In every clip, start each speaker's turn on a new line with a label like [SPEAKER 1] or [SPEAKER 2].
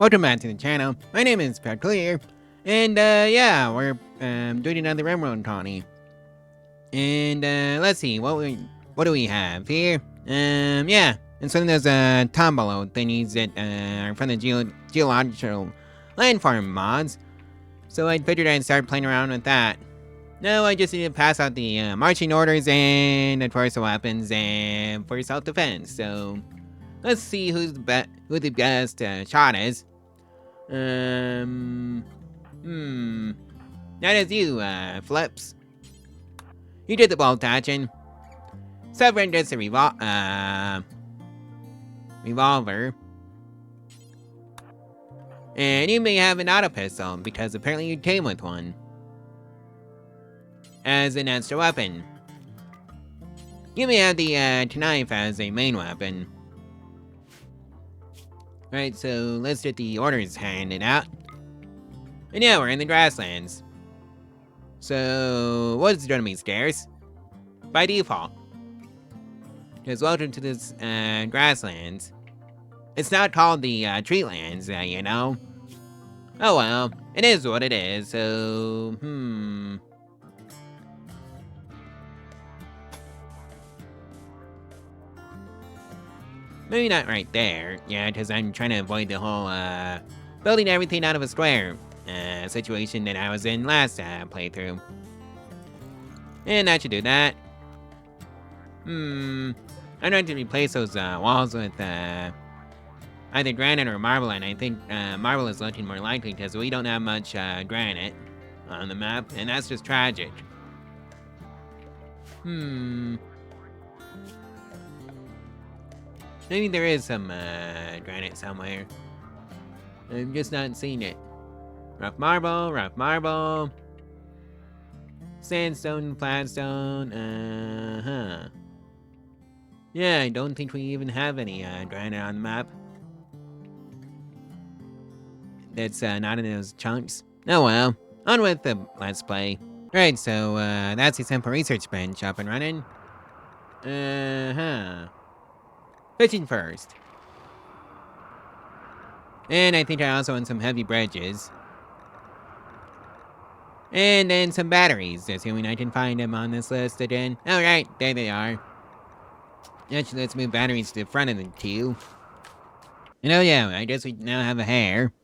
[SPEAKER 1] Welcome back to the channel. My name is Pravculear, and yeah, we're doing another Rimworld colony. And let's see, what do we have here? Yeah, and some of those Tombolo thingies that are from the Geological Landforms mods. So I figured I'd start playing around with that. No, I just need to pass out the marching orders and of course the weapons and for self-defense. So let's see who the best shot is. That is you, Flips. You did the ball touching. Severin gets a revolver. And you may have an auto pistol, because apparently you came with one. As an extra weapon. You may have the knife as a main weapon. Right, so let's get the orders handed out. And yeah, we're in the grasslands. So, what is gonna be scarce? By default. Because welcome to this grasslands. It's not called the treelands, you know. Oh well, it is what it is, so, Maybe not right there, yeah, because I'm trying to avoid the whole, building everything out of a square, situation that I was in last, playthrough. And that should do that. I'm going to replace those, walls with, either granite or marble, and I think, marble is looking more likely because we don't have much, granite on the map, and that's just tragic. Maybe there is some, granite somewhere. I'm just not seeing it. Rough marble. Sandstone, flatstone, Yeah, I don't think we even have any, granite on the map. That's, not in those chunks. Oh well, on with the Let's Play. Right, so, that's the simple research bench up and running. Fishing first. And I think I also want some heavy bridges. And then some batteries, assuming I can find them on this list again. Alright, there they are. Actually, let's move batteries to the front of the queue. And oh yeah, I guess we now have a hair.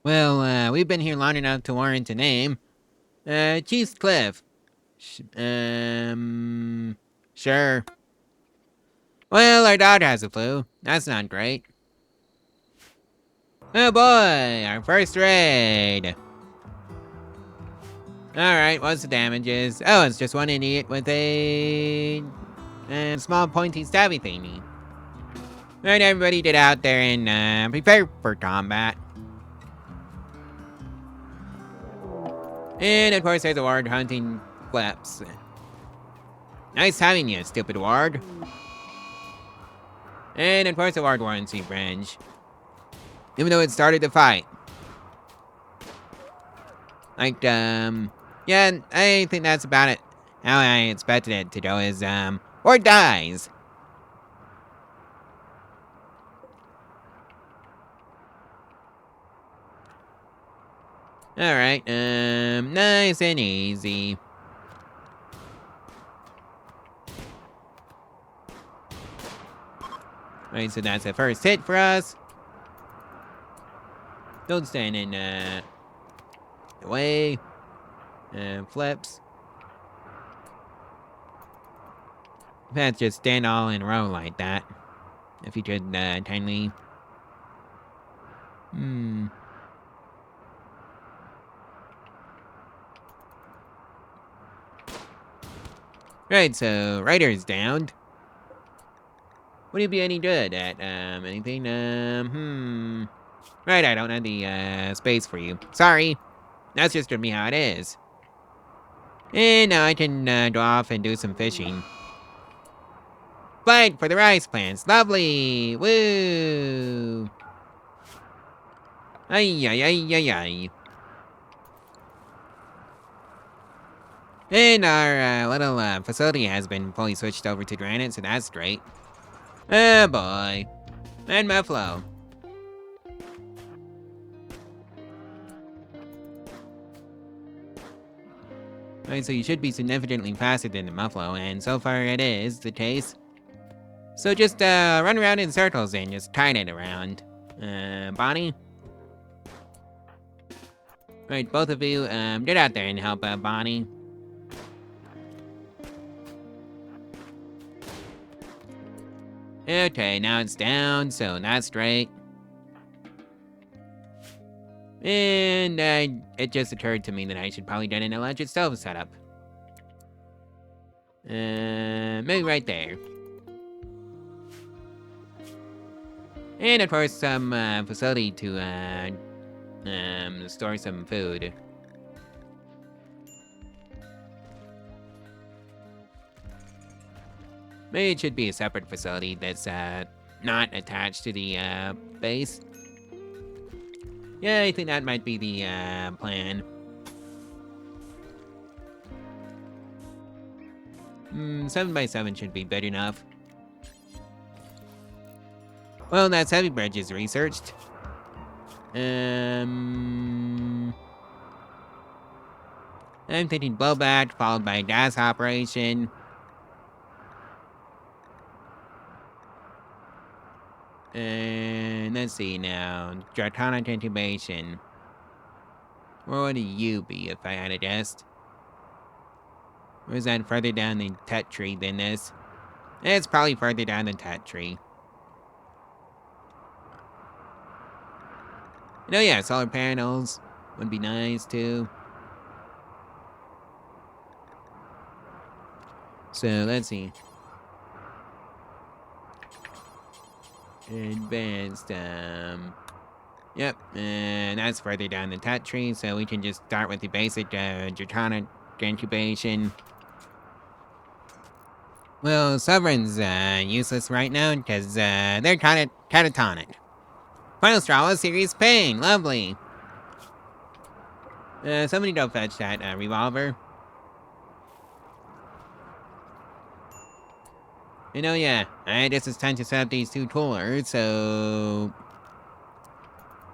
[SPEAKER 1] Well, we've been here long enough to warrant a name. Chief's Cliff. Sure. Well, our dog has a flu. That's not great. Oh boy, our first raid. Alright, what's the damages? Oh, it's just one idiot with a small pointy stabby thingy. Alright, everybody get out there and prepare for combat. And of course there's a ward hunting Flips. Nice having you, stupid ward. And of course the ward wants revenge. Even though it started the fight. Like, yeah, I think that's about it. How I expected it to go is, or dies. Alright, nice and easy. Right, so that's the first hit for us. Don't stand in, the way. Flips. Let's just stand all in a row like that. If you could, kindly. Right, so Rider's downed. Would he be any good at, anything? Right, I don't have the, space for you. Sorry. That's just gonna be how it is. And now I can, go off and do some fishing. Blight for the rice plants. Lovely! Woo! Ay. And our, little, facility has been fully switched over to granite, so that's great. Oh boy. And Muffalo. Alright, so you should be significantly faster than the Muffalo, and so far it is the case. So just run around in circles and just turn it around. Bonnie? Right, both of you, get out there and help Bonnie. Okay, now it's down, so that's straight. And it just occurred to me that I should probably get an electric stove setup. Maybe right there. And of course some facility to store some food. Maybe it should be a separate facility that's not attached to the base. Yeah, I think that might be the plan. 7x7 should be good enough. Well, that's heavy bridges researched. I'm thinking blowback followed by gas operation. And let's see now. Draconic intubation. Where would you be if I had a guess? Or is that further down the tet tree than this? It's probably further down the tet tree. Oh yeah, solar panels would be nice too. So let's see. Advanced, yep, and that's further down the tet tree, so we can just start with the basic draconic incubation. Well, Sovereign's useless right now because they're catatonic. Final straw was serious pain. Lovely. Somebody go fetch that revolver. You know, yeah, I guess it's time to set up these two coolers, so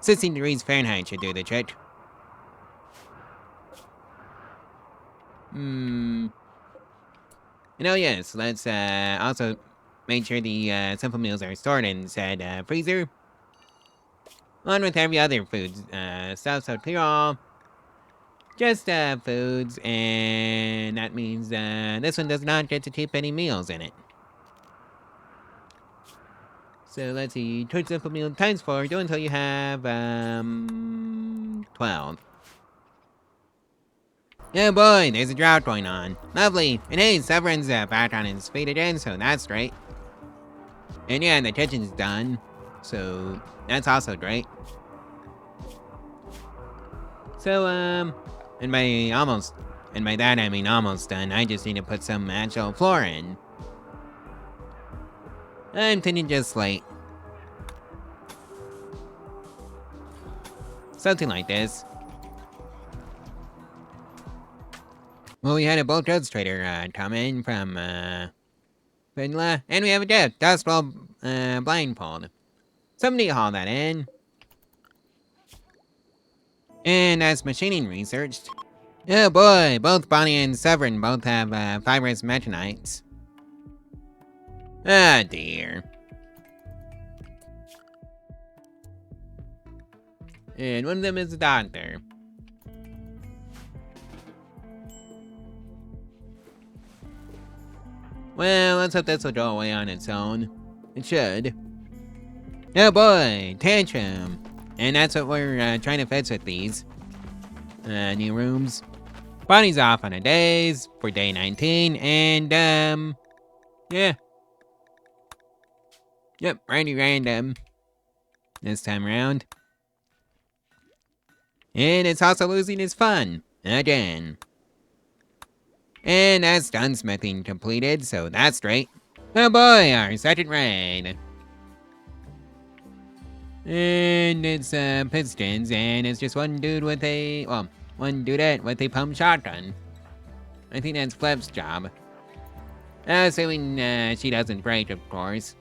[SPEAKER 1] 16 degrees Fahrenheit should do the trick. You know, yes, let's also make sure the simple meals are stored in said freezer. Along with every other food stuff, so clear all. Just foods, and that means this one does not get to keep any meals in it. So let's see, choose simple meal times 4, do until you have 12. Oh boy, there's a drought going on. Lovely. And hey, Severin's back on his feet again, so that's great. And yeah, the kitchen's done, so that's also great. So, and by that I mean almost done, I just need to put some actual floor in. I'm thinking just like something like this. Well, we had a bulk goods trader come in from Finla, and we have a death. Dust while blindfold. Somebody haul that in. And as machining researched. Oh boy, both Bonnie and Severin both have fibrous metanites. Ah dear. And one of them is a doctor. Well, let's hope this will go away on its own. It should. Oh boy, tantrum. And that's what we're trying to fix with these new rooms. Bonnie's off on a days for day 19, and yeah. Yep, pretty random this time around. And it's also losing its fun again. And that's gunsmithing completed, so that's great. Oh boy, our second raid. And it's pistons, and it's just one dude with a, well, one dudette with a pump shotgun. I think that's Fleb's job. Assuming she doesn't break, of course.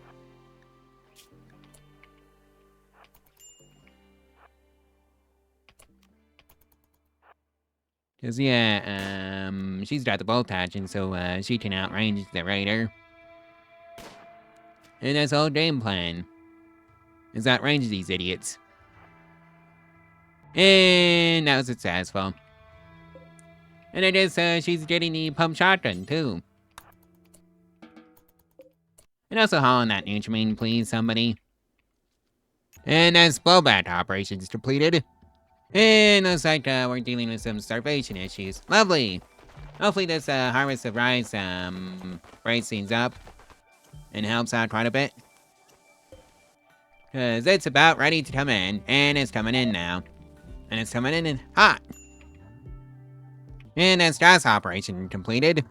[SPEAKER 1] Cause yeah, she's got the bolt action, so, she can outrange the raider. And that's the whole game plan, is outrange these idiots. And that was successful. And I guess, she's getting the pump shotgun, too. And also haul on that nutriment, please, somebody. And that's blowback operations completed. And looks like we're dealing with some starvation issues. Lovely! Hopefully this harvest of rice breaks things up and helps out quite a bit. Cause it's about ready to come in, and it's coming in now. And it's coming in and hot! And that's gas operation completed.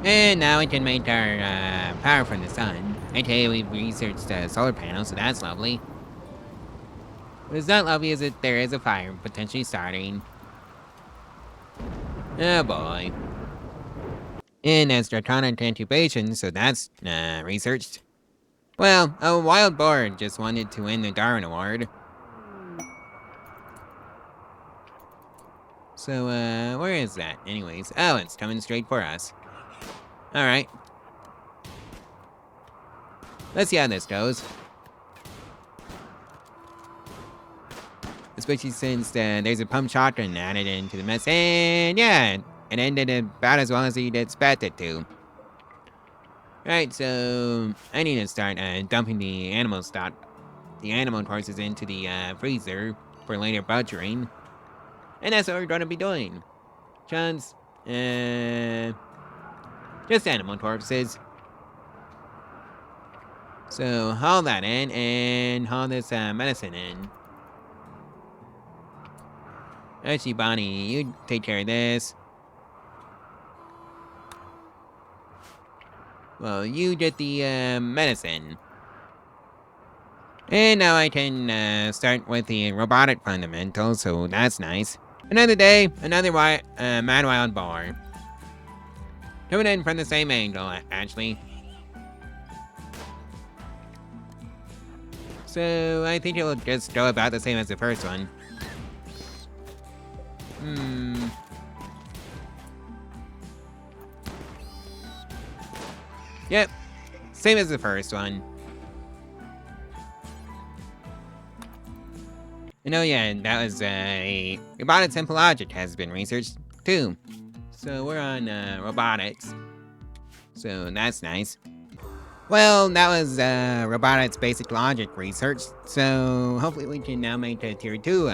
[SPEAKER 1] And now we can make our power from the sun. Okay, we've researched solar panels, so that's lovely. What's not lovely is that there is a fire potentially starting. Oh boy. And that's draconic intubation, so that's researched. Well, a wild boar just wanted to win the Darwin Award. So, where is that? Anyways, oh, it's coming straight for us. Alright. Let's see how this goes. Especially since there's a pump shotgun added into the mess, and yeah, it ended about as well as you'd expect it to. Right, so I need to start dumping the animal corpses into the freezer for later butchering. And that's what we're going to be doing. Chunks, just animal corpses. So haul that in and haul this medicine in. Actually, Bonnie, you take care of this. Well, you get the medicine. And now I can start with the robotic fundamentals, so that's nice. Another day, another mad wild boar. Coming in from the same angle, actually. So I think it'll just go about the same as the first one. Yep, same as the first one. And oh yeah, that was a robotic simple logic has been researched too. So we're on robotics. So that's nice. Well, that was robotics basic logic research. So hopefully we can now make the tier 2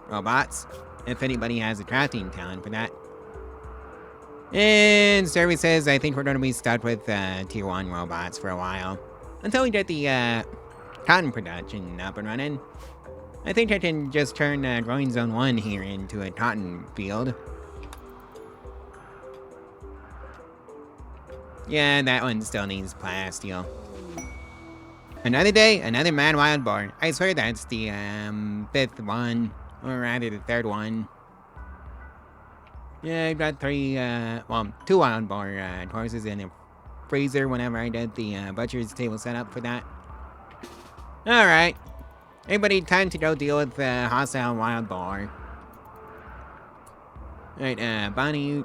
[SPEAKER 1] robots. If anybody has a crafting talent for that. And services, I think we're going to be stuck with tier 1 robots for a while. Until we get the cotton production up and running. I think I can just turn growing zone 1 here into a cotton field. Yeah, that one still needs plasteel. Another day, another mad wild boar. I swear that's the 5th one. Or rather the 3rd one. Yeah, I got 2 wild boar horses in a freezer whenever I did the butcher's table setup for that. Alright. Everybody, time to go deal with the hostile wild boar. Alright, Bonnie,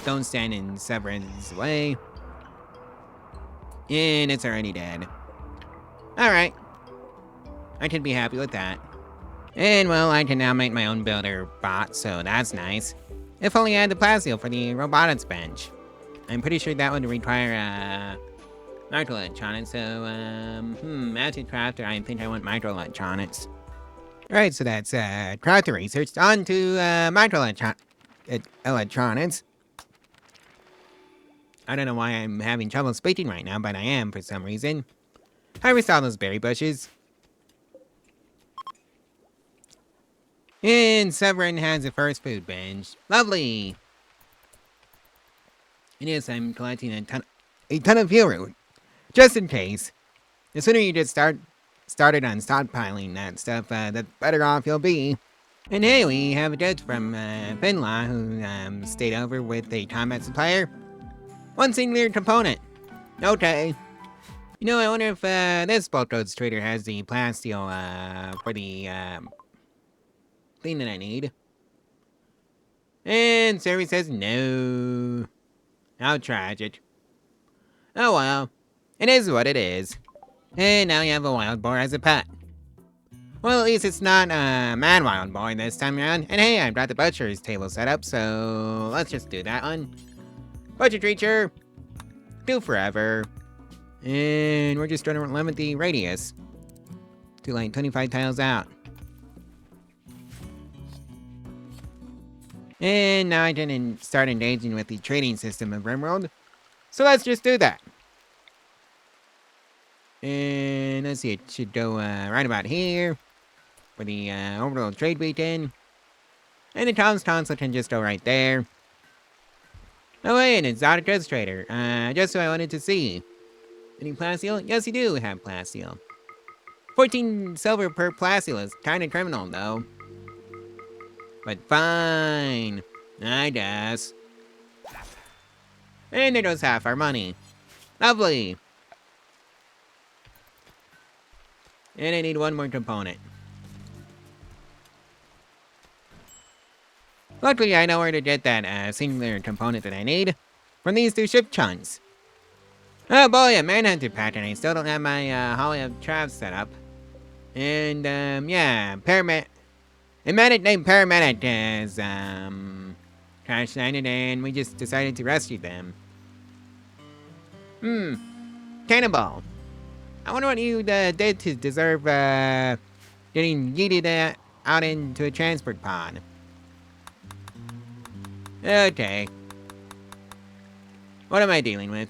[SPEAKER 1] don't stand in Severin's way. And it's already dead. Alright. I can be happy with that. And well, I can now make my own builder bot, so that's nice. If only I had the plasteel for the robotics bench. I'm pretty sure that would require microelectronics, so magic crafter, I think I want microelectronics. Alright, so that's crafter research. On to electronics. I don't know why I'm having trouble speaking right now, but I am for some reason. Harvest all those berry bushes. And Severin has the first food bench. Lovely! And yes, I'm collecting a ton of fuel root. Just in case. The sooner you get started on stockpiling that stuff, the better off you'll be. And hey, we have a judge from Finlaw who stayed over with a combat supplier. One singular component. Okay. You know, I wonder if this bulk roads trader has the plasteel for the thing that I need. And Survey says no. How tragic. Oh well. It is what it is. And now you have a wild boar as a pet. Well, at least it's not a mad wild boar this time around. And hey, I've got the butcher's table set up, so let's just do that one. Butcher creature. Do forever. And we're just trying to limit the radius to like 25 tiles out. And now I can start engaging with the trading system of Rimworld. So let's just do that. And let's see, it should go right about here for the overall trade beacon. And the Tom's console can just go right there. Oh, wait, an exotic goods trader. Just what I wanted to see. Any plasteel? Yes, you do have plasteel. 14 silver per plasteel is kind of criminal, though. But fine, I guess. And there goes half our money. Lovely. And I need one more component. Luckily, I know where to get that singular component that I need. From these two ship chunks. Oh boy, a manhunter pattern. I still don't have my Holly of Traps set up. And, yeah, a medic named Paramedic is, crash landed and we just decided to rescue them. Cannibal. I wonder what you did to deserve, getting yeeted out into a transport pod. Okay. What am I dealing with?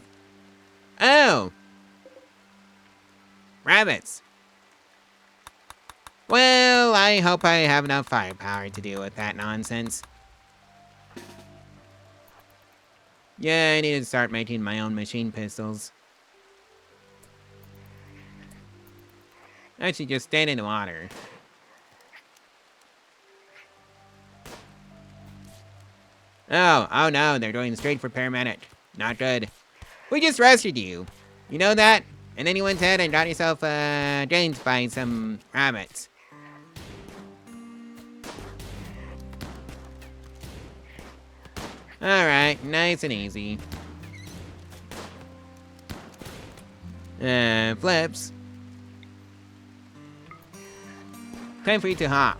[SPEAKER 1] Oh! Rabbits. Well, I hope I have enough firepower to deal with that nonsense. Yeah, I need to start making my own machine pistols. Actually, just stand in the water. Oh no, they're going straight for paramedic. Not good. We just rescued you. You know that? And then you went ahead and got yourself, gained by some rabbits. Alright, nice and easy. Flips. Time for you to hop.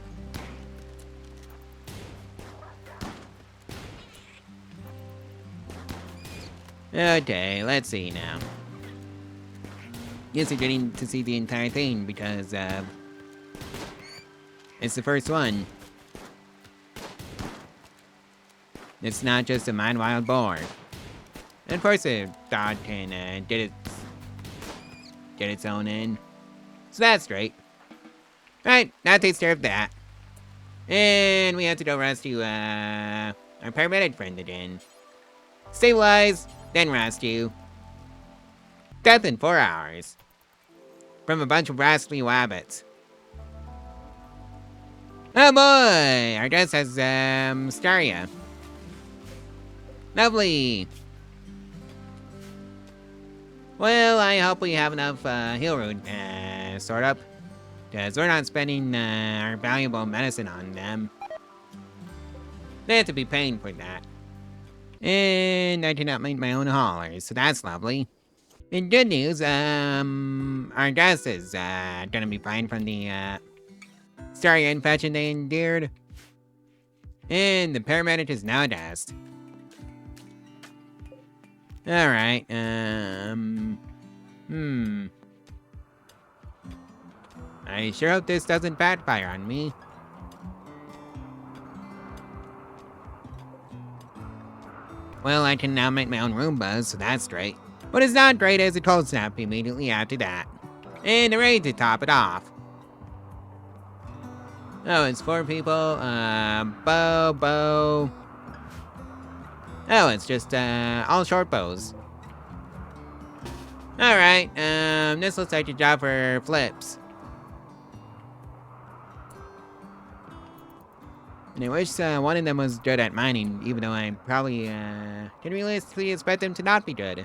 [SPEAKER 1] Okay, let's see now. Yes, you're getting to see the entire thing because, it's the first one. It's not just a mad wild boar. And of course, a dog can, get its own in. So that's great. Right, that takes care of that. And we have to go rescue, our paramedic friend again. Stabilize, then rescue. Death in 4 hours. From a bunch of rascally wabbits. Oh boy! Our guest has, Staria. Lovely! Well, I hope we have enough, heal root, stored up. Because we're not spending, our valuable medicine on them. They have to be paying for that. And I cannot make my own haulers, so that's lovely. In good news, our guest is, gonna be fine from the, Staria infection they endured. And the paramedic is now dust. Alright, I sure hope this doesn't backfire on me. Well, I can now make my own Roombas, so that's great. What is not great is a cold snap immediately after that. And a raid to top it off. Oh, it's 4 people, bow. Oh, it's just, all short bows. Alright, this looks like a job for flips. And I wish, one of them was good at mining, even though I probably, can realistically expect them to not be good.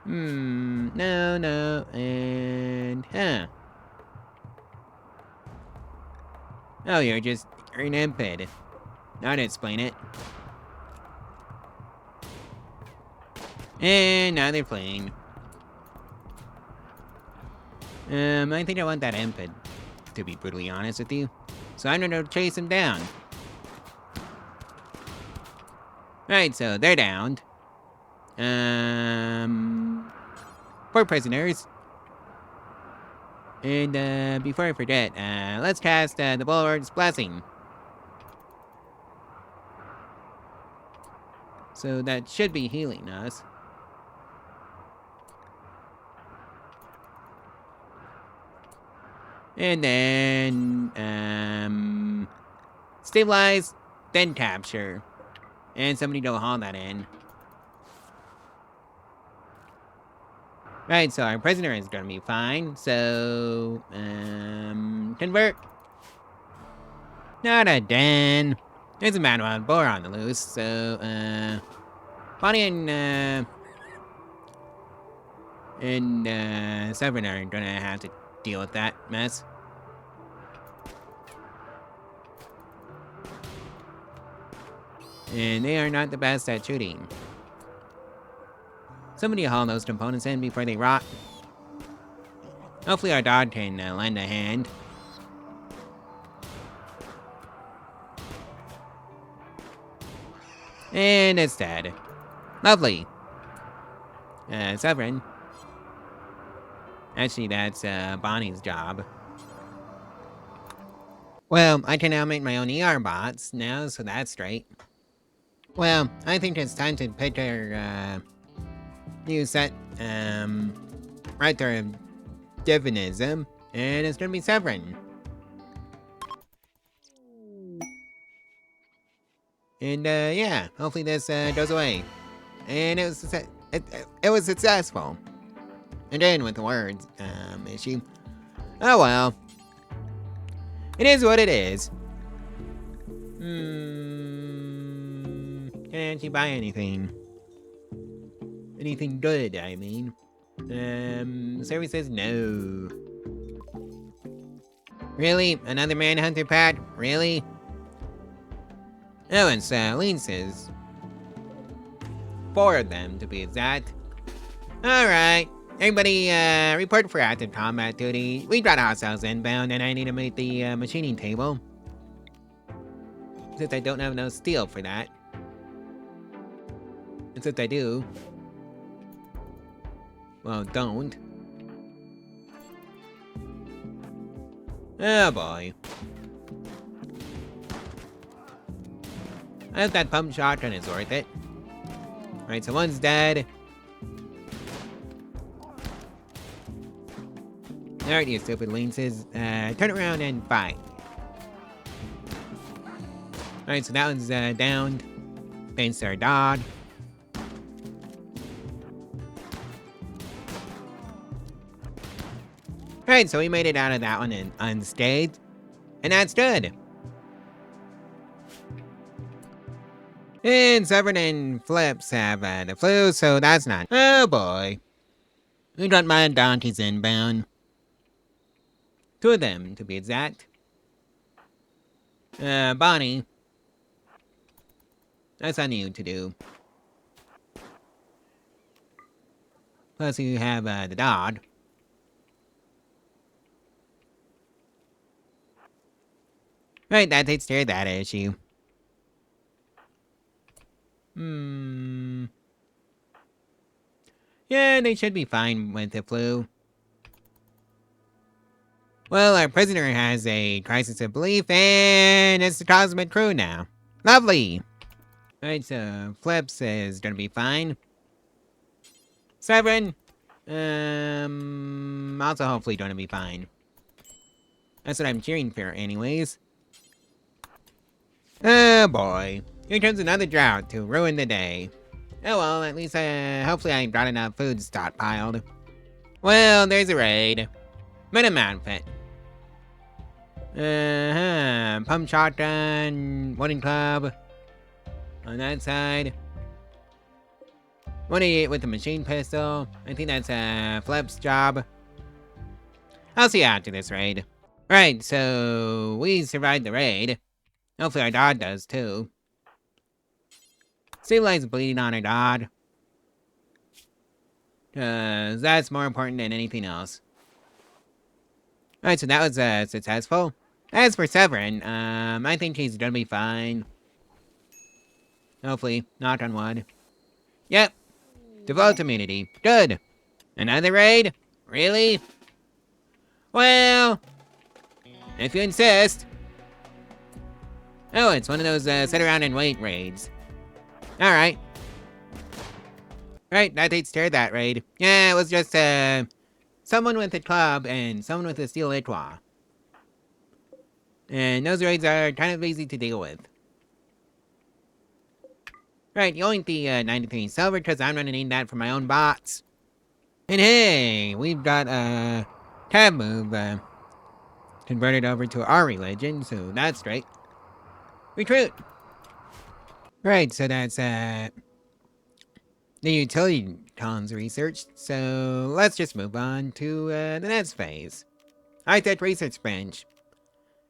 [SPEAKER 1] No, and, Oh, you're just Or an imped. Now to explain it. And now they're playing. I think I want that imped, to be brutally honest with you. So I'm gonna chase him down. Right, so they're downed. 4 prisoners. And before I forget, let's cast the Bulwark's Blessing. So that should be healing us. And then, stabilize, then capture. And somebody go haul that in. Right, so our prisoner is gonna be fine. So, convert. Not a den. There's a mad wild boar on the loose, so, Bonnie and Severin are gonna have to deal with that mess. And they are not the best at shooting. Somebody haul those components in before they rot. Hopefully our dog can lend a hand. And it's dead. Lovely. Severin. Actually, that's Bonnie's job. Well, I can now make my own ER bots now, so that's straight. Well, I think it's time to pick our new set, right there of divinism, and it's gonna be Severin. And yeah, hopefully this goes away. And it was successful. Again with the words issue. Oh well. It is what it is. Can't you buy anything? Anything good, I mean. Service says no. Really? Another manhunter pack? Really? Oh, and Lean says 4 of them, to be exact. Alright. Everybody, report for active combat duty. We've got hostiles inbound, and I need to make the machining table. Since I don't have no steel for that. And since I do... well, don't. Oh boy. I hope that pump shotgun is worth it. Alright, so one's dead. Alright, you stupid linces. Turn around and fight. Alright, so that one's downed. Thanks to our dog. Alright, so we made it out of that one unscathed. And that's good. And Severin and Flips have the flu, so that's not. Oh boy. We got my donkeys inbound. 2 of them, to be exact. Bonnie. That's on you to do. Plus you have the dog. Right, that takes care of that issue. Yeah, they should be fine with the flu. Well, our prisoner has a crisis of belief, and it's the Cosmic crew now. Lovely! Alright, so Flips is gonna be fine. Severin, also hopefully gonna be fine. That's what I'm cheering for anyways. Oh boy. Here comes another drought to ruin the day. Oh well, at least hopefully I got enough food stockpiled. Well, there's a raid. Minimum outfit. Pump shotgun, wooden club. On that side. 188 with the machine pistol. I think that's Flip's job. I'll see you after this raid. Right, so we survived the raid. Hopefully our dog does, too. Stabilize bleeding on our dog. Cause that's more important than anything else. Alright, so that was, successful. As for Severin, I think he's gonna be fine. Hopefully. Knock on wood. Yep. Default immunity. Good. Another raid? Really? Well, if you insist. Oh, it's one of those, sit around and wait raids. Alright. Right, that takes care of that raid. Yeah, it was just, someone with a club and someone with a steel etoile. And those raids are kind of easy to deal with. Right, you only the 93 silver because I'm gonna need that for my own bots. And hey, we've got a tab move converted over to our religion, so that's great. Recruit! Right, so that's the utility cons research, so let's just move on to the next phase. High-tech research bench.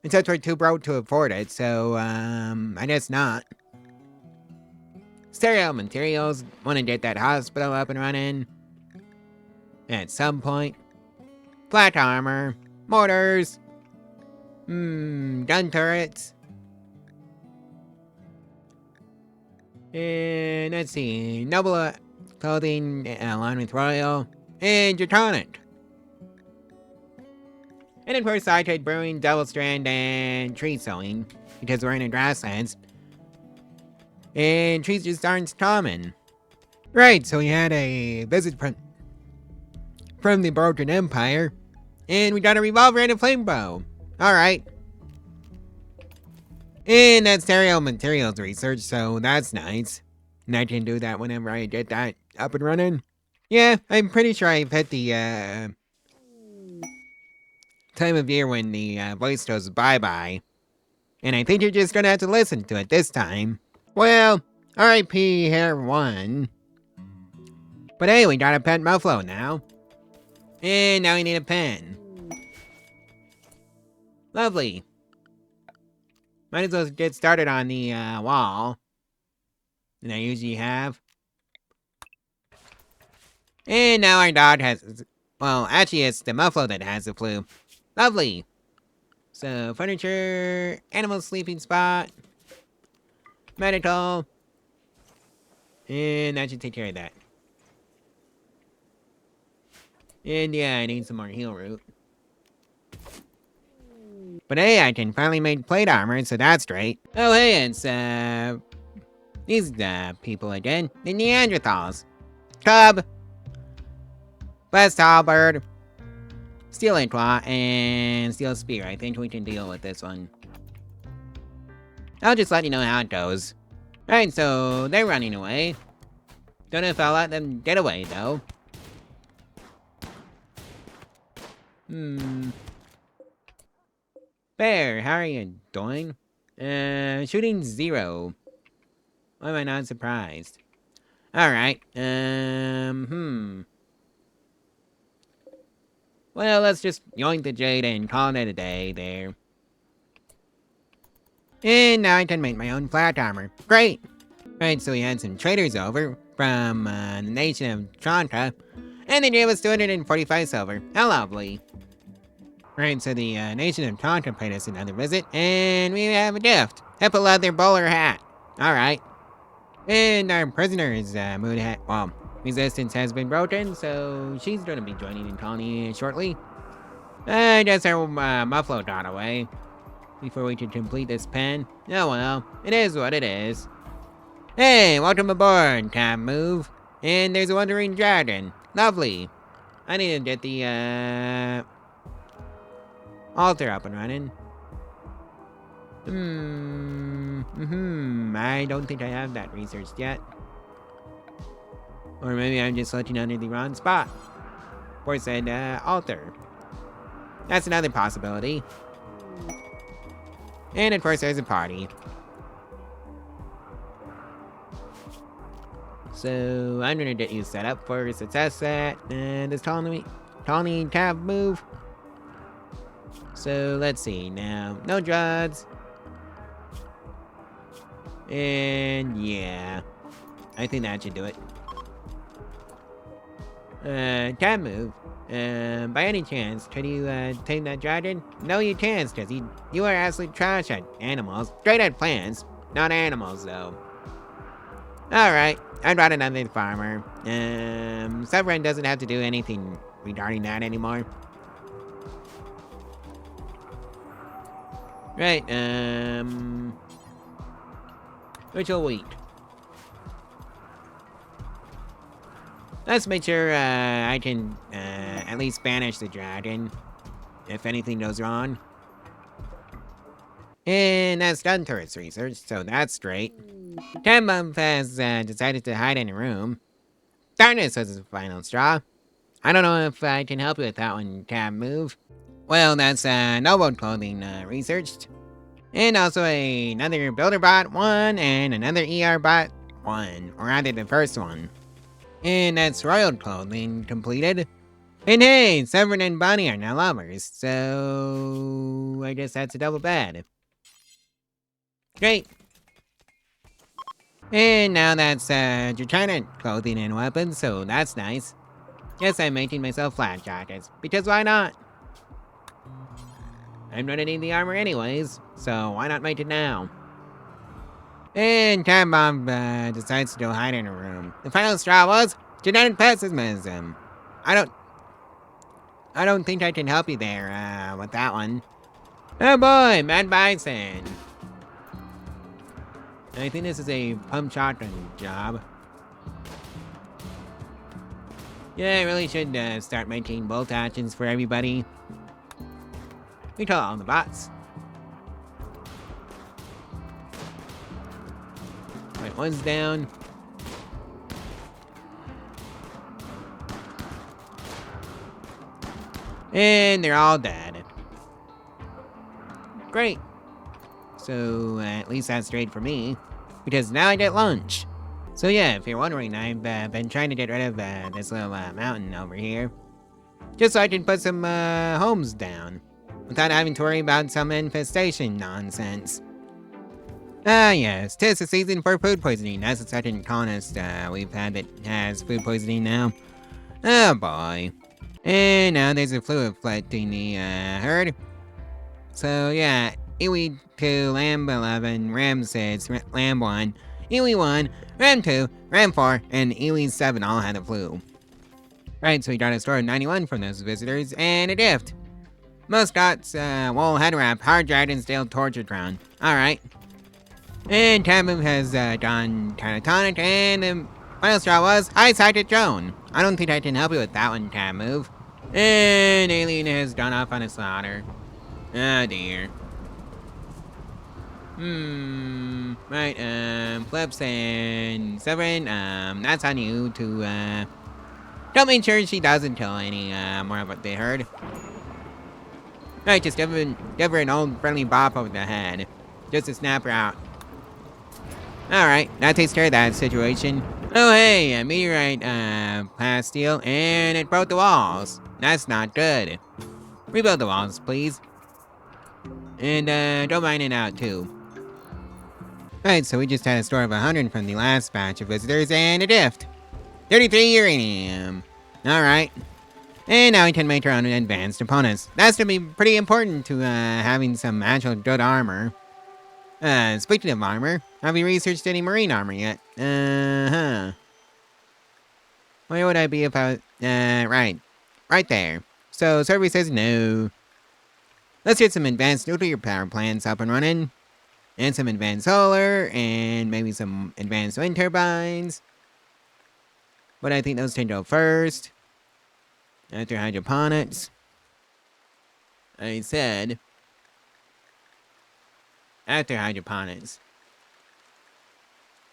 [SPEAKER 1] Except we're too broke to afford it, so I guess not. Stereo materials, wanna get that hospital up and running. At some point. Flat armor. Mortars. Gun turrets. And let's see. Noble clothing along with royal. And Draconic. And of course, I trade brewing, double strand, and tree sowing. Because we're in a grasslands. And trees just aren't common. Right, so we had a visit from the Broken Empire. And we got a revolver and a flame bow. Alright. And that's stereo materials research, so that's nice. And I can do that whenever I get that up and running. Yeah, I'm pretty sure I've hit the time of year when the voice goes bye-bye. And I think you're just gonna have to listen to it this time. Well, R.I.P. Hair 1. But hey, we got a pet Muffalo now. And now we need a pen. Lovely. Might as well get started on the wall. And I usually have. And now our dog has... Well, actually it's the Muffalo that has the flu. Lovely. So, furniture, animal sleeping spot, medical, and that should take care of that. And yeah, I need some more heal root. But hey, I can finally make plate armor, so that's great. Oh hey, it's these people again. The Neanderthals. Cub. West Halberd. Steel Claw, and Steel Spear. I think we can deal with this one. I'll just let you know how it goes. Alright, so they're running away. Don't know if I'll let them get away, though. Bear, how are you doing? Shooting 0. Why am I not surprised? Alright, well, let's just yoink the jade and call it a day there. And now I can make my own flat armor. Great! Right, so we had some traders over from the nation of Tronta, and they gave us 245 silver. How lovely. Right, so the nation of Tronta paid us another visit, and we have a gift. Hippo leather bowler hat. Alright. And our prisoner's mood hat, well, resistance has been broken, so she's gonna be joining the colony shortly. I guess our Muffalo got away before we could complete this pen. Oh well, it is what it is. Hey, welcome aboard, Tab Move. And there's a wandering dragon. Lovely. I need to get the altar up and running. I don't think I have that researched yet. Or maybe I'm just looking under the wrong spot. For said altar. That's another possibility. And of course there's a party. So I'm gonna get you set up for success at this colony tab move. So let's see now. No drugs. And yeah, I think that should do it. Tab move. By any chance, can you tame that dragon? No, you can't, cause you are absolute trash at animals. Great at plants, not animals though. Alright, I'd rather another farmer. Severin doesn't have to do anything regarding that anymore. Right, ritual wheat. Let's make sure I can at least banish the dragon if anything goes wrong. And that's done turrets research, so that's great. Temp has decided to hide in a room. Darkness was his final straw. I don't know if I can help you with that one, Tab Move. Well, that's noble clothing researched. And also another BuilderBot 1 and another ERBot 1, or rather the first one. And that's royal clothing completed. And hey, Severin and Bonnie are now lovers, so I guess that's a double bad. Great. And now that's Draconic clothing and weapons, so that's nice. Guess I'm making myself flat jackets, because why not? I'm gonna need the armor anyways, so why not make it now? And Time Bomb decides to go hide in a room. The final straw was genetic pessimism. I don't think I can help you there with that one. Oh boy, Mad Bison. I think this is a pump shotgun job. Yeah, I really should start making bolt actions for everybody. We call all the bots. Right, one's down. And they're all dead. Great. So at least that's straight for me. Because now I get lunch. So yeah, if you're wondering, I've been trying to get rid of this little mountain over here. Just so I can put some homes down. Without having to worry about some infestation nonsense. Ah yes, 'tis the season for food poisoning. That's the second colonist we've had that has food poisoning now. Oh boy. And now there's a flu afflicting the herd. So yeah, Iwi 2, Lamb 11, Ram 6, Lamb 1, Iwi 1, Ram 2, Ram 4, and Iwi 7 all had the flu. Right, so we got a score of 91 from those visitors, and a gift. Most got wool head wrap, hard dragon's tail torture crown. Alright. And Taboo has gone catatonic, and the final straw was high-sided drone. I don't think I can help you with that one, Tab Move. And Alien has gone off on a slaughter. Oh dear. Right, Flips and Severin, that's on you to, don't make sure she doesn't kill any, more of what they heard. Right, just give her an old friendly bop over the head. Just to snap her out. Alright, that takes care of that situation. Oh hey, a meteorite, passed steel, and it broke the walls. That's not good. Rebuild the walls, please. And, don't mine it out, too. Right, so we just had a store of 100 from the last batch of visitors, and a gift. 33 uranium. Alright. And now we can make our own advanced opponents. That's gonna be pretty important to, having some actual good armor. Speaking of armor, have you researched any marine armor yet? Where would I be about, right there. So, survey says no. Let's get some advanced nuclear power plants up and running. And some advanced solar, and maybe some advanced wind turbines. But I think those can go first. After hydroponics. I said after hydroponics.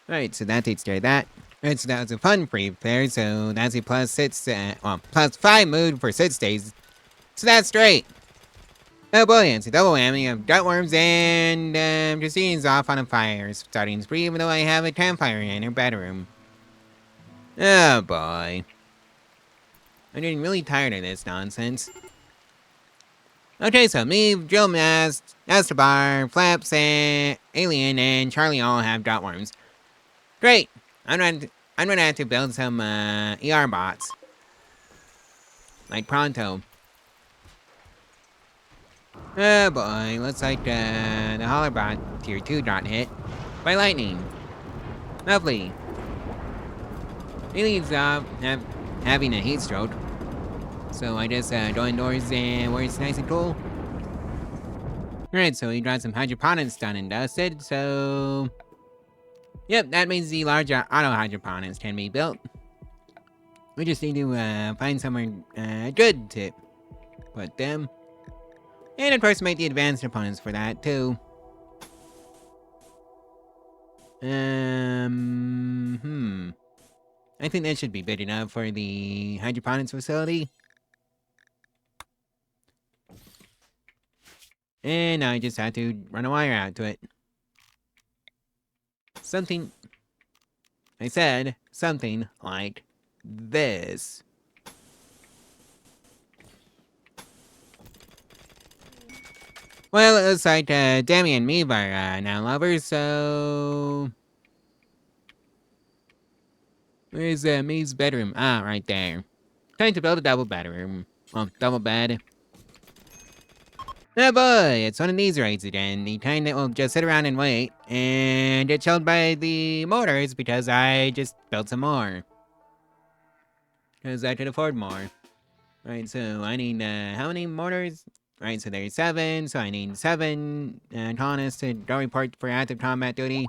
[SPEAKER 1] Right, so that takes care of that. Right, so that was a fun free pair, so that's a plus 5 mood for 6 days. So that's straight. Oh boy, it's a double whammy of gutworms and Justine's off on a fire starting spree, even though I have a campfire in her bedroom. Oh boy. I'm getting really tired of this nonsense. Okay, so me, drill mast, Estebar, Flaps, and Alien, and Charlie all have dot worms. Great! I'm gonna have to build some ER bots. Like pronto. Oh boy, looks like the holler bot tier 2 got hit by lightning. Lovely. Alien's having a heat stroke. So I just go indoors and where it's nice and cool. Alright, so we got some hydroponics done and dusted, so... Yep, that means the large auto hydroponics can be built. We just need to find somewhere good to put them. And of course make the advanced components for that too. I think that should be big enough for the hydroponics facility. And now I just had to run a wire out to it. I said something like this. Well, it looks like Demi and me are now lovers, so... Where's Me's bedroom? Ah, right there. Time to build a double bedroom. Well, double bed. Oh boy, it's one of these raids again. The kind that will just sit around and wait, and get chilled by the mortars because I just built some more. Because I could afford more. Right, so I need, how many mortars? Right, so there's 7, so I need 7 colonists to go report for active combat duty.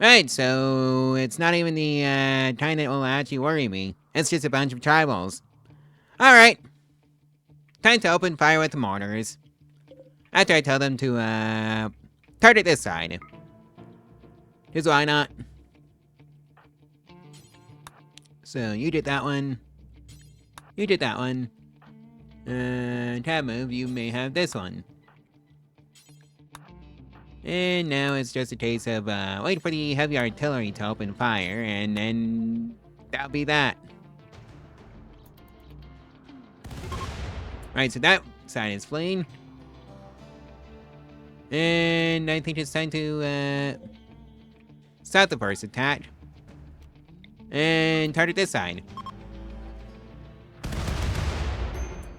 [SPEAKER 1] Right, so it's not even the kind that will actually worry me. It's just a bunch of tribals. Alright. Time to open fire with the mortars. After I tell them to target this side. Because why not? So you did that one. You did that one. Tab move, you may have this one. And now it's just a case of wait for the heavy artillery to open fire, and then that'll be that. Right, so that side is fleeing. And I think it's time to stop the first attack. And target this side.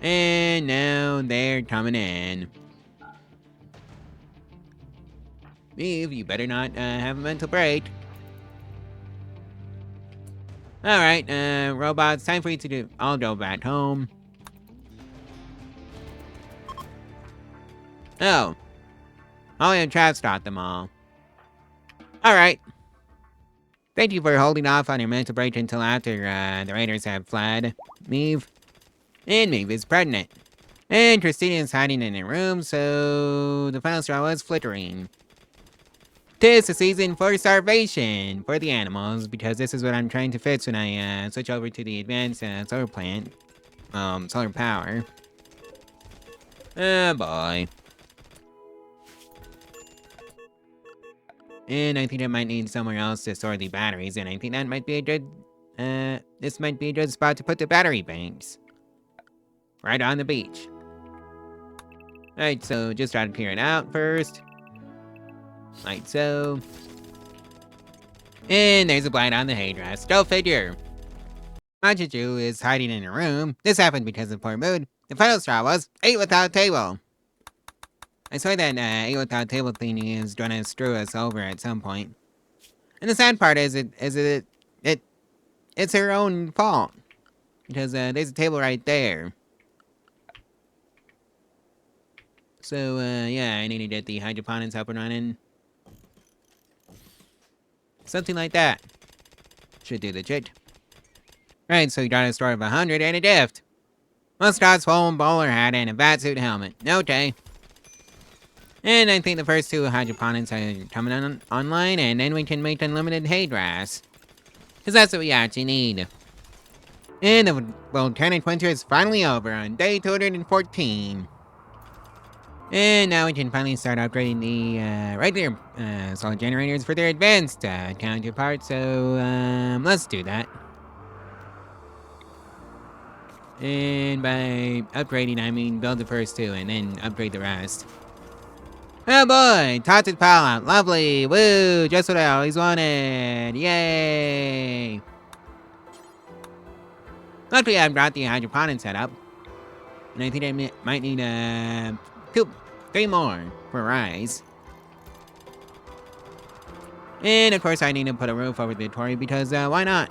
[SPEAKER 1] And now they're coming in. Eve, you better not have a mental break. Alright, robots, time for you to all go back home. Oh. Only have trap stopped them all. Alright. Thank you for holding off on your mental break until after the raiders have fled, Meave. And Meave is pregnant. And Christina is hiding in her room, so the final straw was flickering. 'Tis the season for starvation for the animals, because this is what I'm trying to fix when I switch over to the advanced solar plant. Solar power. Oh boy. And I think I might need somewhere else to store the batteries, and I think that might be a good, this might be a good spot to put the battery banks. Right on the beach. Alright, so just try to clear it out first. Like so. And there's a Blight on the hay dress. Go figure. Machichu is hiding in a room. This happened because of poor mood. The final straw was 8 without table. I swear that 8 without table thingy is gonna screw us over at some point. And the sad part is it's her own fault. Because there's a table right there. So yeah, I need to get the hydroponics up and running. Something like that. Should do the trick. Right, so you got a store of 100 and a gift. Mustard, swollen bowler hat, and a batsuit helmet. Okay. And I think the first 2 hydroponics are coming online, and then we can make unlimited hay grass. Because that's what we actually need. And the volcanic winter is finally over on day 214. And now we can finally start upgrading the regular solar generators for their advanced counterpart, so let's do that. And by upgrading, I mean build the first two and then upgrade the rest. Oh boy, Toxic Palette, lovely, woo, just what I always wanted, yay! Luckily I brought the hydroponic setup, and I think I might need, 3 more for rice. And of course I need to put a roof over the Tory because, why not?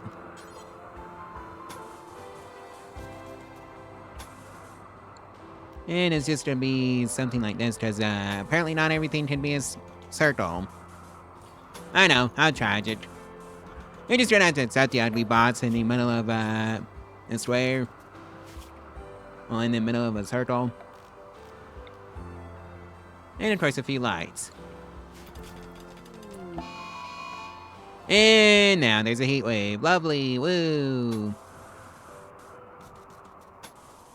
[SPEAKER 1] And it's just gonna be something like this because, apparently not everything can be a circle. I know, how tragic. You're just gonna have to accept the ugly bots in the middle of, a square. Well, in the middle of a circle. And of course a few lights. And now there's a heat wave. Lovely, woo.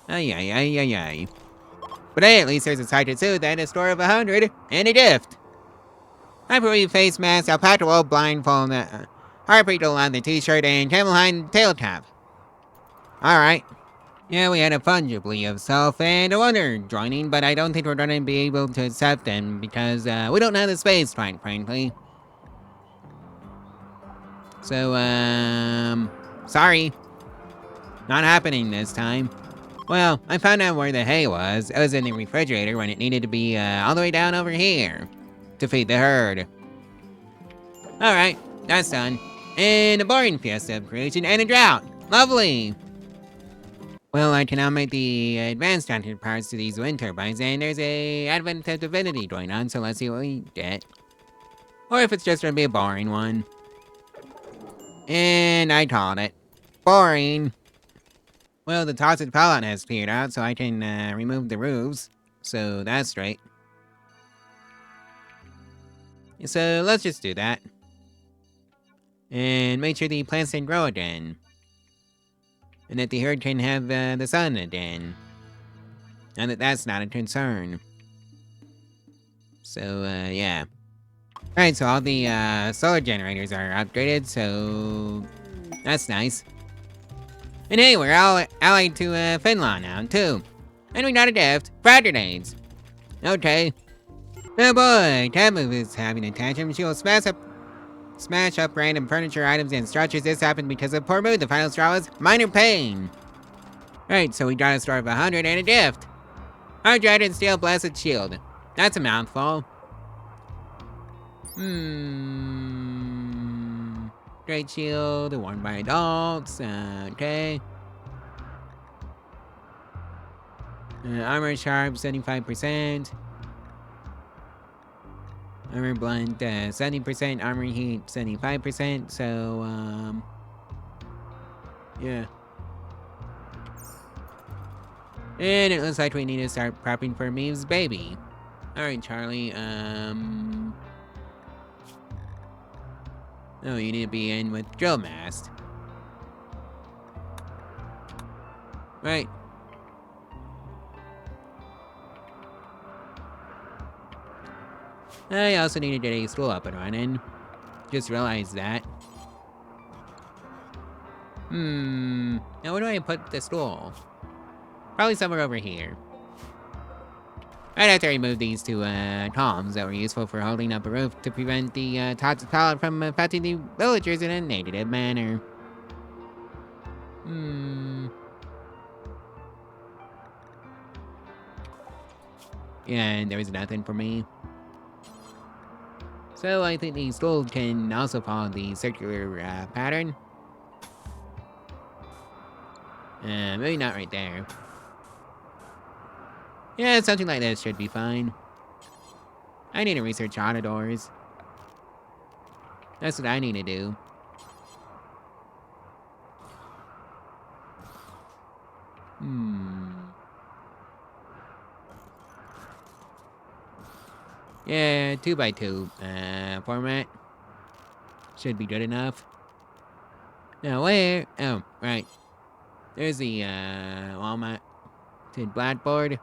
[SPEAKER 1] Ay, ay, ay, ay, ay. But hey, at least there's a sighted suit and a score of 100, and a gift. Hyperweave face mask, alpaca blindfold, harpical on the t-shirt, and camelhide tail cap. Alright. Yeah, we had a fungibly of self and a wonder joining, but I don't think we're gonna be able to accept them because, we don't have the space, quite frankly. So, sorry. Not happening this time. Well, I found out where the hay was. It was in the refrigerator when it needed to be, all the way down over here. To feed the herd. Alright, that's done. And a boring fiesta of creation and a drought. Lovely! Well, I can now make the advanced counter parts to these wind turbines, and there's a advent of divinity going on, so let's see what we get. Or if it's just gonna be a boring one. And I called it. Boring! Well, the toxic pallet has cleared out, so I can remove the roofs. So that's straight. So let's just do that. And make sure the plants can grow again. And that the herd can have the sun again. And that's not a concern. So, yeah. Alright, so all the solar generators are upgraded, so that's nice. And hey, we're all allied to Finland now, too. And we got a gift, frag grenades. Okay. Oh boy, Temp is having a tantrum. She will smash up random furniture items and structures. This happened because of poor mood. The final straw was minor pain. Right, so we got a score of 100 and a gift. Hard Dragon Steel Blessed Shield. That's a mouthful. Great shield, worn by adults. Okay. Armor sharp, 75%. Armor blunt, 70%. Armor heat, 75%. So, yeah. And it looks like we need to start prepping for Maeve's baby. Alright, Charlie, oh, you need to be in with drill mast. Right. I also need to get a school up and running. Just realized that. Now where do I put the school? Probably somewhere over here. I'd have to remove these two columns that were useful for holding up a roof to prevent the toxic pallet from affecting the villagers in a negative manner. Yeah, and there was nothing for me. So I think the school can also follow the circular pattern. Maybe not right there. Yeah, something like this should be fine. I need to research autodoors. That's what I need to do. Yeah, 2x2 format. Should be good enough. Now where? Oh, right. There's the Walmart to blackboard.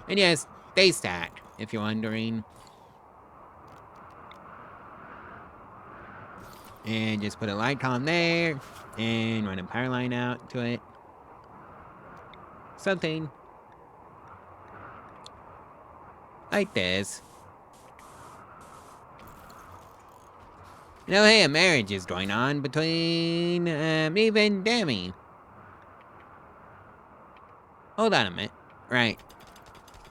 [SPEAKER 1] And yes, they stack, if you're wondering. And just put a light column there. And run a power line out to it. Something like this. You know, hey, a marriage is going on between Eve and Demi. Hold on a minute. Right.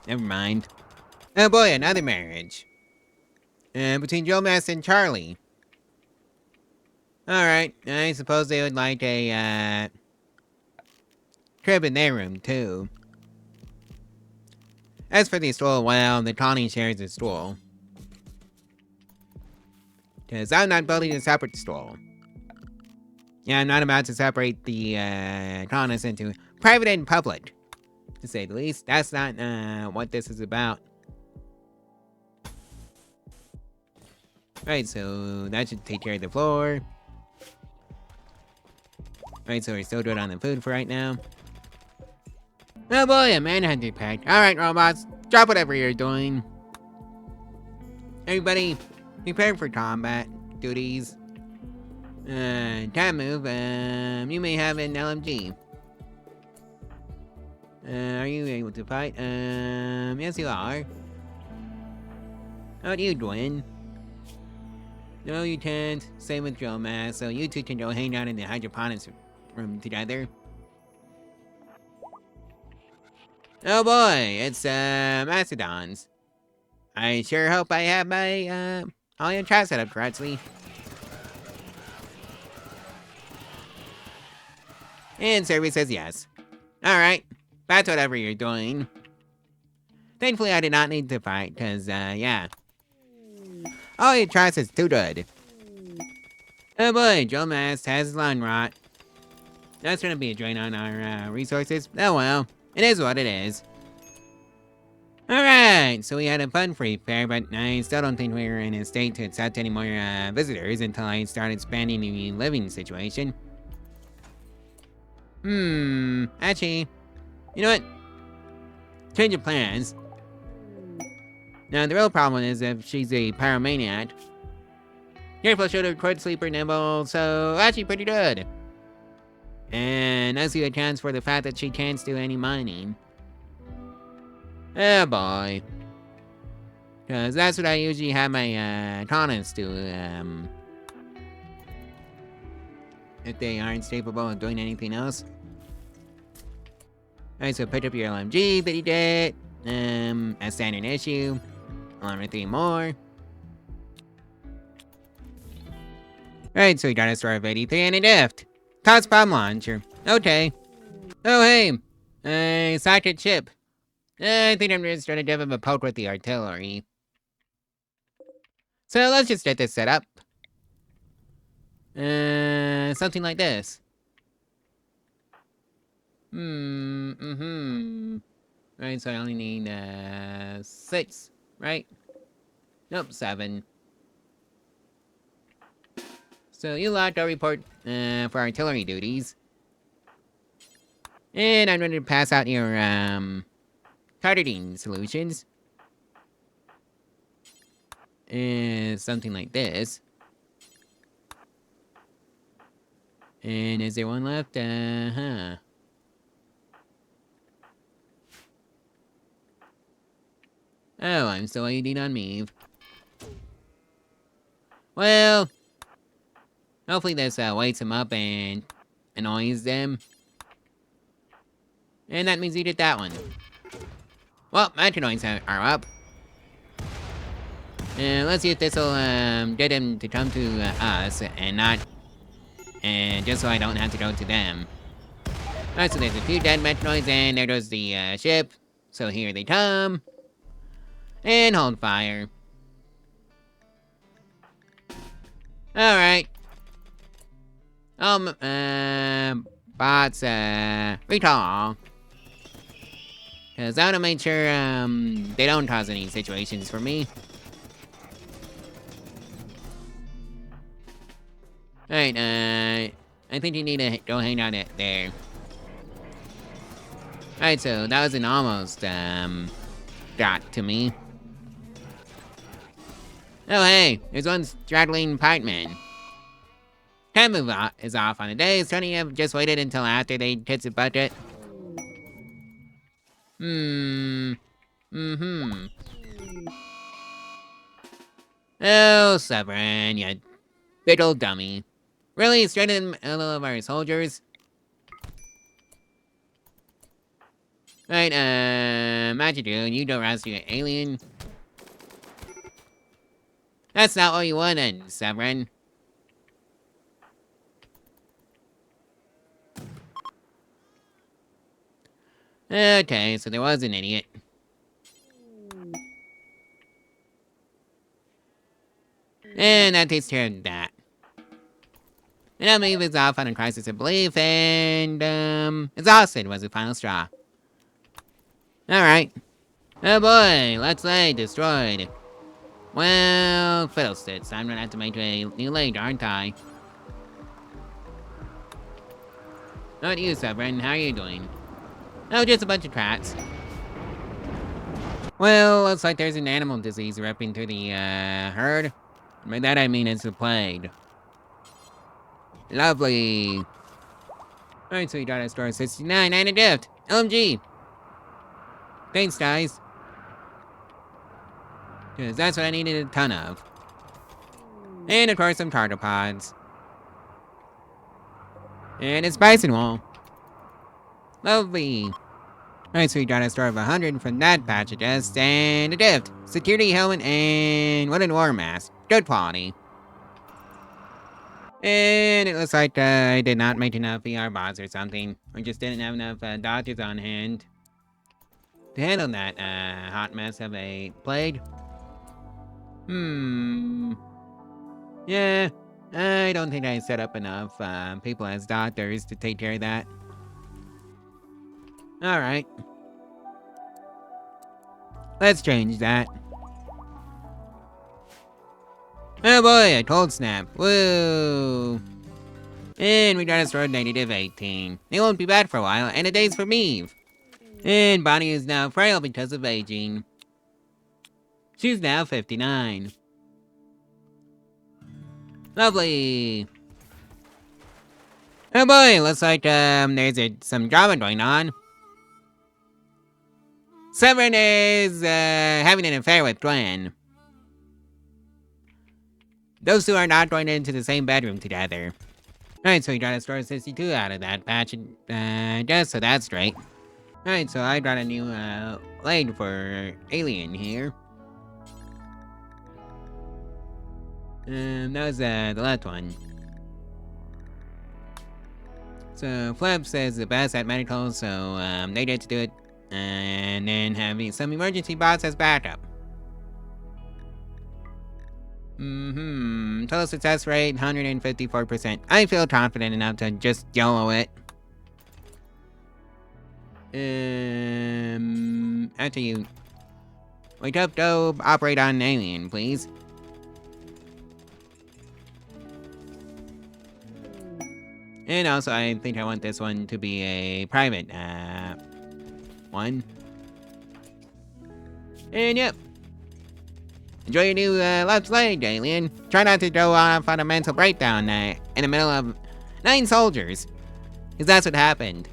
[SPEAKER 1] Never mind. Oh boy, another marriage. Between Joe Mass and Charlie. Alright, I suppose they would like a, crib in their room, too. As for the stool, well, the Tawny shares a stool. Because I'm not building a separate stool. Yeah, I'm not about to separate the, Tawnis into private and public. To say the least, that's not, what this is about. Right, so that should take care of the floor. Right, so we're still doing on the food for right now. Oh boy, a manhunter pack. Alright, robots, drop whatever you're doing. Everybody, prepare for combat duties. Time move, you may have an LMG. Are you able to fight? Yes you are. How are you doing? No, you can't. Same with Joe Mass, so you two can go hang out in the hydroponics room together. Oh boy, it's, Mastodons. I sure hope I have my, all your traps set up correctly. And Survey says yes. Alright, that's whatever you're doing. Thankfully, I did not need to fight, cause, yeah. All your traps is too good. Oh boy, Joe Mast has lung rot. That's gonna be a drain on our, resources. Oh well, it is what it is. Alright, so we had a fun free fair, but I still don't think we're in a state to accept any more, visitors until I start expanding the living situation. Actually, you know what? Change of plans. Now, the real problem is if she's a pyromaniac. Careful shooter, quick sleeper, nimble, so actually pretty good. And as you accounts for the fact that she can't do any mining. Oh boy. Cause that's what I usually have my Tauntauns do, if they aren't capable of doing anything else. Alright, so pick up your LMG, bitty dit. A standard issue. Along with 3 more. Alright, so we got a star of 83 and a gift. Toss bomb launcher. Okay. Oh hey, socket chip. I think I'm just trying to give him a poke with the artillery. So let's just get this set up. Something like this. Right, so I only need, 6, right? Nope, 7. So you locked our report, for artillery duties. And I'm ready to pass out your, targeting solutions. Something like this. And is there one left? Oh, I'm still waiting on Meave. Well, hopefully this wakes him up and annoys them. And that means he did that one. Well, my annoys are up. Let's see if this'll get him to come to us and not, just so I don't have to go to them. Alright, so there's a few dead metanoids and there goes the ship. So here they come. And hold fire. Alright. Bots, recall. Cause I wanna make sure, they don't cause any situations for me. Alright, I think you need to go hang out there. Alright, so that was an almost, got to me. Oh hey, there's one straggling pikeman. Temp is off on the day. Shouldn't you have just waited until after they hit the budget? Oh, Severin, you big old dummy. Really? Straight in the middle of our soldiers? Right, Magic Dude, you don't rescue an alien. That's not what you wanted, Severin. Okay, so there was an idiot. And that takes care of that. And I believe it's off on a crisis of belief, and, exhausted was the final straw. Alright. Oh boy, let's lay destroyed. Well, fiddlesticks, I'm gonna have to make a new leg, aren't I? Not you, Severin, how are you doing? Oh, just a bunch of trats. Well, looks like there's an animal disease ripping through the, herd. By that I mean it's a plague. Lovely. Alright, so you got a star 69 and a gift. OMG. Thanks, guys. Because that's what I needed a ton of. And of course some tardipods. And it's bison wool. Lovely. Alright, so we got a star of 100 from that patch of dust, and a gift. Security helmet and wooden war mask. Good quality. And it looks like I did not make enough VR bots or something. Or just didn't have enough doctors on hand to handle that hot mess of a plague. Yeah, I don't think I set up enough people as doctors to take care of that. Alright. Let's change that. Oh boy, a cold snap. Woo! And we got a sword -18. It won't be bad for a while, and a day's for Meave. And Bonnie is now frail because of aging. She's now 59. Lovely. Oh boy, looks like there's some drama going on. Severin is having an affair with Glenn. Those two are not going into the same bedroom together. Alright, so we got a star 62 out of that patch, just so that's straight. Alright, so I got a new leg for Alien here. That was the last one. So Flap says the best at medical, so they get to do it. And then having some emergency bots as backup. Total success rate 154%. I feel confident enough to just YOLO it. After you wake up, go operate on an alien, please. And also, I think I want this one to be a private one. And yep. Enjoy your new left leg, alien. Try not to go off on a mental breakdown in the middle of 9 soldiers. Because that's what happened.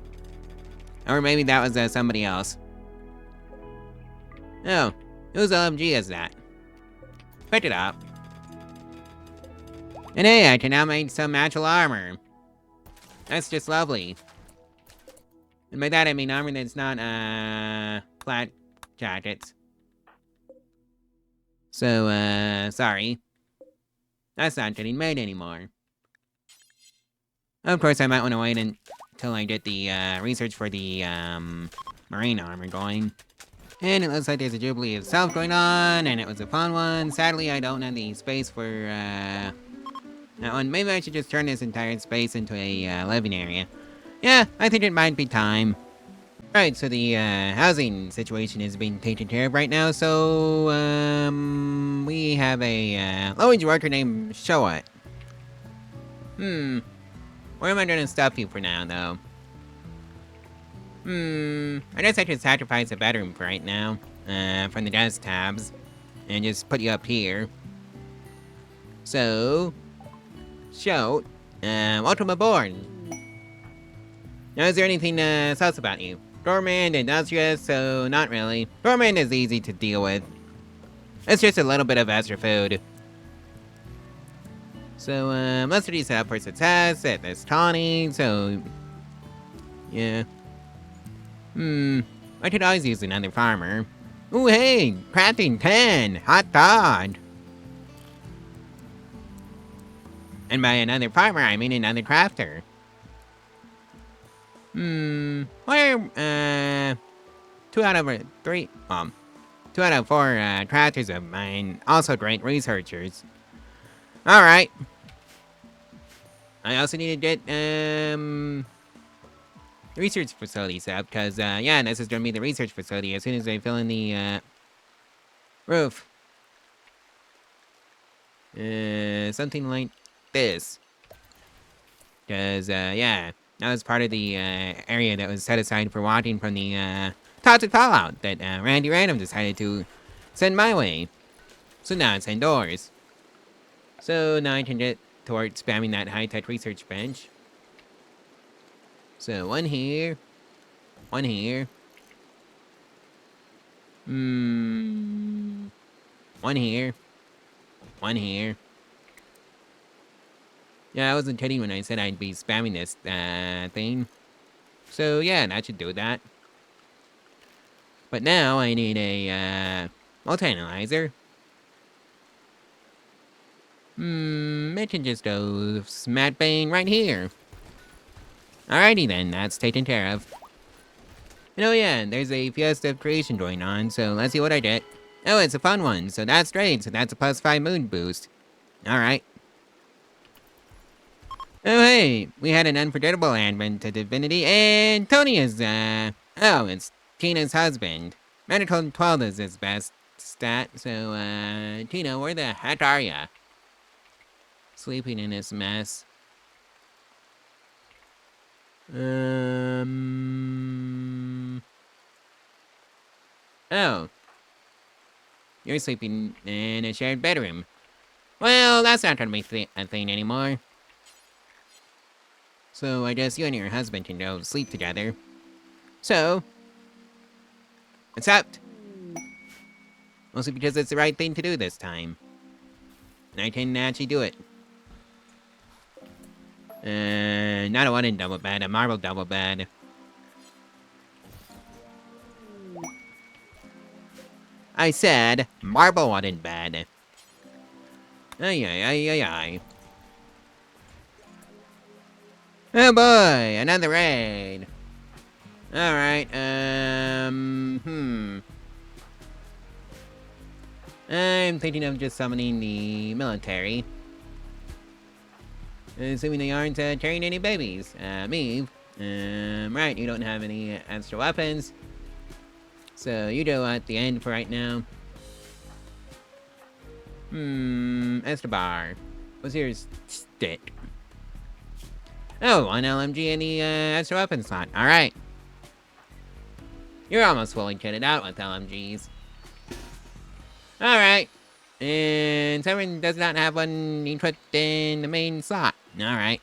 [SPEAKER 1] Or maybe that was somebody else. Oh, whose LMG is that? Pick it up. And hey, I can now make some natural armor. That's just lovely. And by that I mean armor that's not, flat jackets. So, sorry. That's not getting made anymore. Of course, I might want to wait until I get the, research for the, marine armor going. And it looks like there's a Jubilee itself going on, and it was a fun one. Sadly, I don't have the space for, that one. Maybe I should just turn this entire space into a, living area. Yeah, I think it might be time. Right, so the housing situation is being taken care of right now, so we have a low-wage worker named Showat. Where am I gonna stop you for now, though? I guess I could sacrifice a bedroom for right now, from the desk tabs, and just put you up here. So, Shout, Welcome aboard. Now, is there anything sus about you? Dormant, industrious, so not really. Dormant is easy to deal with. It's just a little bit of extra food. So, let's reduce that for success at this tawny, so... Yeah. I could always use another farmer. Ooh, hey! Crafting 10! Hot dog! And by another farmer, I mean another crafter. Where, 2 out of 3, 2 out of 4 crafters of mine, also great researchers. Alright. I also need to get, research facility set up, because, yeah, this is going to be the research facility as soon as they fill in the, roof. Something like this. Because, yeah, that was part of the, area that was set aside for watching from the, toxic fallout that, Randy Random decided to send my way. So now it's indoors. So now I can get towards spamming that high-tech research bench. So, one here. One here. One here. One here. Yeah, I wasn't kidding when I said I'd be spamming this, thing. So, yeah, that should do that. But now I need a, multi-analyzer. It can just go smack bang right here. Alrighty then, that's taken care of. And oh yeah, there's a fiesta of creation going on, so let's see what I get. Oh, it's a fun one, so that's great, so that's a +5 mood boost. Alright. Oh hey, we had an unforgettable advent to Divinity, and Tony is, oh, it's Tina's husband. Medical 12 is his best stat, so, Tina, where the heck are ya? Sleeping in this mess. Oh. You're sleeping in a shared bedroom. Well, that's not gonna be a thing anymore. So, I guess you and your husband can go sleep together. So, accept. Mostly because it's the right thing to do this time. And I can actually do it. Not a wooden double bed, a marble double bed. I said marble wooden bed. Ay, ay, ay, ay, ay. Oh boy, another raid. Alright, I'm thinking of just summoning the military. Assuming they aren't carrying any babies. Me. Right, you don't have any extra weapons. So you go at the end for right now. Estebar. What's your stick? Oh, one LMG and the extra weapon slot. Alright. You're almost fully kitted out with LMGs. Alright. And someone does not have one equipped in the main slot. Alright.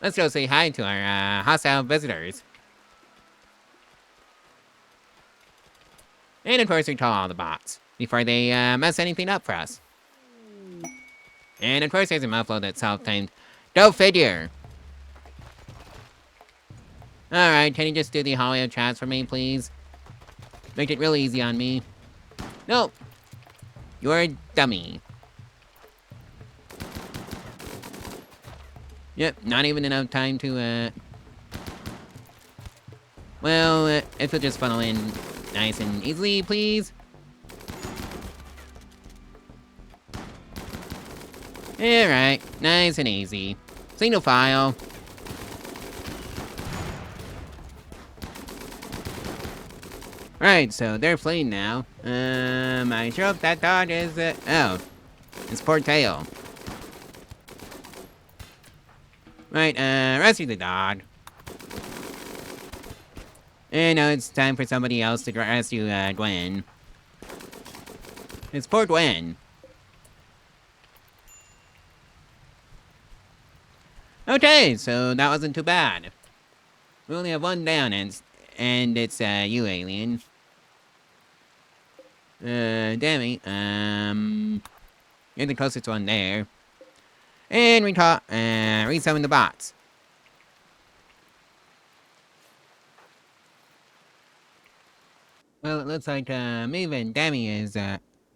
[SPEAKER 1] Let's go say hi to our hostile visitors. And of course we call all the bots before they mess anything up for us. And of course there's a muffler that's self-timed. Go figure! Alright, can you just do the hallway of chats for me, please? Make it real easy on me. Nope. You're a dummy. Yep, not even enough time to, well, if you'll just funnel in nice and easily, please. Alright, nice and easy. Single file. Right, so they're fleeing now. I sure hope that dog is, oh. It's poor tail. Right, rescue the dog. And now it's time for somebody else to rescue, Gwen. It's poor Gwen. Okay, so that wasn't too bad. We only have one down, and it's you, alien. Dammy. You're the closest one there. And we caught, resummon the bots. Well, it looks like, Maeve and Dammy is,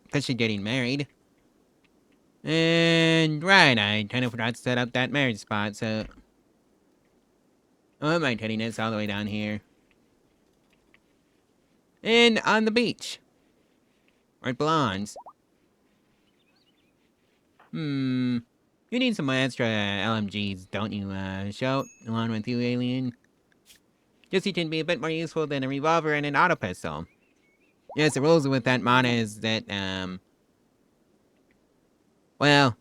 [SPEAKER 1] officially getting married. And, right, I kind of forgot to set up that marriage spot, so... Oh, my tediness all the way down here. And on the beach. Where it belongs. You need some extra LMGs, don't you, Shout? Along with you, alien? Just you can be a bit more useful than a revolver and an auto pistol. Yes, the rules with that mod is that, well,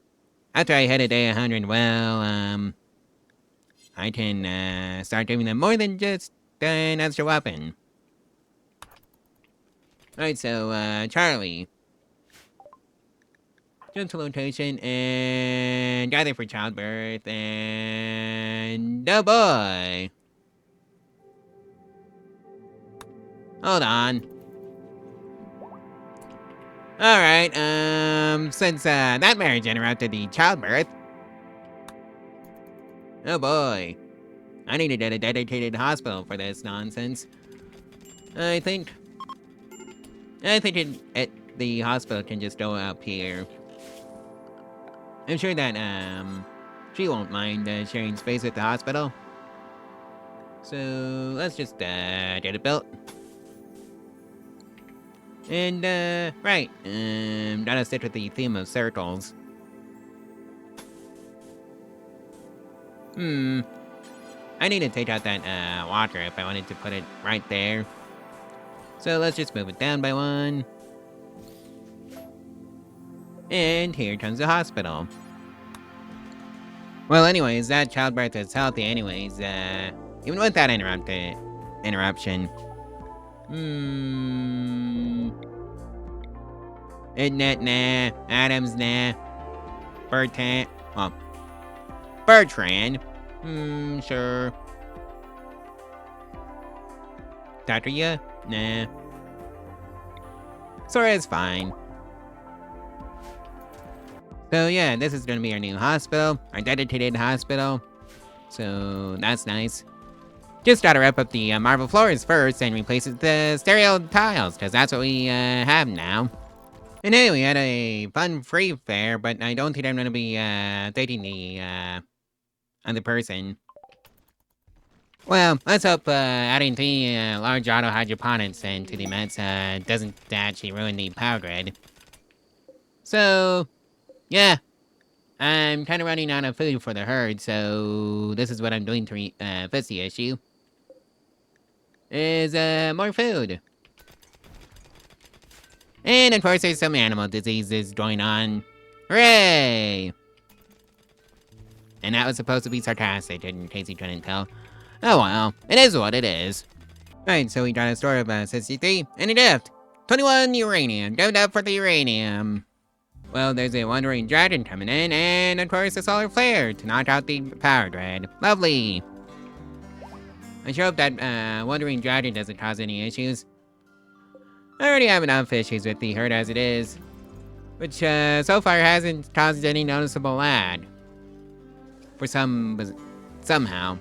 [SPEAKER 1] after I hit a day 100, well, I can, start giving them more than just an extra weapon. Alright, so, Charlie. Jump to location and gather for childbirth and... oh boy! Hold on. Alright, since, that marriage interrupted the childbirth... oh boy. I need to get a dedicated hospital for this nonsense. I think the hospital can just go up here. I'm sure that, she won't mind, sharing space with the hospital. So, let's just, get it built. And, right, gotta stick with the theme of circles. I need to take out that, water if I wanted to put it right there. So let's just move it down by one. And here comes the hospital. Well, anyways, that childbirth is healthy anyways, even with that interruption. Isn't nah. Adams, nah. Bertrand, well, Bertrand. Sure. Dr. Ya? Nah. Sora's fine. So yeah, this is gonna be our new hospital, our dedicated hospital. So that's nice. Just gotta wrap up the marble floors first and replace it with the stereo tiles, because that's what we have now. And hey, we had a fun free fair, but I don't think I'm gonna be dating the other person. Well, let's hope adding 3 large auto hydroponics into the mets doesn't actually ruin the power grid. So, yeah. I'm kind of running out of food for the herd, so this is what I'm doing to fix the issue. Is more food. And of course there's some animal diseases going on. Hooray! And that was supposed to be sarcastic, in case you couldn't tell. Oh well, it is what it is. Right, so we got a store of 63, and a gift. 21 uranium, go up for the uranium. Well, there's a wandering dragon coming in, and of course a solar flare to knock out the power grid. Lovely! I sure hope that wandering dragon doesn't cause any issues. I already have enough issues with the herd as it is, which so far hasn't caused any noticeable lag. For somehow.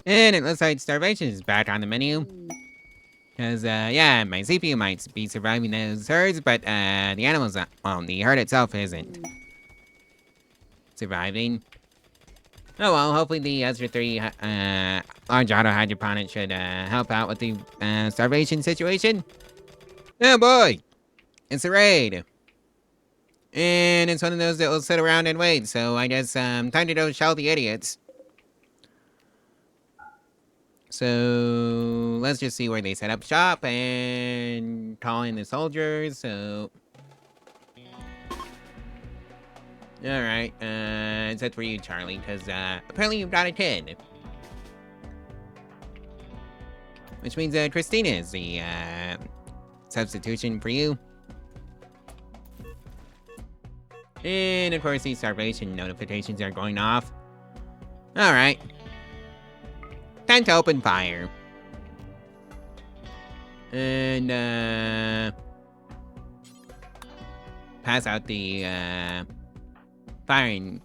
[SPEAKER 1] And it looks like starvation is back on the menu. Because, yeah, my CPU might be surviving those herds, but, the animals, well, the herd itself isn't surviving. Oh well, hopefully the extra 3, large auto hydroponics should, help out with the, starvation situation. Oh boy! It's a raid! And it's one of those that will sit around and wait, so I guess, time to go shell the idiots. So, let's just see where they set up shop and call in the soldiers, so... Alright, it's it for you, Charlie, because, apparently you've got a kid. Which means, Christina is the, substitution for you. And of course, these starvation notifications are going off. Alright. Time to open fire. And, pass out the, firing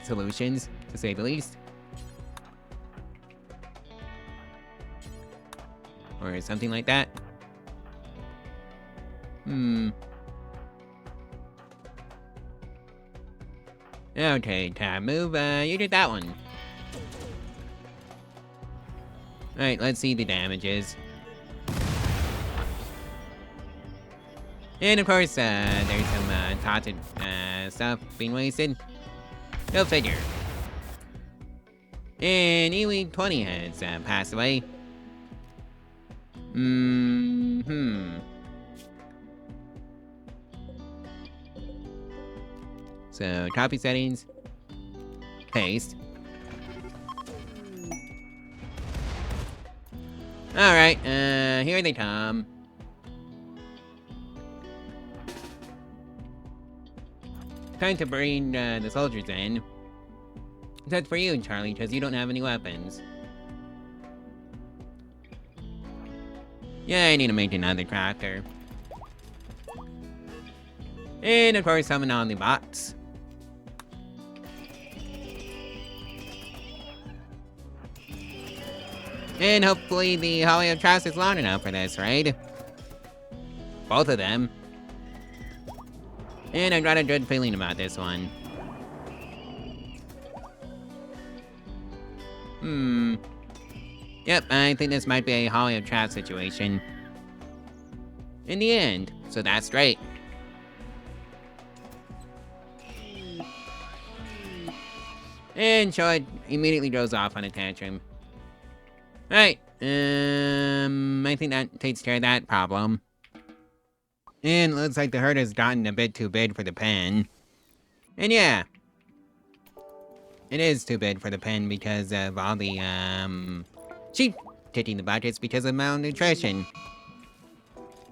[SPEAKER 1] solutions, to say the least. Or something like that. Okay, tab move, you did that one. Alright, let's see the damages. And of course, there's some, taunted, stuff being wasted. Go figure. And Ewe 20 has, passed away. So, copy settings. Paste. Alright, here they come. Time to bring, the soldiers in. That's for you, Charlie, because you don't have any weapons. Yeah, I need to make another crafter. And of course, summon on the bots. And hopefully the Hallway of Trust is long enough for this, right? Both of them. And I've got a good feeling about this one. Yep, I think this might be a Hallway of Trust situation. In the end, so that's great. And Shoid immediately goes off on a tantrum. Right, I think that takes care of that problem. And looks like the herd has gotten a bit too big for the pen. And yeah, it is too big for the pen because of all the, sheep kicking the buckets because of malnutrition.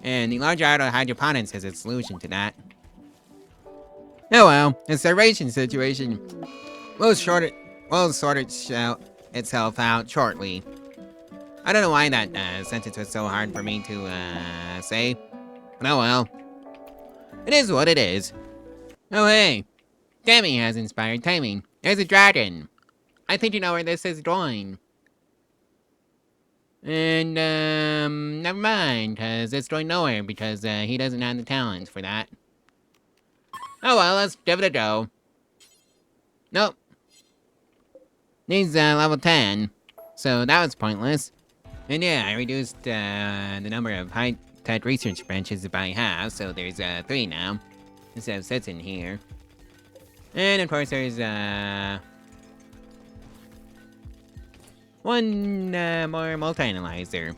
[SPEAKER 1] And the large auto hydroponics is a solution to that. Oh well, the starvation situation will sort itself out shortly. I don't know why that sentence was so hard for me to say. But oh well. It is what it is. Oh hey. Tammy has inspired timing. There's a dragon. I think you know where this is going. And never mind, cause it's going nowhere because he doesn't have the talents for that. Oh well, let's give it a go. Nope. Needs level 10. So that was pointless. And yeah, I reduced the number of high-tech research branches by half, so there's 3 now, instead of 6 in here. And of course there's one more multi-analyzer.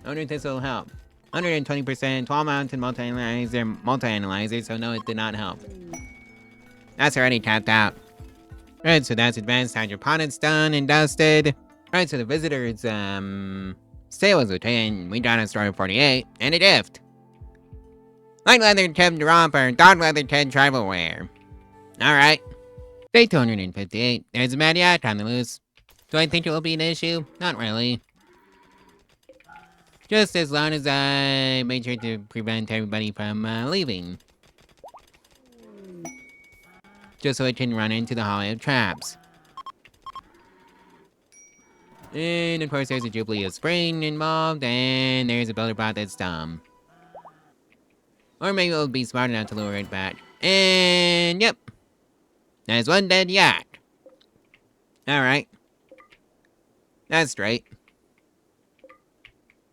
[SPEAKER 1] I wonder if this will help. 120% 12 mountain multi-analyzer, so no, it did not help. That's already tapped out. Right, so that's advanced hydroponics done and dusted. Right, so the visitors, stay was retained. We got a story 48, and a gift. Light leather Temp romper, dog leather Ted tribal wear. Alright. Day 258. There's a bad yak on the loose. Do I think it will be an issue? Not really. Just as long as I made sure to prevent everybody from leaving. Just so it can run into the Hallway of Traps. And of course there's a Jubilee of Spring involved, and there's a builder bot that's dumb. Or maybe it'll be smart enough to lure it back. And yep. There's one dead yak. Alright. That's straight.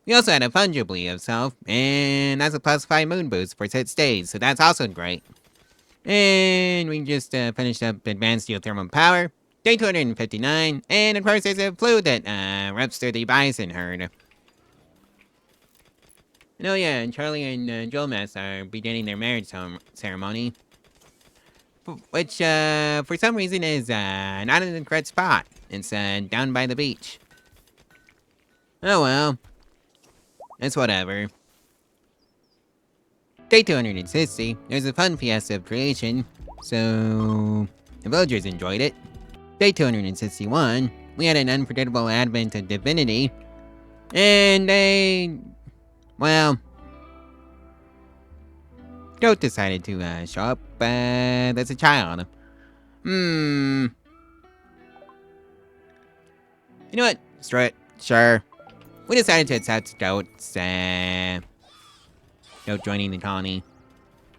[SPEAKER 1] We also had a fun Jubilee of Self, and that's a +5 moon boost for 6 days, so that's also great. And we just finished up Advanced Geothermal Power. Day 259, and of course there's a fluid that reps through the bison herd. And oh yeah, and Charlie and Jolmas are beginning their marriage ceremony. Which, for some reason is not in the correct spot. It's down by the beach. Oh well. It's whatever. Day 260, there's a fun fiesta of creation, so the villagers enjoyed it. Day 261, we had an unpredictable advent of divinity, and well, Goat decided to show up as a child. You know what? Screw it. Sure. We decided to accept Goat's, Goat joining the colony.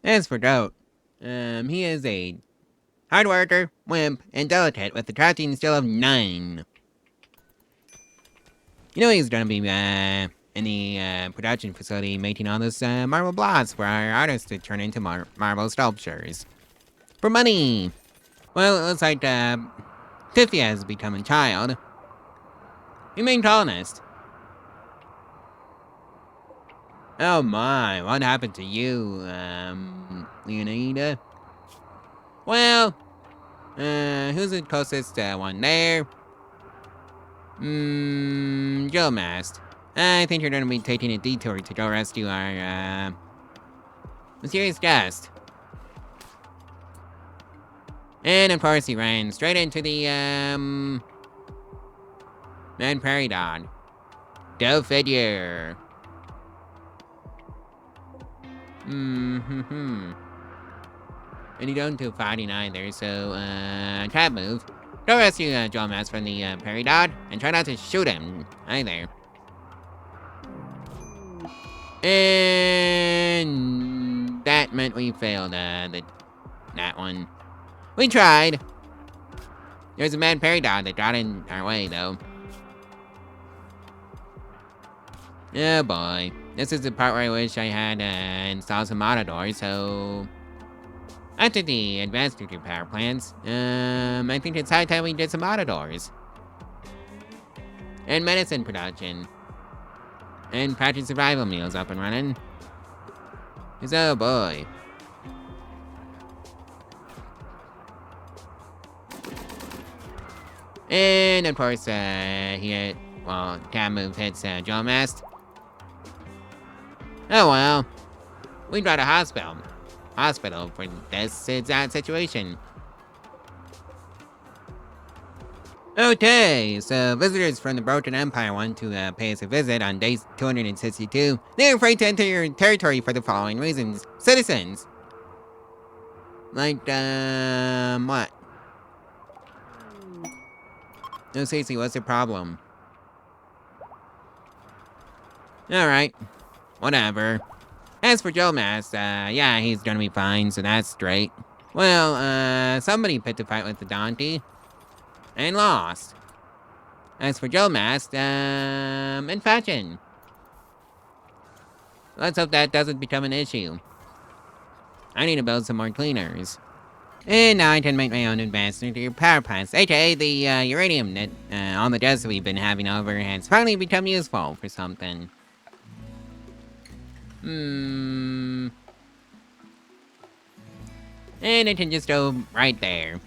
[SPEAKER 1] As for Goat, he is a hard worker, wimp, and delicate with a crafting skill of 9. You know he's gonna be, in the, production facility making all those, marble blocks for our artists to turn into marble sculptures. For money! Well, it looks like, Tiffy has become a child. Humane colonist. Oh my, what happened to you, Leonida? Well, who's the closest, one there? Geomast. I think you're gonna be taking a detour to go rescue our, mysterious guest. And of course he ran straight into the, Man Prairie Dog. Go figure. And you don't do fighting either, so, trap move. Go rescue, Geomas from the, Prairie Dog, and try not to shoot him, either. And that meant we failed, that one. We tried. There's a mad prairie dog that got in our way, though. Oh boy. This is the part where I wish I had, installed some autodoors, so... After the advanced nuclear power plants, I think it's high time we did some autodoors. And medicine production. And patching survival meals up and running. 'Cause oh boy. And of course, Tab move hits, Geomast. Oh well. We got a hospital for this exact situation. Okay, so visitors from the Broken Empire want to pay us a visit on day 262. They're afraid to enter your territory for the following reasons. Citizens! Like, what? No, seriously, what's the problem? Alright, whatever. As for Geomas, yeah, he's gonna be fine, so that's straight. Well, somebody picked a fight with the donkey. And lost. As for Geomas, infection. Let's hope that doesn't become an issue. I need to build some more cleaners. And now I can make my own advanced nuclear power plants, aka the, uranium that, all the deaths we've been having over has finally become useful for something. And it can just go right there.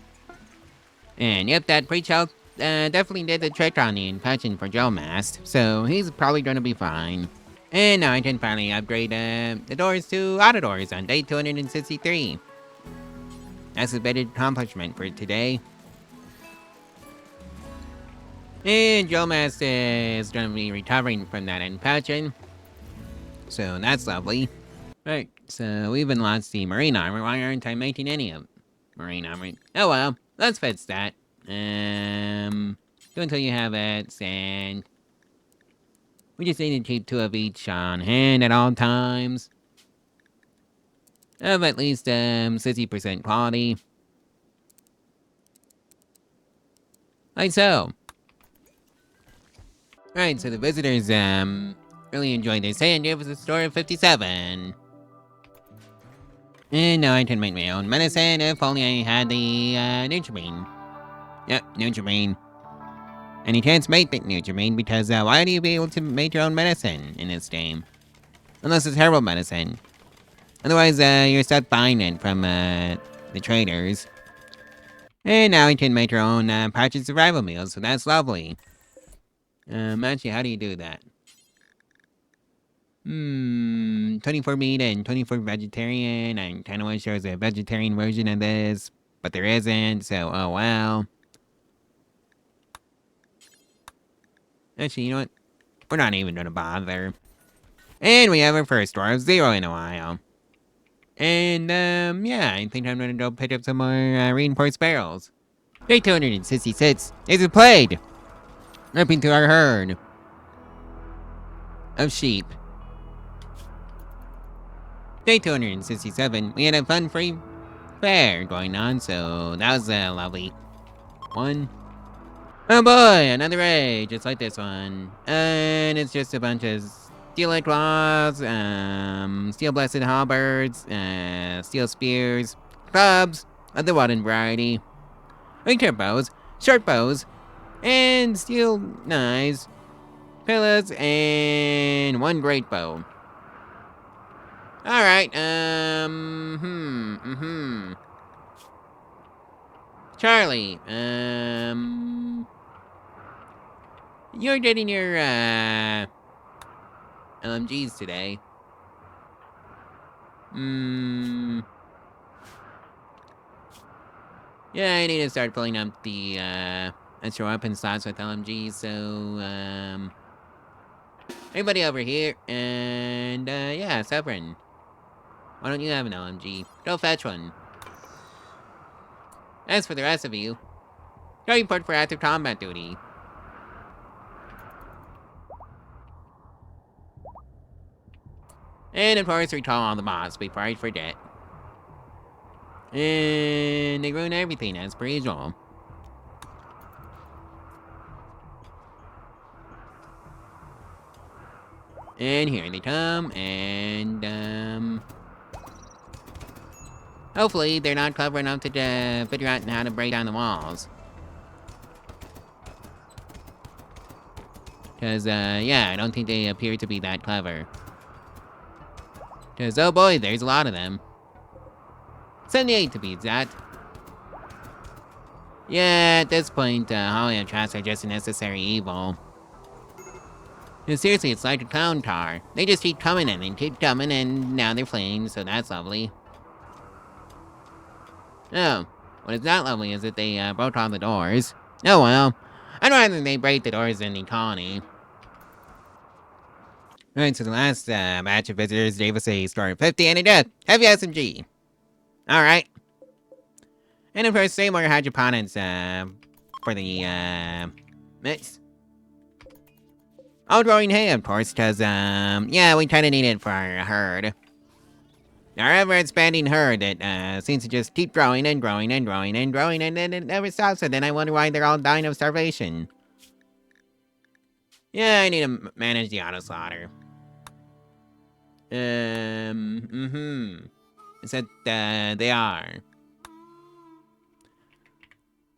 [SPEAKER 1] And yep, that pre-choke definitely did the trick on the infection for Geomast, so he's probably gonna be fine. And now I can finally upgrade the doors to auto doors on day 263. That's a better accomplishment for today. And Geomast is gonna be recovering from that infection, so that's lovely. Right, so we even lost the marine armor. Why aren't I making any of marine armor? Oh well, let's fix that. Go until you have it, and we just need to keep 2 of each on hand at all times. Of at least 60% quality. Like so. Alright, so the visitors really enjoyed this and gave us a score of 57. And now I can make my own medicine if only I had the Nutrimine. Yep, Nutrimine. And you can't make the Nutrimine because why do you be able to make your own medicine in this game? Unless it's herbal medicine. Otherwise, you're stuck buying it from the traders. And now you can make your own patch survival meals, so that's lovely. Actually, how do you do that? 24 meat and 24 vegetarian. I kind of wish there was a vegetarian version of this, but there isn't, so oh well. Actually, you know what? We're not even gonna bother. And we have our first store of 0 in a while. And, yeah, I think I'm gonna go pick up some more, reinforced barrels. Day 266 is it played? Ripping through our herd of sheep. Day 267, we had a fun-free fair going on, so that was a lovely one. Oh boy, another raid, just like this one. And it's just a bunch of steel claws, steel blasted halberds, steel spears, clubs of the wooden variety, winter bows, short bows, and steel knives, pillars, and one great bow. Alright, Charlie, you're getting your, LMGs today. Yeah, I need to start pulling up the, extra weapon slots with LMGs, so, anybody over here? And, yeah, Severin. Why don't you have an LMG? Go fetch one. As for the rest of you, go report for active combat duty. And of course, recall all the boss before I forget. And they ruin everything as per usual. And here they come, and, hopefully they're not clever enough to figure out how to break down the walls. Because, yeah, I don't think they appear to be that clever. Because, oh boy, there's a lot of them. 78 to be exact. Yeah, at this point, Holly and traps are just a necessary evil. Seriously, it's like a clown car. They just keep coming in and keep coming, and now they're fleeing, so that's lovely. Oh, what is not lovely is that they broke all the doors. Oh well, I'd rather they break the doors than the colony. Alright, so the last batch of visitors gave us a score of 50 and a death. Heavy SMG. Alright. And of course, say more hydroponics for the mix. All growing hay, of course, because, yeah, we kinda need it for our herd. Our ever-expanding herd that, seems to just keep growing and growing and growing and growing, and then it never stops, and then I wonder why they're all dying of starvation. Yeah, I need to manage the auto-slaughter. It said, they are.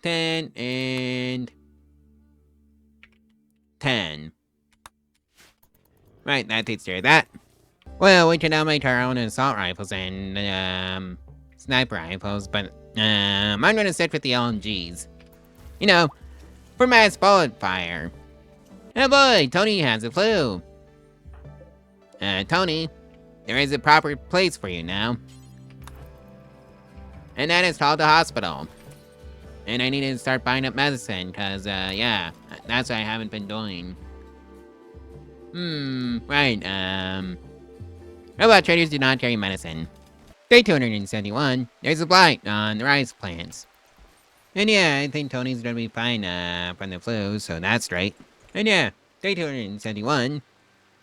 [SPEAKER 1] 10 and 10. Right, that takes care of that. Well, we can now make our own assault rifles and, sniper rifles, but, I'm gonna stick with the LMGs. You know, for mass bullet fire. Oh boy, Tony has a flu. Tony, there is a proper place for you now. And that is called the hospital. And I need to start buying up medicine, cause, yeah, that's what I haven't been doing. Right, robot traders do not carry medicine. Day 271, there's a blight on the rice plants. And yeah, I think Tony's gonna be fine, from the flu, so that's great. And yeah, day 271,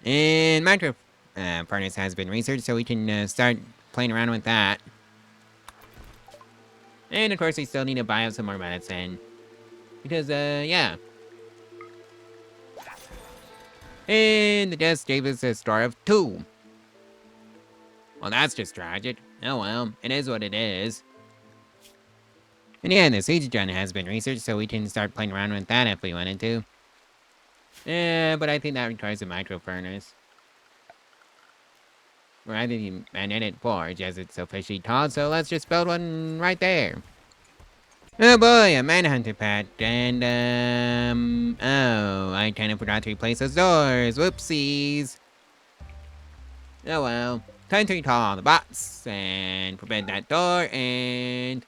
[SPEAKER 1] and micro, furnace has been researched, so we can, start playing around with that. And of course, we still need to buy up some more medicine. Because, yeah. And the desk gave us a star of 2. Well, that's just tragic. Oh well, it is what it is. And yeah, the siege gun has been researched, so we can start playing around with that if we wanted to. Yeah, but I think that requires a micro furnace. Or either the magnetic forge, as it's officially called, so let's just build one right there. Oh boy, a manhunter pad, and, oh, I kinda forgot to replace those doors, whoopsies. Oh well. Time to recall all the bots and prevent that door and...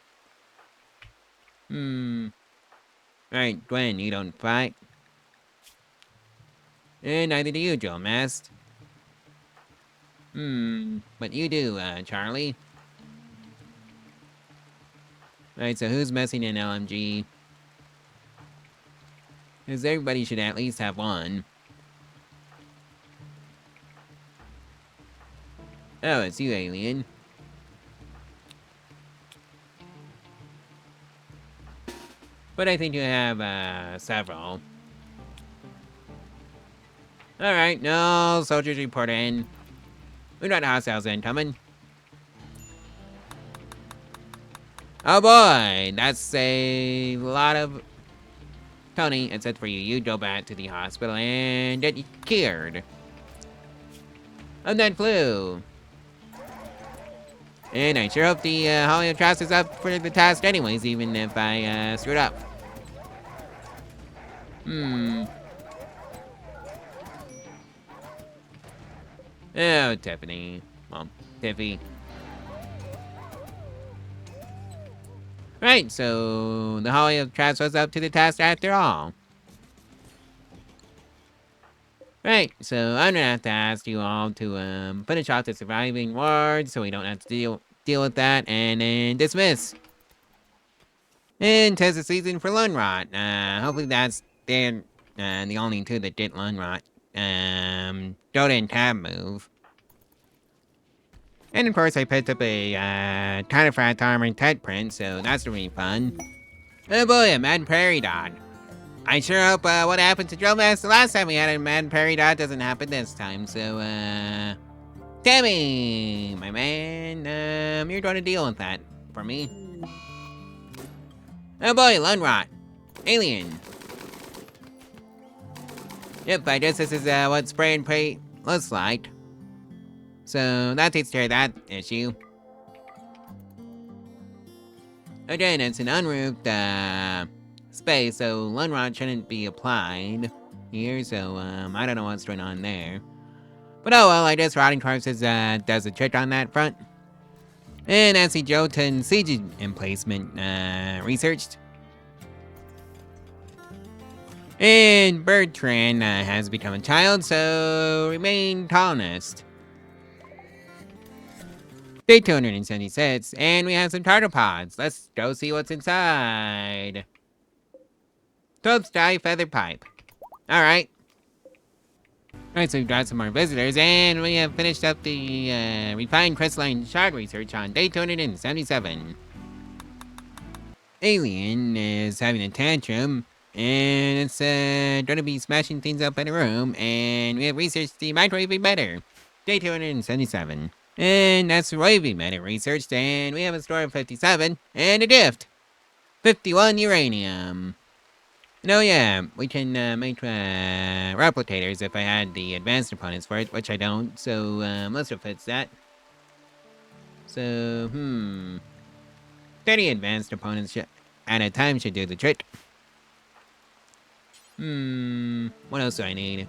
[SPEAKER 1] Alright, Gwen, you don't fight. And neither do you, Joe Mast. But you do, Charlie. Alright, so who's messing in LMG? Because everybody should at least have one. Oh, it's you, alien. But I think you have, several. Alright, no soldiers report in. We've got hostiles incoming. Oh boy, that's a lot of... Tony, it said for you, you go back to the hospital and get cured of that flu. And I sure hope the Hollywood is up for the task anyways, even if I screwed up. Oh, Tiffany. Well, Tiffy. Right, so the Hollywood was up to the task after all. Right, so I'm gonna have to ask you all to finish off the surviving wards so we don't have to deal with that, and then dismiss. And test the season for Lunrot. Hopefully that's the only two that did Lunrot. Dota and Tab move. And of course I picked up a Counterfrat armor and Ted print, so that's gonna be fun. Oh boy, a Mad Prairie Dog. I sure hope what happened to Drill Master last time we had a Mad Prairie Dog doesn't happen this time, so Tammy, my man, you're gonna deal with that for me. Oh boy, Lunrot. Alien. Yep, I guess this is what spray and pray looks like. So that takes care of that issue. Again, it's an unroofed space, so Lunrot shouldn't be applied here, so I don't know what's going on there. But oh well, I guess Rotting Corpses does a trick on that front. And Nancy Jotun siege emplacement researched. And Bertrand has become a child, so remain colonist. Day 276, and we have some tardipods. Let's go see what's inside. 12 Sky Feather Pipe. Alright. Alright, so we've got some more visitors, and we have finished up the refined crystalline shard research on day 277. Alien is having a tantrum, and it's gonna be smashing things up in a room, and we have researched the microwave better. Day 277. And that's Wavy Meta researched, and we have a score of 57, and a gift! 51 uranium. No, yeah, we can make replicators if I had the advanced components for it, which I don't, so let's fix that. So, 30 advanced components at a time should do the trick. What else do I need?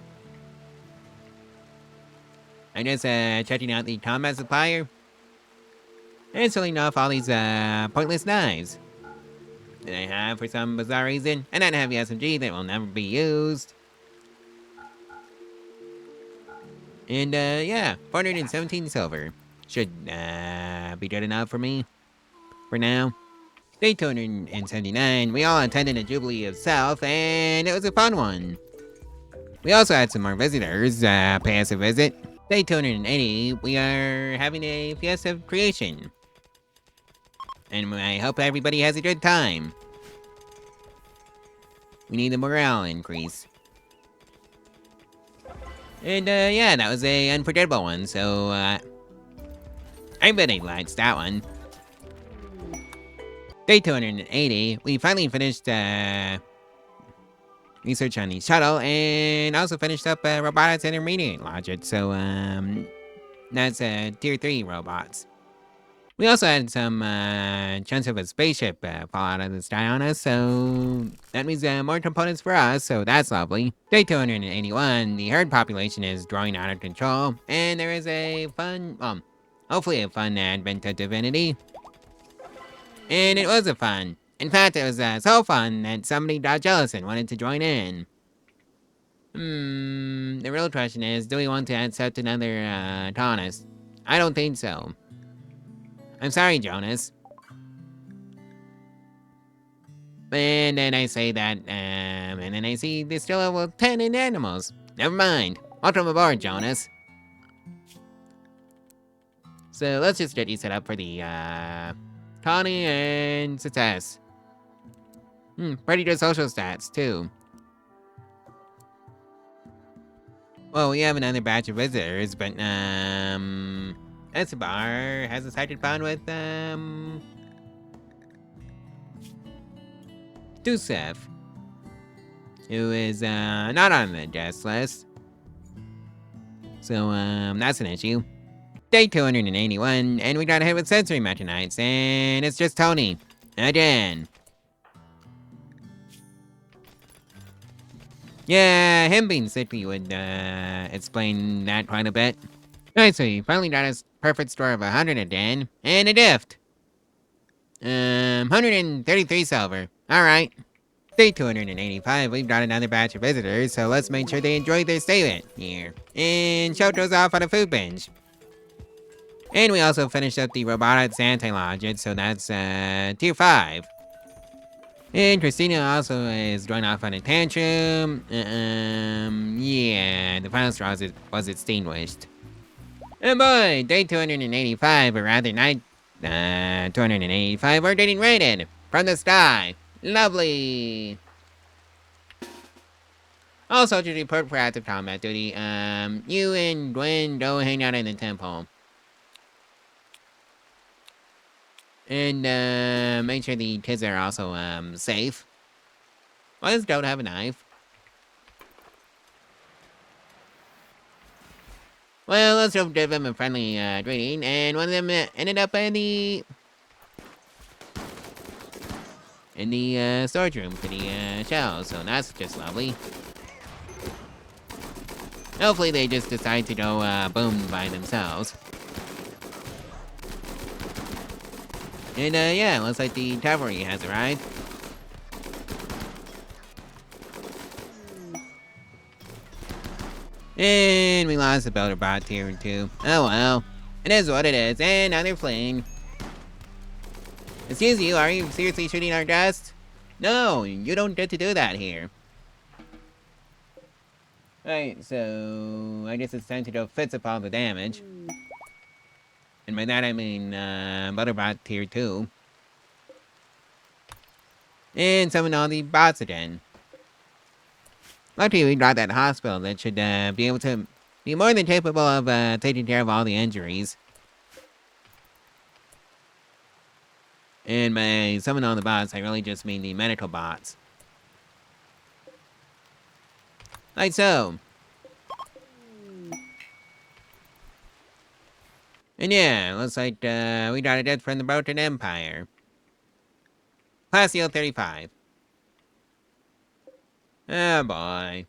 [SPEAKER 1] I guess checking out the combat supplier. And selling off all these pointless knives that I have for some bizarre reason. And that heavy SMG that will never be used. And yeah, 417 silver. Should be good enough for me. For now. Day 279, we all attended a Jubilee of Self, and it was a fun one. We also had some more visitors pay us a visit. Day 280, we are having a Fiesta of Creation. And I hope everybody has a good time. We need a morale increase. And yeah, that was a unforgettable one, so I bet I liked that one. Day 280, we finally finished research on the shuttle, and also finished up robotics intermediate logic, so that's tier 3 robots. We also had some chunks of a spaceship fall out of the sky on us, so that means more components for us, so that's lovely. Day 281, the herd population is growing out of control, and there is a fun, hopefully a fun advent of divinity. And it was a fun. In fact, it was so fun that somebody got jealous and wanted to join in. The real question is, do we want to accept another colonist? I don't think so. I'm sorry, Jonas. And then I say that, and then I see there's still level 10 in animals. Never mind. Welcome aboard, Jonas. So let's just get you set up for the, colony and success. Pretty good social stats, too. Well, we have another batch of visitors, but, Escobar has decided to bond with, Dusef, who is, not on the guest list. So, that's an issue. Day 281, and we got hit with sensory mechanites, and it's just Tony. Again. Yeah, him being sickly would, explain that quite a bit. Alright, so you finally got us perfect score of 100 again, and a gift. 133 silver. Alright. Day 285, we've got another batch of visitors, so let's make sure they enjoy their stay here. And Shoto's off on a food binge. And we also finished up the robotics anti-logic, so that's, tier 5. And Christina also is going off on a tantrum. Yeah, the final straw was extinguished. And boy, day 285, or rather night, 285, we're getting raided from the sky. Lovely. All soldiers report for active combat duty. You and Gwen go hang out in the temple. And, make sure the kids are also, safe. Why does Dote have a knife? Well, let's hope give them a friendly, greeting, and one of them ended up in the storage room for the, shells, so that's just lovely. Hopefully they just decide to go, boom by themselves. And, yeah, looks like the cavalry has arrived. And we lost the builder bot tier 2. Oh well. It is what it is, and now they're fleeing. Excuse you, are you seriously shooting our guests? No, you don't get to do that here. Right, so I guess it's time to go fix up all the damage. And by that I mean, Butterbot tier 2. And summon all the bots again. Luckily we got that hospital that should, be able to be more than capable of, taking care of all the injuries. And by summon all the bots, I really just mean the medical bots. Like so. And yeah, looks like, we got a death from the Broken Empire. Classio 35. Oh boy.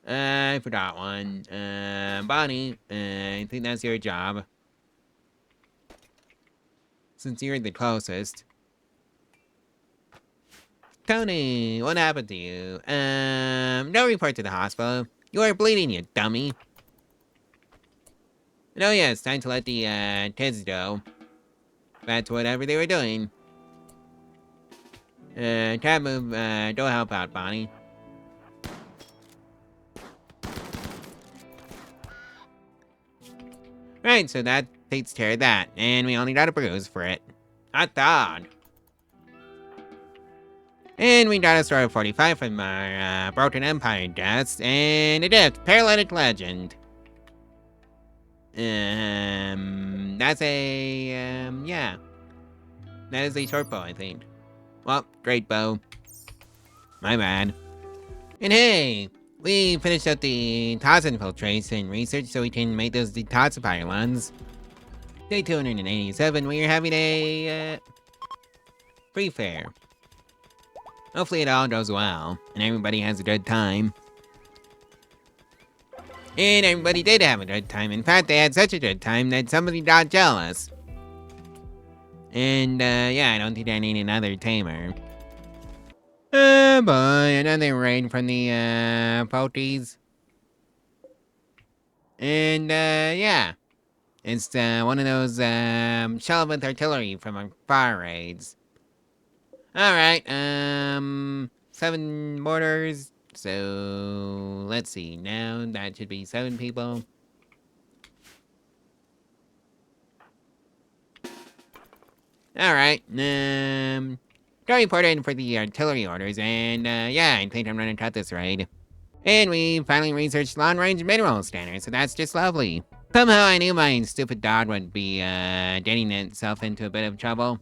[SPEAKER 1] I forgot one. Bonnie, I think that's your job. Since you're the closest. Tony, what happened to you? No report to the hospital. You are bleeding, you dummy. And oh yeah, it's time to let the, kids go. Back to whatever they were doing. Can't move, go help out, Bonnie. Right, so that takes care of that. And we only got a bruise for it. Hot dog. And we got a story of 45 from our, Broken Empire deaths. And a gift, Paralytic Legend. That's a, yeah. That is a short bow, I think. Well, great bow. My bad. And hey, We finished up the toss infiltration research so we can make those detoxifier ones. Day 287, we are having a free fair. Hopefully it all goes well, and everybody has a good time. And everybody did have a good time. In fact, they had such a good time that somebody got jealous. And, yeah, I don't think I need another tamer. Oh boy, another raid from the, Poties. And, yeah. It's, one of those, shell with artillery from our fire raids. Alright, 7 mortars. So, let's see. Now, that should be 7 people. Alright, go report in for the artillery orders, and, yeah, I think I'm gonna cut this raid. And we finally researched long-range mineral scanners, so that's just lovely. Somehow I knew my stupid dog would be, getting itself into a bit of trouble.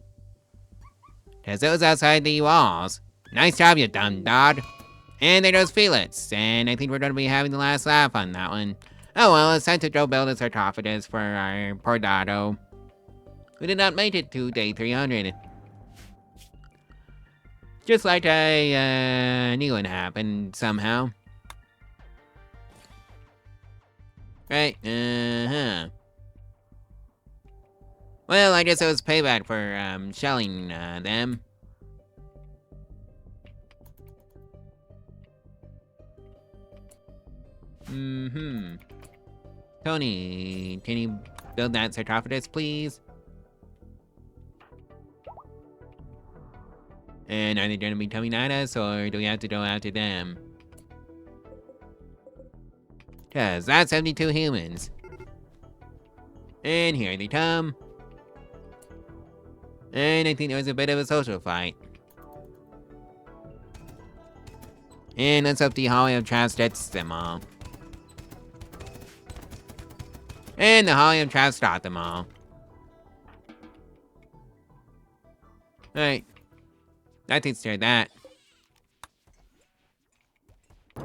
[SPEAKER 1] Cause it was outside the walls. Nice job, you dumb dog. And there goes Felix, and I think we're gonna be having the last laugh on that one. Oh well, it's time to go build a sarcophagus for our poor doggo. We did not make it to day 300. Just like I, knew it happened somehow. Right, Well, I guess it was payback for, shelling, them. Tony, can you build that sarcophagus, please? And are they gonna be coming at us, or do we have to go after them? Cause that's 72 humans. And here they come. And I think there was a bit of a social fight. And let's hope the hallway of traps gets them all. And the hallway of traps got them all. Alright. That takes care of that.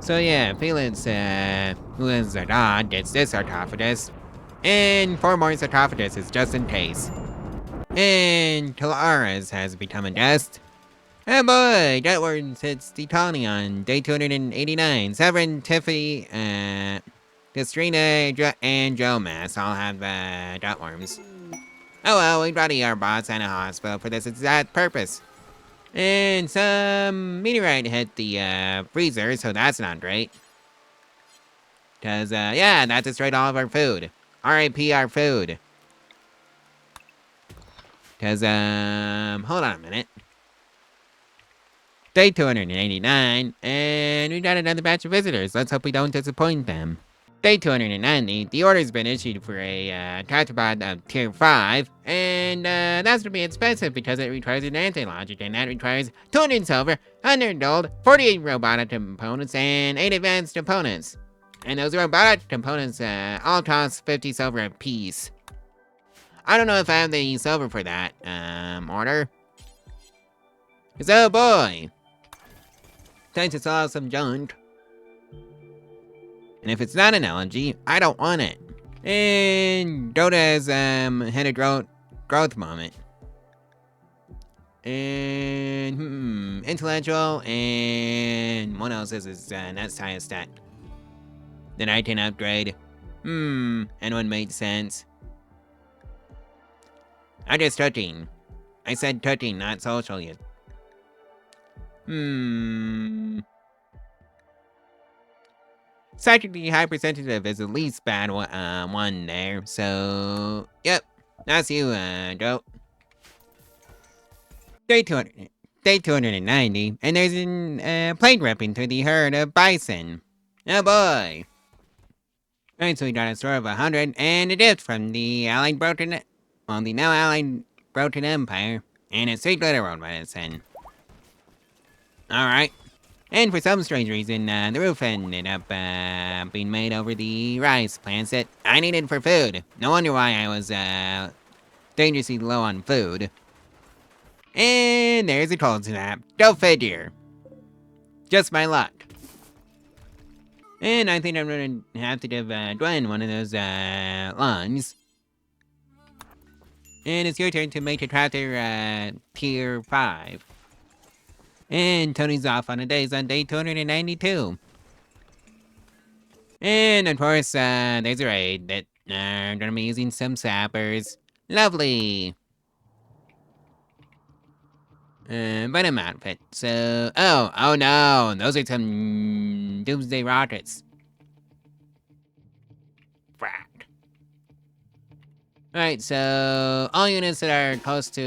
[SPEAKER 1] So yeah, Felix, who is a god, gets this sarcophagus. And 4 more sarcophaguses just in case. And Talaris has become a guest. Oh boy, that word hits the colony on day 289. Severin, Tiffy, Kastrina, and Jomas all have, gutworms. Oh well, we brought our bots and a hospital for this exact purpose. And some meteorite hit the, freezer, so that's not great. Cause, yeah, that destroyed all of our food. R.I.P. our food. Cause, hold on a minute. Day 289, and we got another batch of visitors. Let's hope we don't disappoint them. Day 290, the order's been issued for a, tetrapod of tier 5, and, that's gonna be expensive because it requires an anti-logic, and that requires 200 silver, 100 gold, 48 robotic components, and 8 advanced components. And those robotic components, all cost 50 silver apiece. I don't know if I have the silver for that, order. Cause oh boy! Time to sell some junk. And if it's not an LNG, I don't want it. And Dota's, had a growth moment. And, intellectual, and what else is his, next highest stat? That I can upgrade. And one made sense. I just touching. I said touching, not social yet. Psychically hypersensitive is the least bad one there, so... Yep, that's you, Dope. Day 290, and there's an, plane ripping through the herd of bison. Oh boy! Alright, so we got a store of 100, and a gift from the Allied Broken... Well, the now Allied Broken Empire, and a sweet glitter world medicine. Alright. And for some strange reason, the roof ended up, being made over the rice plants that I needed for food. No wonder why I was, dangerously low on food. And there's a cold snap. Go figure. Just my luck. And I think I'm gonna have to give Gwen one of those lungs. And it's your turn to make a tractor tier 5. And Tony's off on a days on day 292. And of course, there's a raid that I'm gonna be using some sappers. Lovely. Venom outfit. So, oh no, those are some doomsday rockets. Frack. Alright, so all units that are close to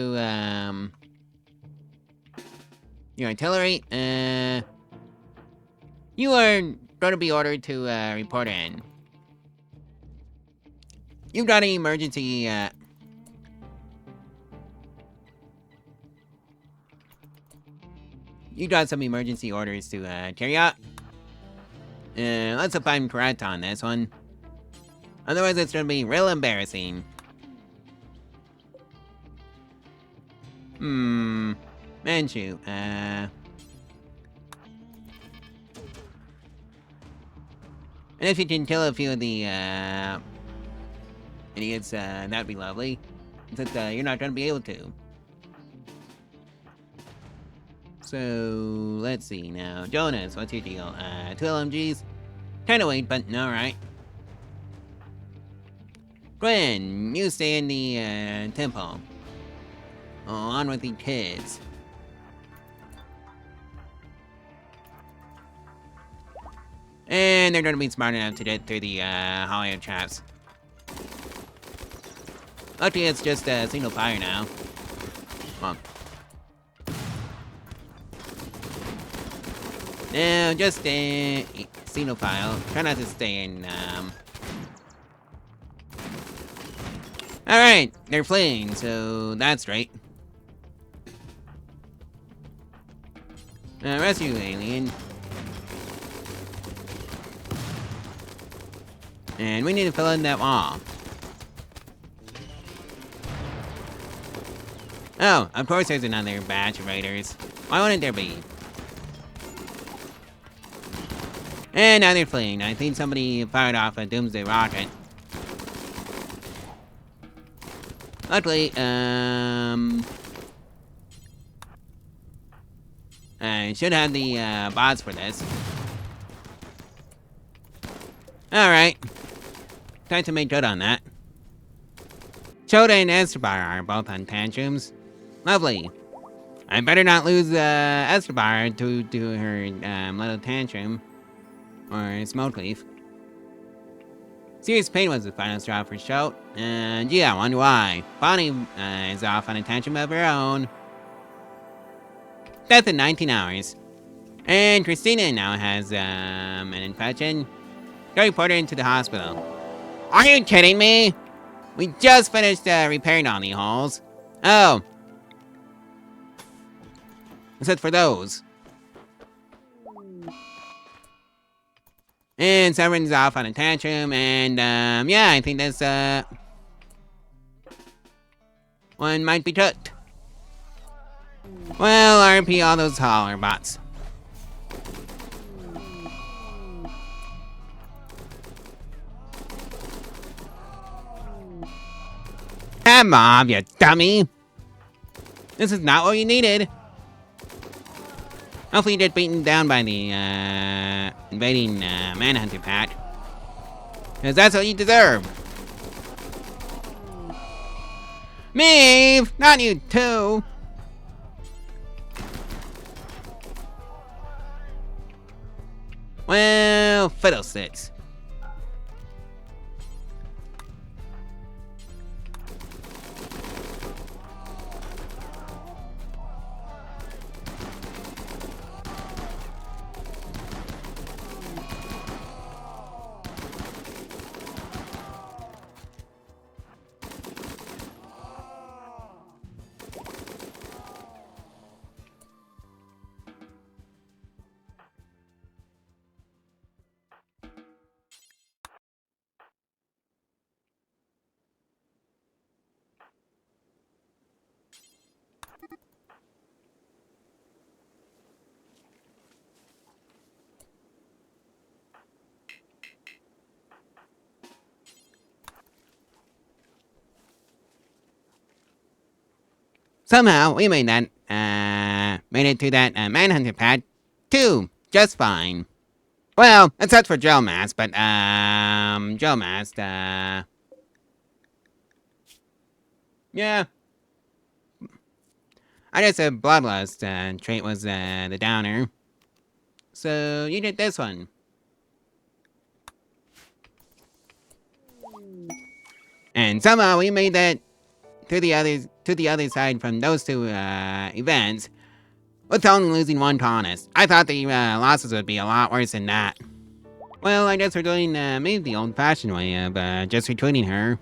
[SPEAKER 1] your artillery, you are going to be ordered to report in. You've got an emergency you got some emergency orders to carry out. Let's hope I'm correct on this one. Otherwise, it's gonna be real embarrassing. Man, shoot. And if you can kill a few of the idiots, that'd be lovely. Since you're not gonna be able to. So let's see now. Jonas, what's your deal? 2 LMGs? Kinda weak, but alright. Gwen, you stay in the temple. On with the kids. And they're gonna be smart enough to get through the Hollywood traps. Luckily, it's just a single fire now. Come on. Now, just single file. Try not to stay in. Alright, they're fleeing, so that's great. Rescue alien. And we need to fill in that wall. Oh, of course there's another batch of raiders. Why wouldn't there be? And now they're fleeing. I think somebody fired off a doomsday rocket. Luckily, I should have the bots for this. Alright. Time to make good on that. Choda and Estebar are both on tantrums. Lovely. I better not lose Estebar to her little tantrum. Or smoke leaf. Serious pain was the final straw for Shout. Gee, I wonder why. Bonnie is off on a tantrum of her own. Death in 19 hours. And Christina now has an infection. Go report her into the hospital. Are you kidding me? We just finished repairing all the holes. Oh. Except for those. And Severin's off on a tantrum, and yeah, I think this one might be cooked. Well, RP all those holler bots. Come on, you dummy! This is not what you needed. Hopefully you get beaten down by the invading manhunter pack. Because that's what you deserve. Maeve! Not you too! Well, fiddlesticks. Somehow, we made it to that, manhunter pad, too, just fine. Well, except for Geomass, but, Geomass, yeah. I guess a bloodlust, trait was, the downer. So, you did this one. And somehow we made that to the other side from those two, events, with only losing one colonist. I thought the, losses would be a lot worse than that. Well, I guess we're doing, maybe the old-fashioned way of, just retweeting her.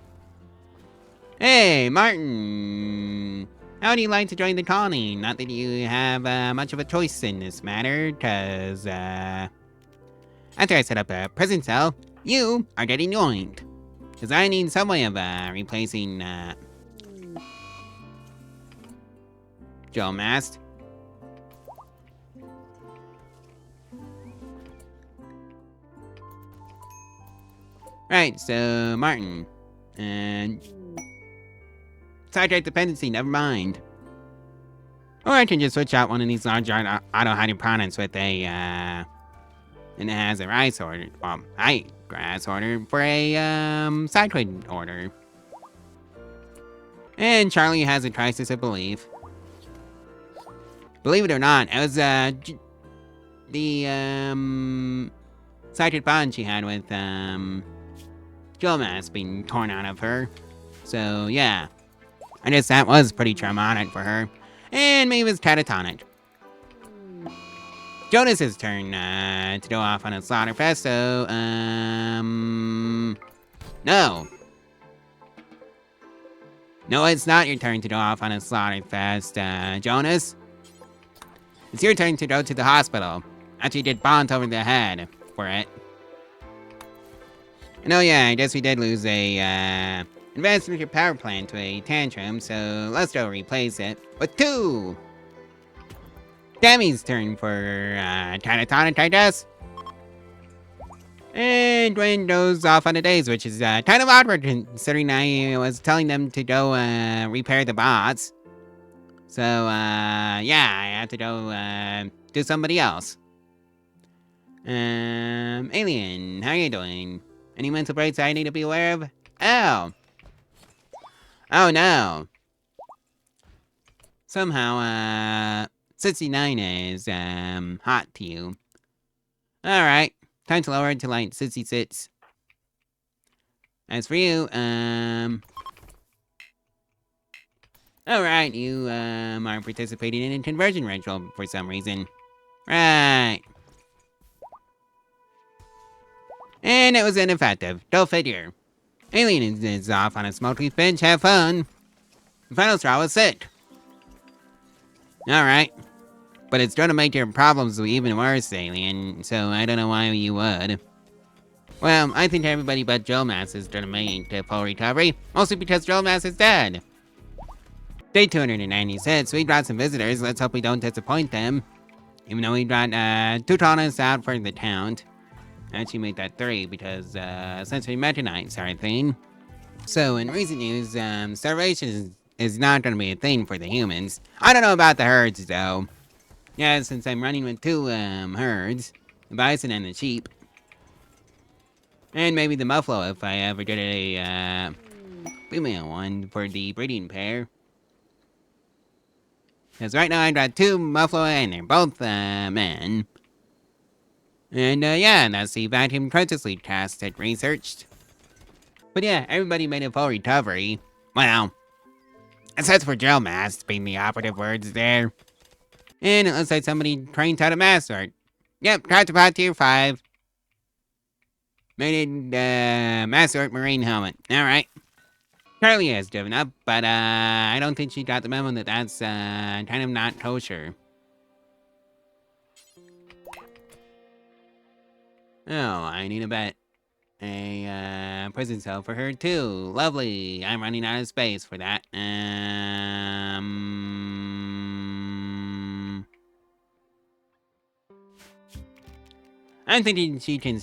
[SPEAKER 1] Hey, Martin! How do you like to join the colony? Not that you have, much of a choice in this matter, cause, after I set up a prison cell, you are getting joined. Cause I need some way of, replacing, Joe Mast. Right, so, Martin. And... Sidetrack dependency, never mind. Or I can just switch out one of these large auto hydroponics with a, and it has a rice order, well, grass order for a, cyclid order. And Charlie has a crisis of belief. Believe it or not, it was, the, psychic bond she had with, Jomas being torn out of her. So, yeah. I guess that was pretty traumatic for her. And maybe it was catatonic. Jonas's turn, to go off on a slaughterfest, so, no. No, it's not your turn to go off on a slaughterfest, Jonas. It's your turn to go to the hospital. After you get bonked over the head for it. And oh yeah, I guess we did lose a, advanced nuclear power plant to a tantrum, so let's go replace it with 2! Demi's turn for, catatonic, I guess. And Dwayne goes off on a daze, which is, kind of awkward considering I was telling them to go, repair the bots. So, yeah, I have to go, do somebody else. Alien, how you doing? Any mental breaks I need to be aware of? Oh. Oh no. Somehow, 69 is, hot to you. Alright, time to lower it to like 66. As for you, alright, you, are participating in a conversion ritual for some reason. Right. And it was ineffective. Go figure. Alien is off on a smoky bench, have fun. The final straw was sick. Alright. But it's gonna make your problems even worse, Alien, so I don't know why you would. Well, I think everybody but Jomas is gonna make a full recovery, mostly because Jomas is dead. Day 296, we got some visitors, let's hope we don't disappoint them. Even though we got, 2 colonists out for the count. Actually made that 3 because, sensory metanites are a thing. So, in recent news, starvation is not gonna be a thing for the humans. I don't know about the herds, though. Yeah, since I'm running with 2, herds. The bison and the sheep. And maybe the buffalo if I ever get a, female one for the breeding pair. Because right now I got 2 buffalo and they're both, men. And, yeah, that's the vacuum consciously cast that researched. But yeah, everybody made a full recovery. Well, except for drill mass being the operative words there. And it looks like somebody trained out of mass art. Yep, Crafterpod tier 5. Made it, mass art marine helmet. Alright. Charlie has given up, but, I don't think she got the memo that that's, kind of not kosher. Oh, I need a bet. A, prison cell for her too. Lovely. I'm running out of space for that. I'm thinking she can,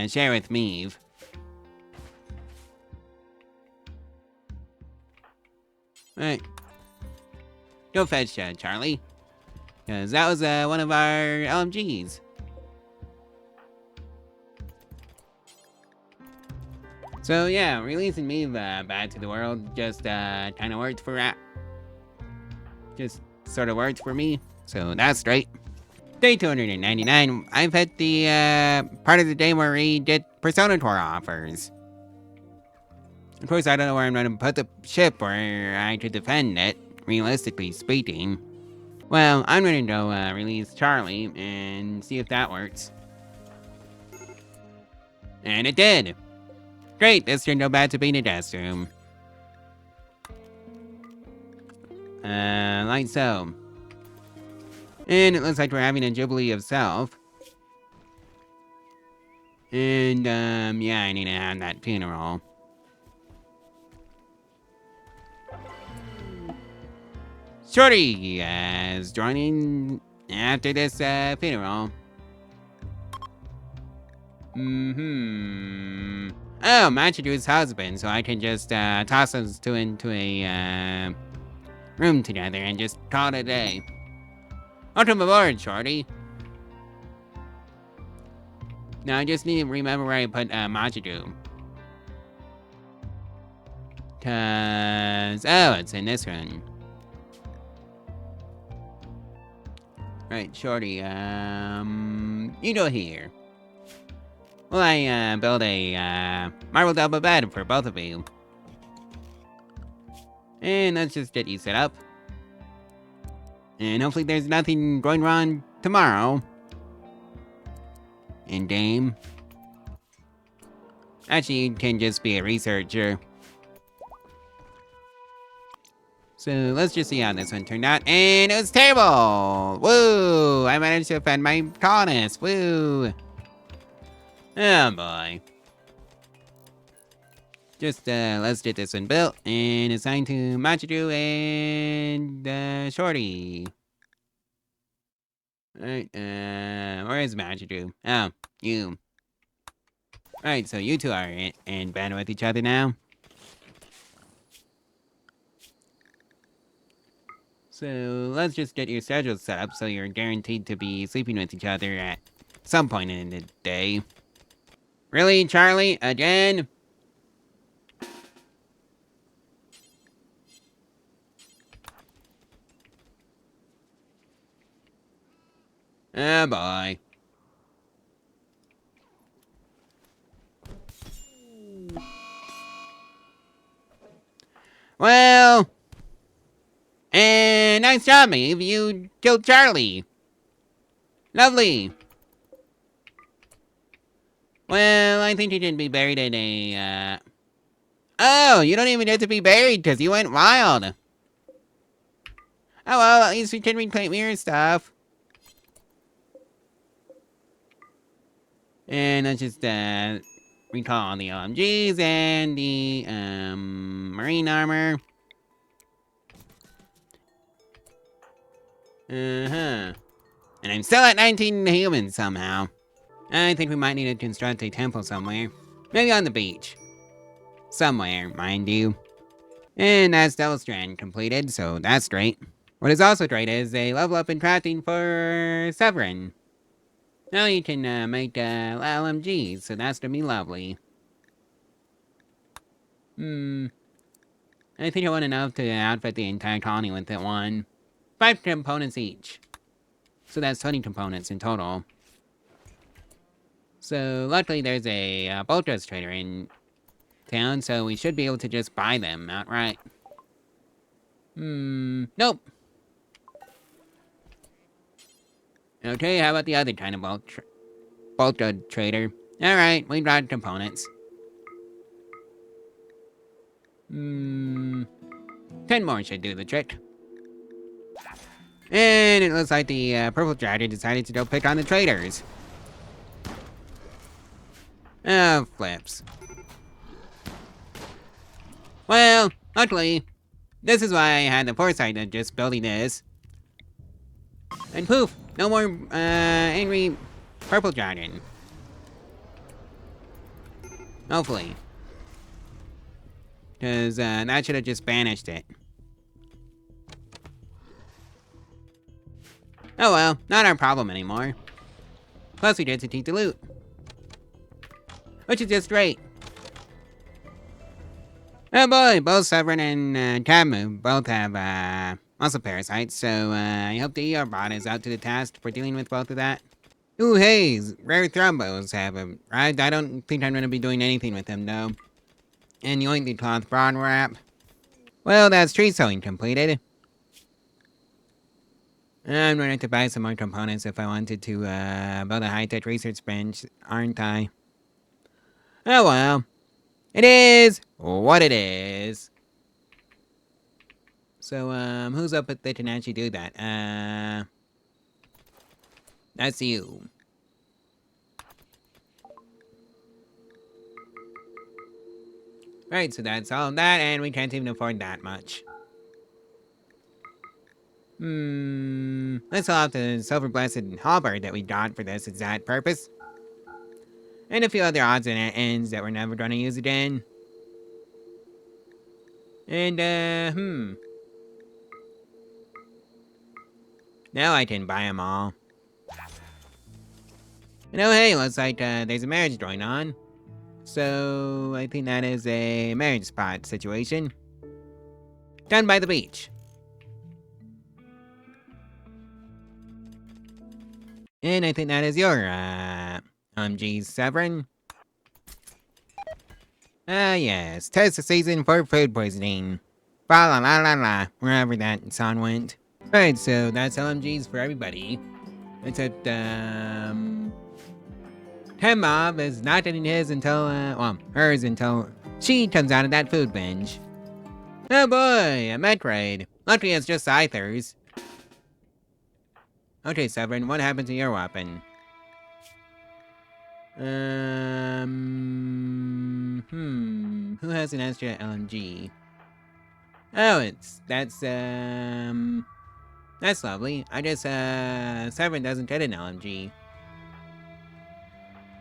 [SPEAKER 1] share with Meave. Right. Go fetch Charlie. Because that was one of our LMGs. So yeah, releasing me back to the world just kind of worked for just sort of worked for me. So that's great. Day 299. I've hit the part of the day where we did Persona Tour offers. Of course, I don't know where I'm going to put the ship or I could defend it, realistically speaking. Well, I'm going to go release Charlie and see if that works. And it did! Great, this turned out bad to being a test room. Like so. And it looks like we're having a Jubilee of Self. And, yeah, I need to have that funeral. Shorty is joining after this funeral. Oh, Machidu's husband, so I can just toss those two into a room together and just call it a day. Welcome aboard, Shorty. Now I just need to remember where I put Machidu. Cause oh, it's in this one. Right, Shorty, you go here. Well, I build a marble double bed for both of you. And let's just get you set up. And hopefully there's nothing going wrong tomorrow. In game. Actually, you can just be a researcher. So let's just see how this one turned out. And it was terrible! Woo! I managed to offend my colonists. Woo! Oh boy. Just let's get this one built and assigned to Machidu and Shorty. Alright, where is Machidu? Oh, you. Alright, so you two are in bed with each other now. So let's just get your schedule set up so you're guaranteed to be sleeping with each other at some point in the day. Really, Charlie? Again? Oh boy. Well... And nice job, Maeve. You killed Charlie. Lovely. Well, I think you should be buried in a, Oh, you don't even get to be buried because you went wild. Oh well, at least we can reclaim your stuff. And let's just, recall all the LMGs and the, marine armor. Uh-huh. And I'm still at 19 humans somehow. I think we might need to construct a temple somewhere. Maybe on the beach. Somewhere, mind you. And that's Devil Strand completed, so that's great. What is also great is a level up in crafting for Severin. Now you can make LMGs, so that's gonna be lovely. I think I want enough to outfit the entire colony with it one. 5 components each. So that's 20 components in total. So luckily there's a bolt dress trader in town, so we should be able to just buy them outright. Nope. Okay, how about the other kind of bolt trader? Alright, we got components. 10 more should do the trick. And it looks like the purple dragon decided to go pick on the traders. Oh, flips. Well, luckily, this is why I had the foresight of just building this. And poof, no more angry purple dragon. Hopefully. Because that should have just banished it. Oh well, not our problem anymore. Plus we get to take the loot. Which is just great. Oh boy, both Severin and Tamu both have muscle parasites, so I hope the ER bot is out to the task for dealing with both of that. Ooh, hey, rare thrombos have arrived. I don't think I'm going to be doing anything with them, though. And the ointment cloth broad wrap. Well, that's tree sewing completed. I'm going to have to buy some more components if I wanted to build a high-tech research bench, aren't I? Oh well. It is what it is. So, who's up that can actually do that? That's you. Right, so that's all of that, and we can't even afford that much. Let's sell off the silver blasted halberd that we got for this exact purpose. And a few other odds and ends that we're never gonna use again. And, now I can buy them all. And oh hey, looks like, there's a marriage going on. So, I think that is a marriage spot situation. Down by the beach. And I think that is your, LMG Severin. Yes. Test the season for food poisoning. Ba la la la la, wherever that song went. Alright, so that's LMGs for everybody. Except, Temp is not getting his until, well, hers until she comes out of that food binge. Oh boy, a met raid. Luckily it's just Scythers. Okay, Severin, what happened to your weapon? Who has an extra LMG? Oh, that's lovely. I guess, Severin doesn't get an LMG.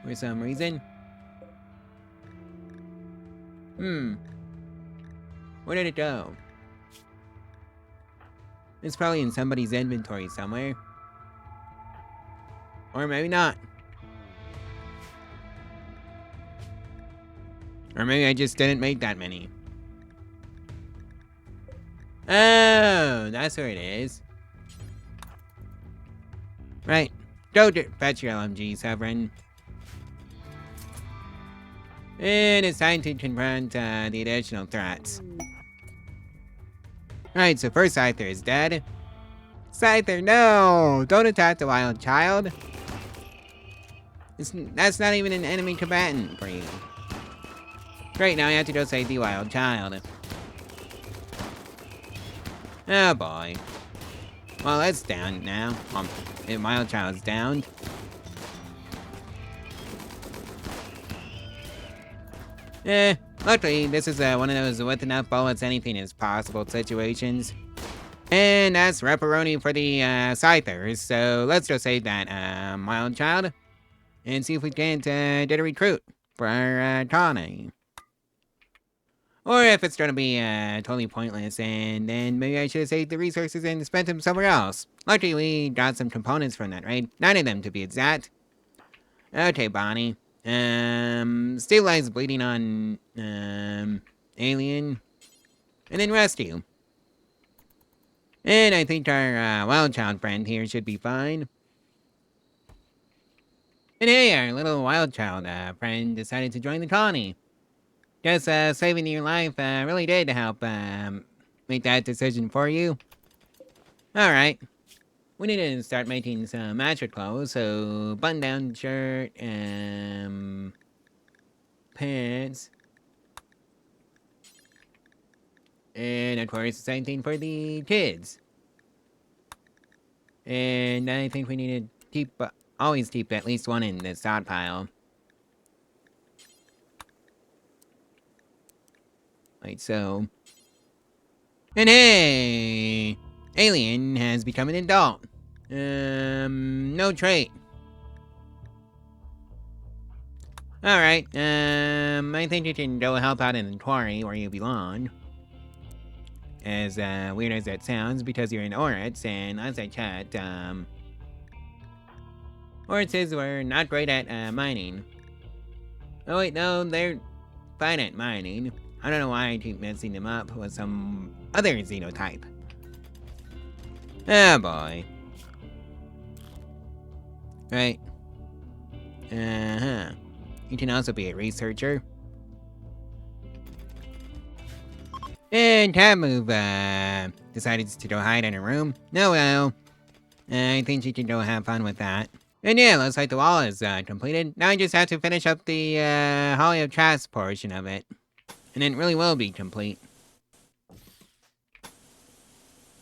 [SPEAKER 1] For some reason. Where did it go? It's probably in somebody's inventory somewhere. Or maybe not. Or maybe I just didn't make that many. Oh, that's where it is. Right. Go fetch your LMG, Severin. And it's time to confront the additional threats. Alright, so first Scyther is dead. Scyther, no! Don't attack the wild child. That's not even an enemy combatant for you. Great, now I have to go save the wild child. Oh boy. Well, that's down now. The wild child's downed. Luckily, this is one of those with enough bullets anything is possible situations. And that's Reparoni for the Scythers, so let's go save that wild child. And see if we can't get a recruit for our colony. Or if it's gonna be totally pointless, and then maybe I should have saved the resources and spent them somewhere else. Luckily, we got some components from that raid. 9 of them to be exact. Okay, Bonnie. Stabilize bleeding on, alien. And then rescue. And I think our, wild child friend here should be fine. And hey, our little wild child, friend decided to join the colony. Guess, saving your life, really did help, make that decision for you. Alright. We need to start making some matcher clothes, so button-down shirt, pants. And of course, the same thing for the kids. And I think we need to keep, always keep at least one in the stockpile. Like so. And hey! Alien has become an adult. No trait. Alright, I think you can go help out in the quarry where you belong. As, weird as that sounds, because you're in Oryx, and as I checked, Horses were not great at mining. Oh wait, no, they're fine at mining. I don't know why I keep messing them up with some other xenotype. Oh boy. Right. Uh-huh. You can also be a researcher. And Tabmove, decided to go hide in a room. No, well. I think she can go have fun with that. And yeah, looks like the wall is, completed. Now I just have to finish up the, Holly of Trash portion of it. And it really will be complete.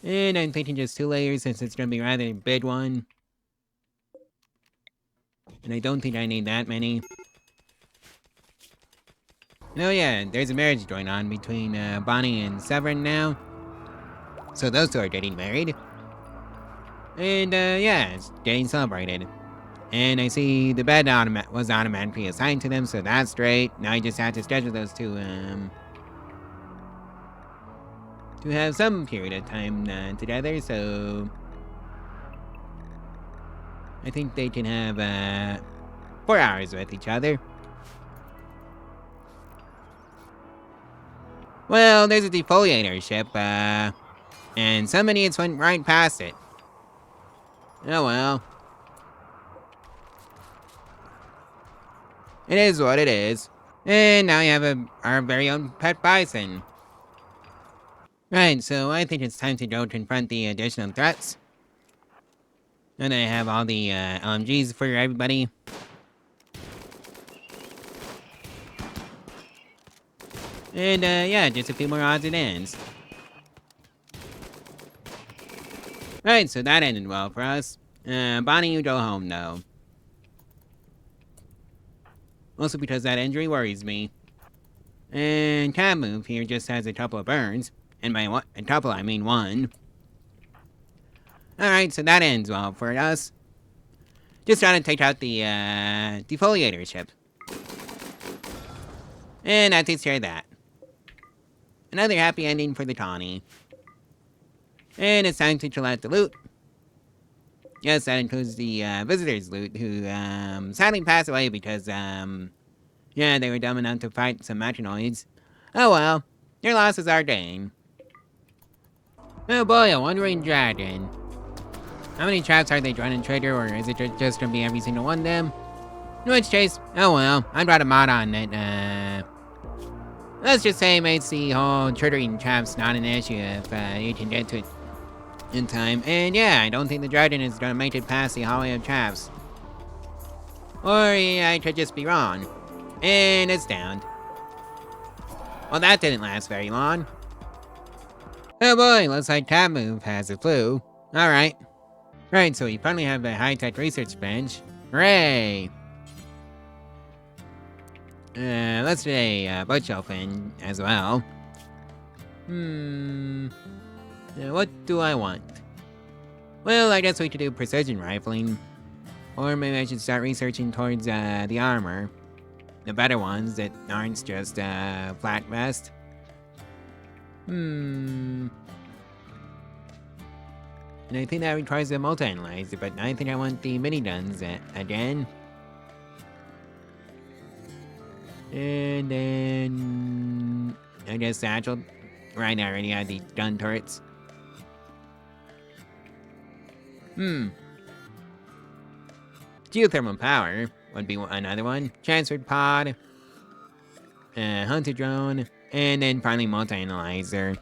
[SPEAKER 1] And I'm thinking just 2 layers since it's gonna be rather a big one. And I don't think I need that many. And oh yeah, there's a marriage going on between, Bonnie and Severin now. So those two are getting married. And, yeah, it's getting celebrated. And I see the bed was automatically assigned to them, so that's great. Now I just have to schedule those two, to have some period of time, together, so... I think they can have, 4 hours with each other. Well, there's a defoliator ship, and some idiots went right past it. Oh well. It is what it is. And now we have our very own pet bison. Right, so I think it's time to go confront the additional threats. And I have all the LMGs for everybody. And yeah, just a few more odds and ends. Right, so that ended well for us. Bonnie, you go home though. Also because that injury worries me. And Tabmove here just has a couple of burns. And by a couple, I mean 1. Alright, so that ends well for us. Just trying to take out the, defoliator ship. And that takes care of that. Another happy ending for the Tawny. And it's time to collect the loot. Yes, that includes the, visitors' loot, who, sadly passed away because, yeah, they were dumb enough to fight some machinoids. Oh well, their loss is our gain. Oh boy, a wandering dragon. How many traps are they trying to trigger, or is it just gonna be every single one of them? In which case, oh well, I brought a mod on it, let's just say it makes the whole triggering traps not an issue if, you can get to it in time. And yeah, I don't think the dragon is gonna make it past the hallway of traps. Or yeah, I could just be wrong. And it's downed. Well, that didn't last very long. Oh boy, looks like Tabmove has the flu. Alright. Right, so we finally have a high-tech research bench. Hooray! Let's do a bookshelf in as well. What do I want? Well, I guess we could do precision rifling. Or maybe I should start researching towards, the armor. The better ones that aren't just, flat vest. And I think that requires a multi-analyzer, but I think I want the miniguns again. And then... I guess satchel. Right, I already had the gun turrets. Geothermal power would be another one. Transferred pod. Hunter drone. And then finally multi-analyzer.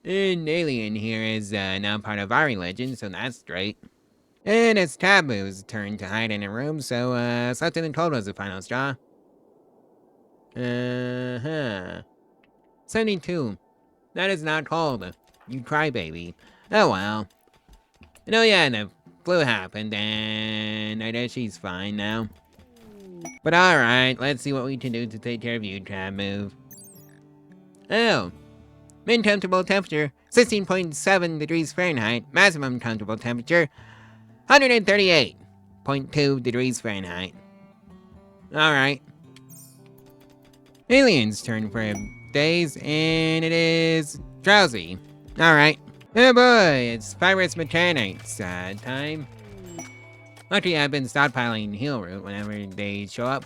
[SPEAKER 1] And Alien here is now part of our religion, so that's great. And it's Taboo's turn to hide in a room, so something in cold was the final straw. 72. That is not cold. You crybaby. Oh well. And oh yeah, the flu happened, and I guess she's fine now. But alright, let's see what we can do to take care of you, Taboo. Oh. Min comfortable temperature, 16.7 degrees Fahrenheit. Maximum comfortable temperature, 138.2 degrees Fahrenheit. Alright. Alien's turn for days, and it is drowsy. Alright. Oh boy, it's Virus Mechanics time. Luckily, I've been stockpiling heal root whenever they show up.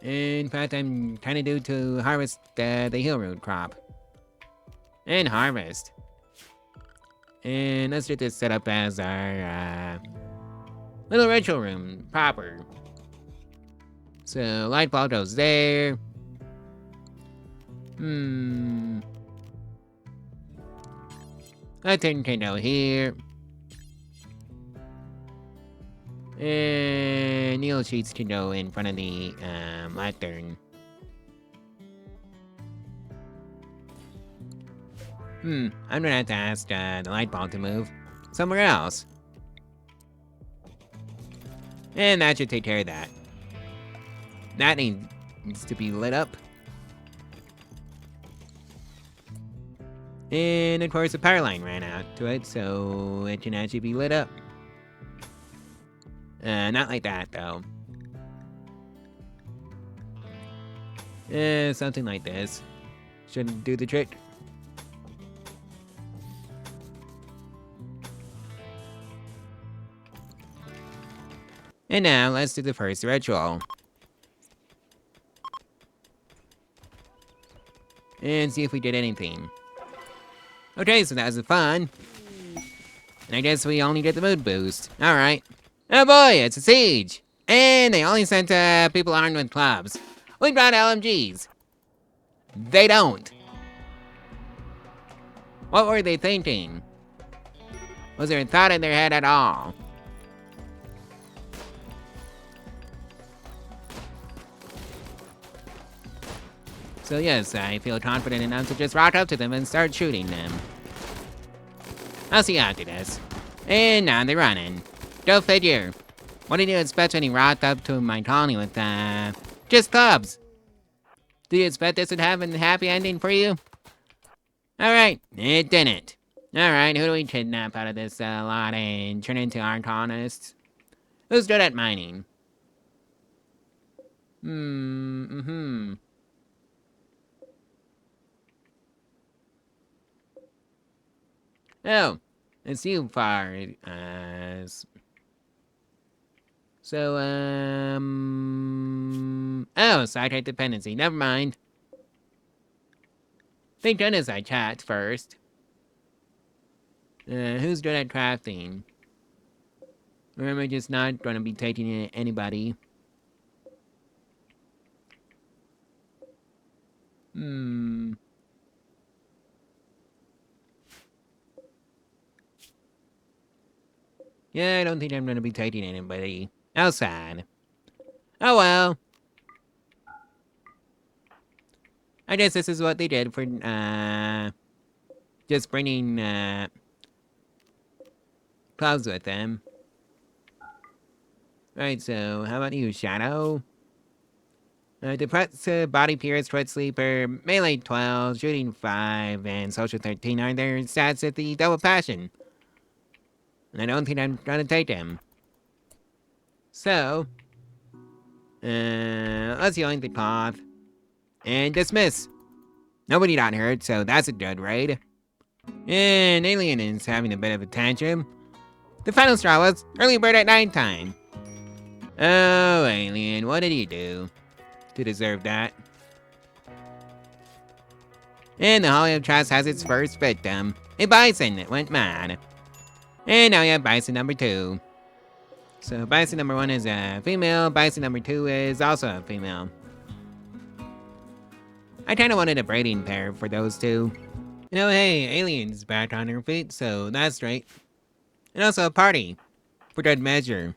[SPEAKER 1] In fact, I'm kinda due to harvest the heal root crop. And harvest. And let's get this set up as our little ritual room proper. So light bulb goes there. Lantern can go here. And needle sheets can go in front of the lantern. I'm gonna have to ask the light bulb to move somewhere else. And that should take care of that. That needs to be lit up. And of course the power line ran out to it, so it can actually be lit up. Not like that though. Something like this. Should do the trick. And now let's do the first ritual. And see if we did anything. Okay, so that was fun. And I guess we only get the mood boost. Alright. Oh boy, it's a siege! And they only sent people armed with clubs. We brought LMGs. They don't. What were they thinking? Was there a thought in their head at all? So yes, I feel confident enough to just rock up to them and start shooting them. I'll see after this. And now they're running. Go figure. What did you expect when he rocked up to my colony with, just clubs? Do you expect this would have a happy ending for you? Alright, it didn't. Alright, who do we kidnap out of this lot and turn into our colonists? Who's good at mining? Oh, it's you, Far. So, oh, side dependency. Never mind. Thank goodness I chat first. Who's good at crafting? Or am I just not gonna be taking anybody? Yeah, I don't think I'm gonna be taking anybody outside. Oh well. I guess this is what they did for, just bringing, clouds with them. Right, so how about you, Shadow? Depressive, body pierce, twit sleeper, melee 12, shooting 5, and social 13 are their stats at the double passion. And I don't think I'm gonna take them. So, let's yoink the cloth. And dismiss. Nobody got hurt, so that's a good raid. And Alien is having a bit of a tantrum. The final straw was early bird at nighttime. Oh, Alien, what did you do to deserve that? And the Holly of Trust has its first victim, a bison that went mad. And now we have bison number 2. So bison number 1 is a female, bison number 2 is also a female. I kinda wanted a breeding pair for those two. You know, hey, Alien's back on her feet, so that's right. And also a party, for good measure.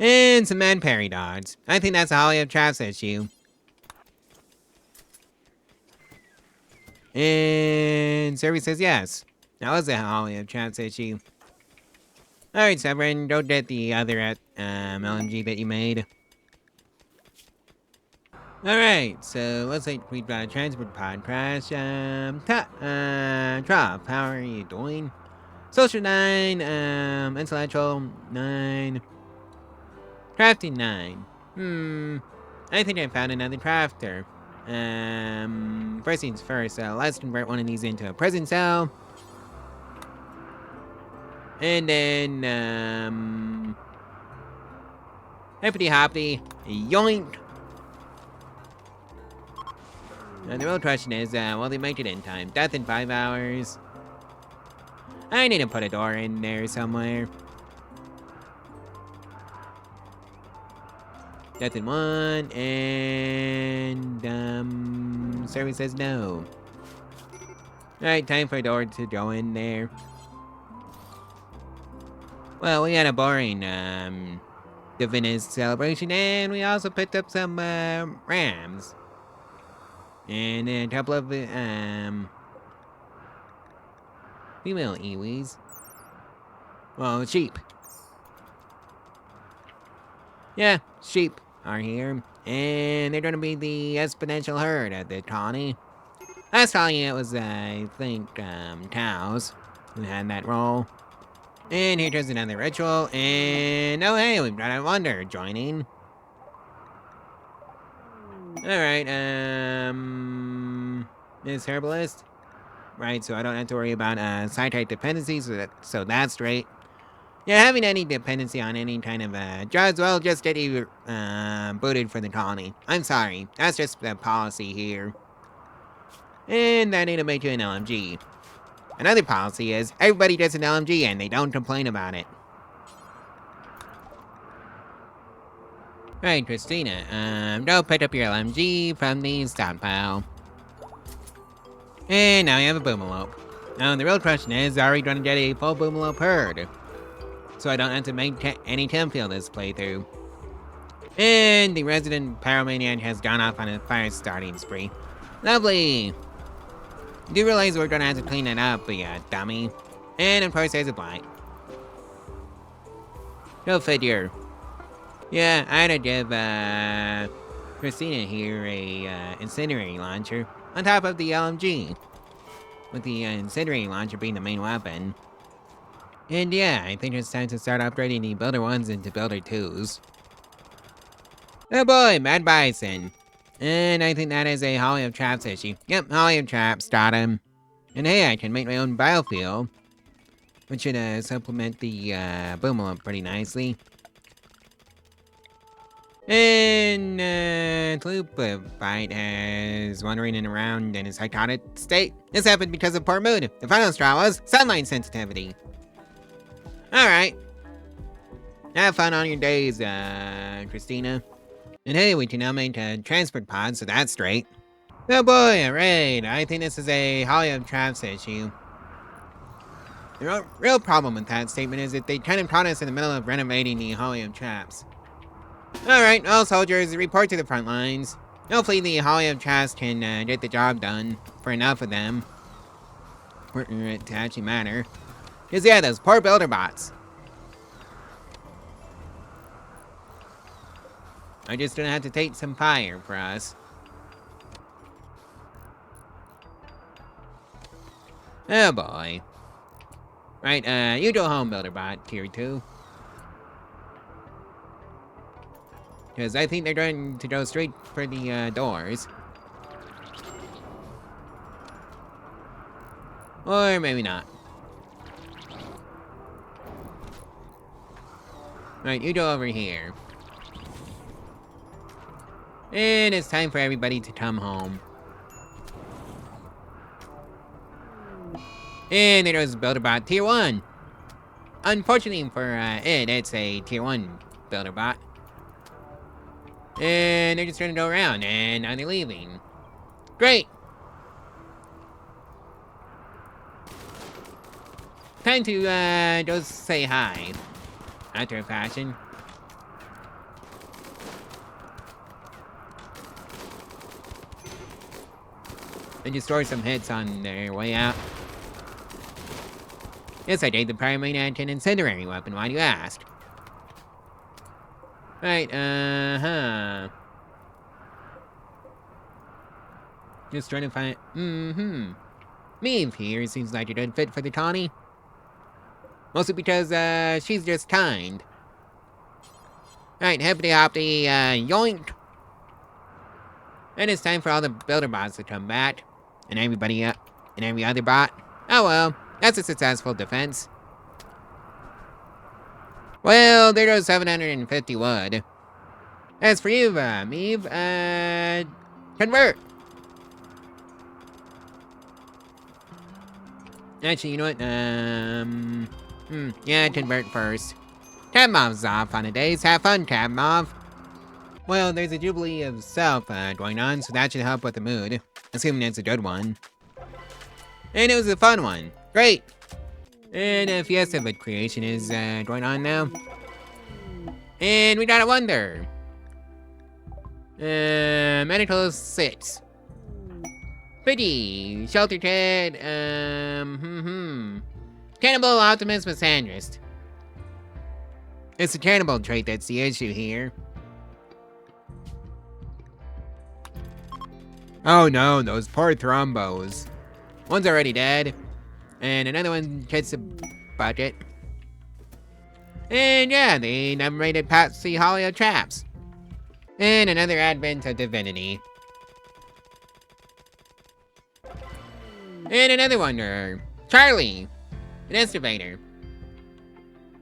[SPEAKER 1] And some man parry dogs. I think that's a Holly of Traps issue. And Survey says yes. That was a Holly of Traps issue. Alright, Severin, don't get the other LMG that you made. Alright, so looks like we've got a transport pod crash. Trop, how are you doing? Social 9, intellectual 9, crafting 9. I think I found another crafter. First things first, let's convert one of these into a prison cell. And then, Hippity hoppity, yoink. Now the real question is, will they make it in time? Death in 5 hours. I need to put a door in there somewhere. Death in 1, and, survey says no. Alright, time for a door to go in there. Well, we had a boring, Divinist celebration, and we also picked up some, rams. And a couple of, female iwis. Well, sheep. Yeah, sheep are here. And they're gonna be the exponential herd at the colony. Last colony it was, I think, cows who had that role. And here goes another ritual, and oh hey, we've got a wonder joining. Alright, Miss Herbalist. Right, so I don't have to worry about, side-type dependencies, so that's great. Yeah, having any dependency on any kind of, drugs will just get you, booted for the colony. I'm sorry, that's just the policy here. And I need to make you an LMG. Another policy is, everybody gets an LMG and they don't complain about it. Right, Christina, go pick up your LMG from the stockpile. And now we have a boomalope. Now the real question is, are we going to get a full boomalope herd? So I don't have to make any Temp field this playthrough. And the resident pyromaniac has gone off on a fire starting spree. Lovely! You do realize we're gonna have to clean it up, you dummy. And of course there's a blight. Go figure. Yeah, I had to give, Christina here a, incendiary launcher on top of the LMG. With the incendiary launcher being the main weapon. And yeah, I think it's time to start upgrading the Builder 1s into Builder 2s. Oh boy, Mad Bison. And I think that is a Holly of Traps issue. Yep, Holly of Traps, got him. And hey, I can make my own biofuel. Which should supplement the boomalope pretty nicely. And Fight is wandering around in his psychotic state. This happened because of poor mood. The final straw was sunlight sensitivity. Alright. Have fun on your days, Christina. And hey, we can now make a transport pod, so that's straight. Oh boy, alright. I think this is a Holly of Traps issue. The real problem with that statement is that they kind of caught us in the middle of renovating the Holly of Traps. Alright, all soldiers, report to the front lines. Hopefully the Holly of Traps can get the job done for enough of them. For it to actually matter. Because yeah, those poor builder bots. I'm just gonna have to take some fire for us. Oh boy. Right, you go home, builder bot, tier 2. Because I think they're going to go straight for the doors. Or maybe not. Right, you go over here. And it's time for everybody to come home. And there goes Builderbot Tier 1. Unfortunately for it's a Tier 1 Builderbot. And they're just gonna go around, and now they're leaving. Great! Time to, just say hi. After a fashion. And just store some hits on their way out. Yes, I gave the pyromaniac an incendiary weapon, why do you ask? Right, Just trying to find... Maeve here seems like a good fit for the colony. Mostly because, she's just kind. Right, hippity hoppity, yoink! And it's time for all the builder bots to come back. And everybody, and every other bot. Oh well, that's a successful defense. Well, there goes 750 wood. As for you, Eve, convert. Actually, you know what? Yeah, convert first. Tab Mob's off on the days. Have fun, Tab Mob. Well, there's a Jubilee of Self going on, so that should help with the mood. Assuming it's a good one. And it was a fun one. Great! And a Fiesta of Creation is going on now. And we got a wonder. Medical 6. Pretty. Shelter Ted. Cannibal Optimus Misandrist. It's the cannibal trait that's the issue here. Oh no, those poor thrombos. One's already dead. And another one gets a budget. And yeah, they numerated Patsy Hollow Traps. And another advent of divinity. And another wonder. Charlie, an estimator.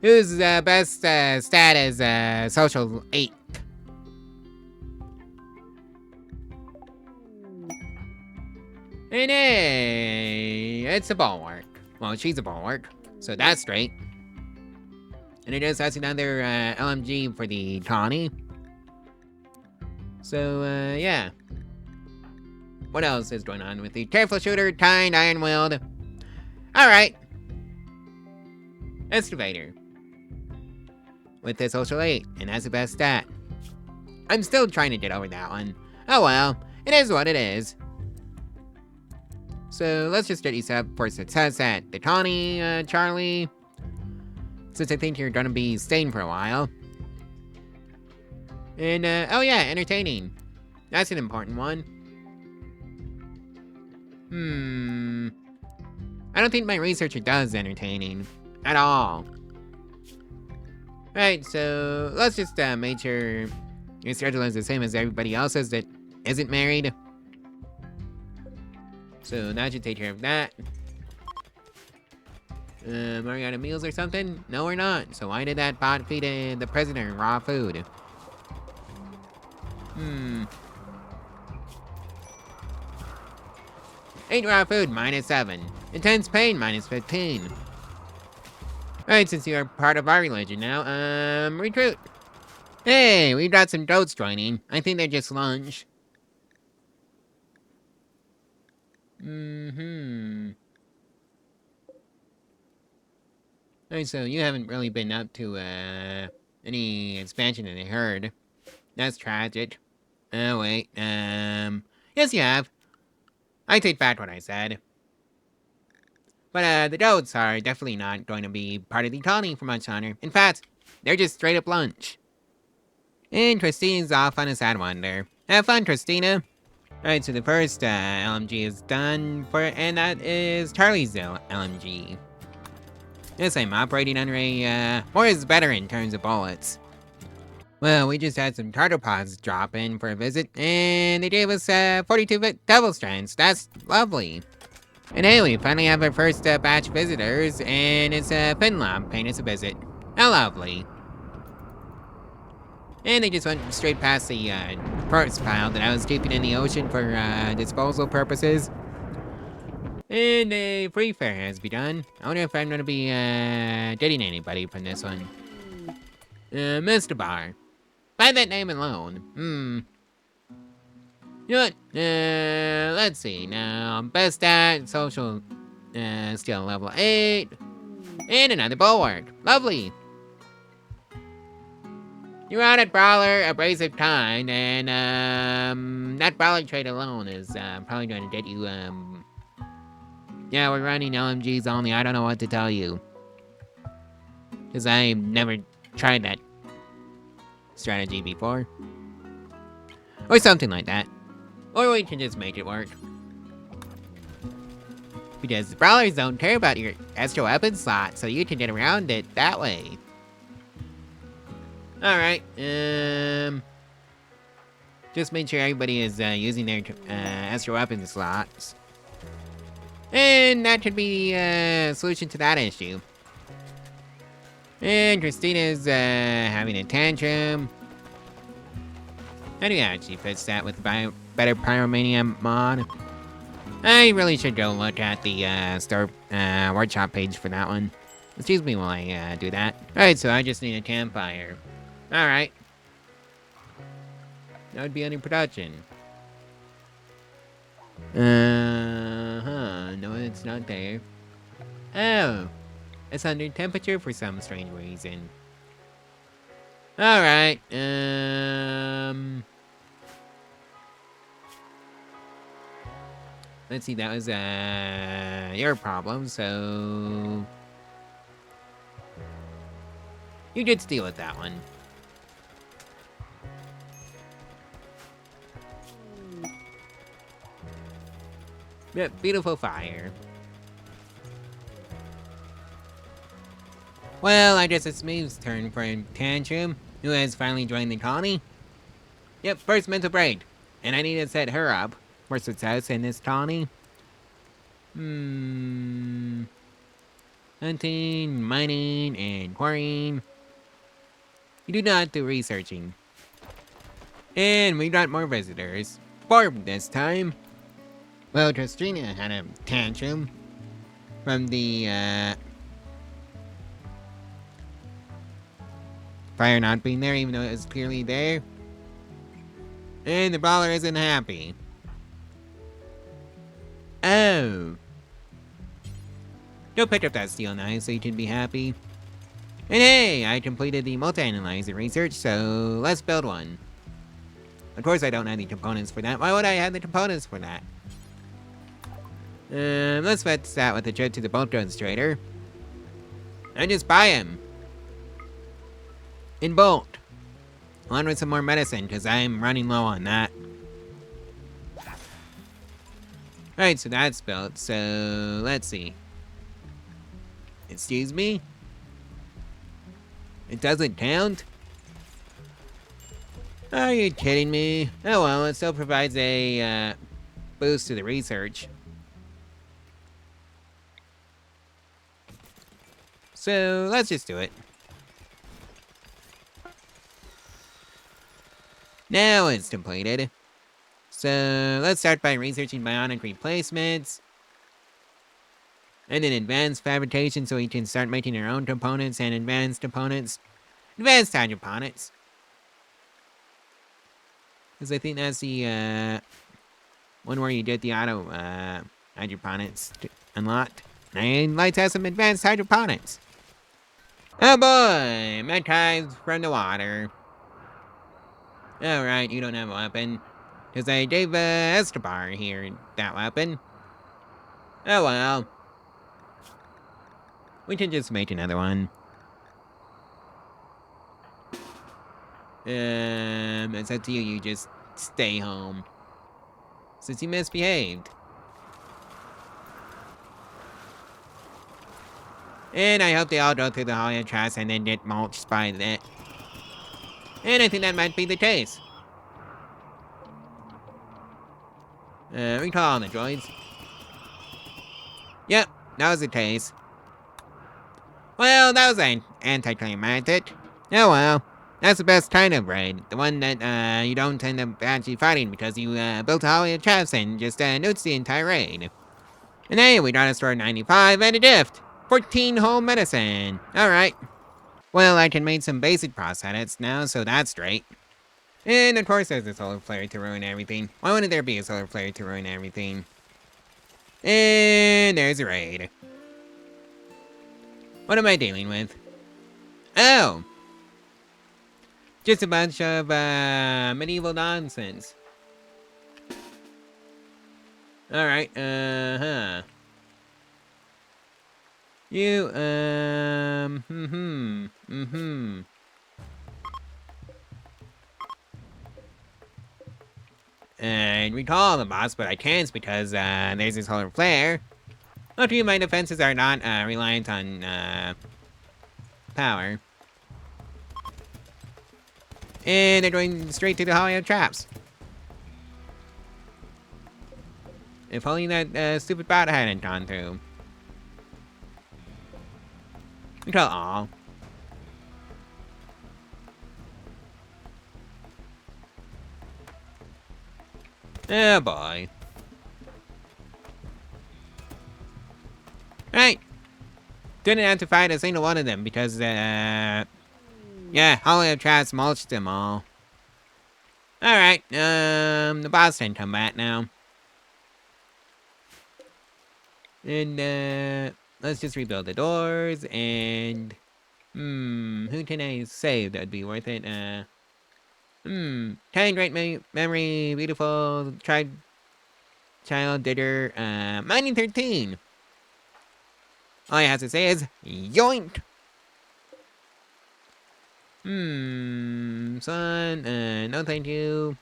[SPEAKER 1] Whose best stat is social 8. And hey, it's a bulwark. Well, she's a bulwark, so that's straight. And it is has another LMG for the Tawny. So, yeah. What else is going on with the Careful Shooter, Kind, Iron-Willed? Alright. Excavator. With the social 8, and has the best stat. I'm still trying to get over that one. Oh well, it is what it is. So let's just get you set up for success at the Tawny, Charlie. Since I think you're gonna be staying for a while. And, oh yeah, entertaining. That's an important one. I don't think my researcher does entertaining. At all. Right, so let's just make sure your schedule is the same as everybody else's that isn't married. So that should take care of that. Are we out of meals or something? No, we're not. So why did that bot feed the prisoner raw food? Ate raw food, -7. Intense pain, -15. Alright, since you are part of our religion now, recruit. Hey, we've got some goats joining. I think they're just lunch. Alright, so you haven't really been up to, any expansion in the herd. That's tragic. Oh, wait, yes you have. I take back what I said. But, the goats are definitely not going to be part of the colony for much longer. In fact, they're just straight up lunch. And Christina's off on a sad wander. Have fun, Christina! Alright, so the first, LMG is done for, and that is Charlie's LMG. Yes, I'm operating under a, more is better in terms of bullets. Well, we just had some tardipods drop in for a visit, and they gave us, 42 double strands. That's lovely. And hey, we finally have our first batch of visitors, and it's Finlob paying us a visit. How lovely. And they just went straight past the parts pile that I was keeping in the ocean for disposal purposes. And a free fair has begun. I wonder if I'm going to be dating anybody from this one. Mr. Bar. By that name alone. You know what? Let's see now. Best stat, social, skill level 8. And another bulwark. Lovely. You're out at Brawler, Abrasive Kind, and, that Brawler trait alone is, probably going to get you, yeah, we're running LMGs only. I don't know what to tell you. Because I've never tried that strategy before. Or something like that. Or we can just make it work. Because the Brawlers don't care about your extra weapon slot, so you can get around it that way. Alright, just make sure everybody is using their extra weapon slots. And that should be a solution to that issue. And Christina's having a tantrum. How do you actually fix that with the better Pyromania mod? I really should go look at the workshop page for that one. Excuse me while I do that. Alright, so I just need a campfire. Alright. That would be under production. No, it's not there. Oh. It's under temperature for some strange reason. Alright, let's see, that was, your problem, so... You did deal with that one. Yep, beautiful fire. Well, I guess it's Maeve's turn for a tantrum, who has finally joined the colony. Yep, first mental break. And I need to set her up for success in this colony. Hunting, mining, and quarrying. You do not do researching. And we got more visitors. 4 this time. Well, Tristrina had a tantrum from the, fire not being there, even though it was clearly there. And the brawler isn't happy. Oh. Go pick up that steel knife so you can be happy. And hey, I completed the multi-analyzer research, so let's build one. Of course I don't have the components for that. Why would I have the components for that? Let's fetch that with a trip to the bulk goods trader. And just buy him. In bulk. Along with some more medicine, because I'm running low on that. Alright, so that's built, so let's see. Excuse me? It doesn't count? Are you kidding me? Oh well, it still provides a boost to the research. So let's just do it. Now it's completed. So let's start by researching bionic replacements. And then advanced fabrication so we can start making our own components and advanced components. Advanced hydroponics. Because I think that's the one where you get the auto hydroponics unlocked. And I'd like to have some advanced hydroponics. Oh boy, Mettides from the water. Alright, you don't have a weapon. Because I gave Escobar here that weapon. Oh well. We can just make another one. It's up to you, you just stay home. Since you misbehaved. And I hope they all go through the Hollow Trash and then get mulched by that. And I think that might be the case. Recall on the droids. Yep, that was the case. Well, that was anticlimactic. Oh well. That's the best kind of raid. The one that, you don't end up actually fighting because you, built a Hollow Trash and just, nukes the entire raid. And hey, we got a store 95 and a gift. 14 whole medicine. Alright. Well, I can make some basic prosthetics now, so that's great. And of course there's a solar flare to ruin everything. Why wouldn't there be a solar flare to ruin everything? And there's a raid. What am I dealing with? Oh! Just a bunch of, medieval nonsense. Alright, You, And recall the boss, but I can't because, there's this solar flare. Luckily, my defenses are not, reliant on, power. And they're going straight to the Hollow Traps. If only that, stupid bot hadn't gone through. Recall all. Oh boy. Right. Didn't have to fight a single one of them because, yeah, HugsLib traps mulched them all. Alright, the boss can come back now. And, let's just rebuild the doors, and, who can I save that'd be worth it? Kind, great memory, beautiful, child, ditter, mining 13. All I have to say is, yoink! Son, no thank you.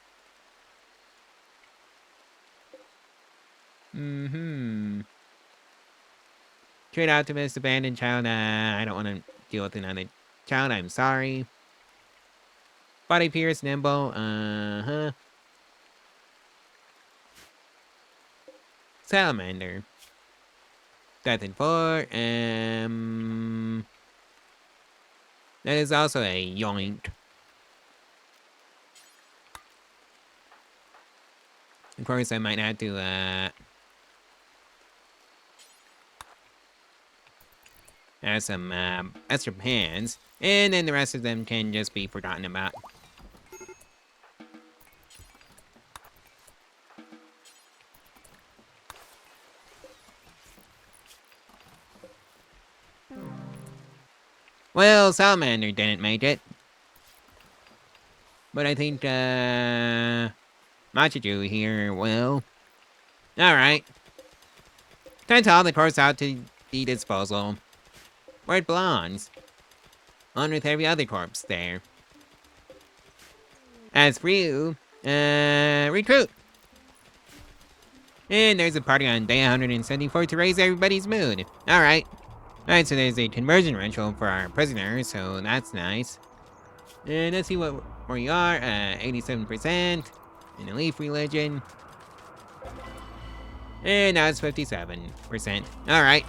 [SPEAKER 1] Trade optimist, abandoned child, I don't want to deal with another child, I'm sorry. Body pierce, nimble, salamander. Death in 4, that is also a yoink. Of course, I might have to, add some, extra pans. And then the rest of them can just be forgotten about. Well, salamander didn't make it. But I think, Machidu here will. Alright. Time to haul the corpse out to the disposal. Where it belongs. On with every other corpse there. As for you, recruit. And there's a party on day 174 to raise everybody's mood. Alright. Alright, so there's a conversion ritual for our prisoners, so that's nice. And let's see where we are. 87% in the Leaf religion. And now it's 57%. Alright.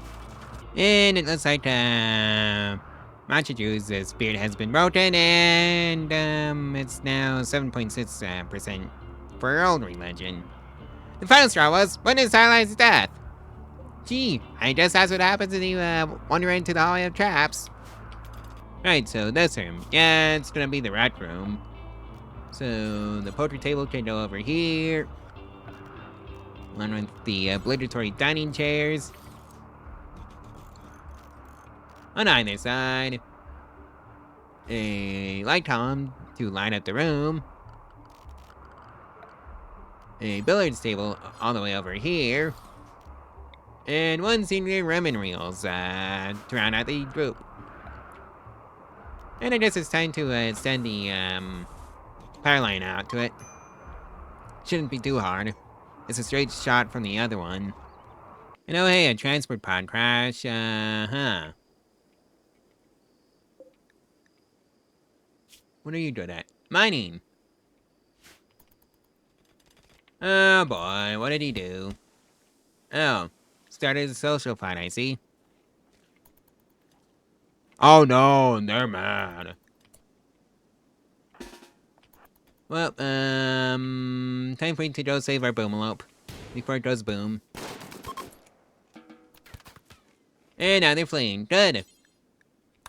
[SPEAKER 1] And it looks like, Machidu's spirit has been broken, and, it's now 7.6% for her old religion. The final straw was when it silenced death. Gee, I guess that's what happens when you, wander into the Hall of Traps. Right, so this room. Yeah, it's gonna be the rat room. So, the poker table can go over here. One with the obligatory dining chairs. On either side. A light column to light up the room. A billiards table all the way over here. And one senior ramen reels to round out the group. And I guess it's time to extend the power line out to it. Shouldn't be too hard. It's a straight shot from the other one. And oh hey, a transport pod crash, What are you good at? Mining! Oh boy, what did he do? Oh, started a social fight, I see. Oh no, they're mad. Well, time for you to go save our boomalope. Before it goes boom. And now they're fleeing. Good.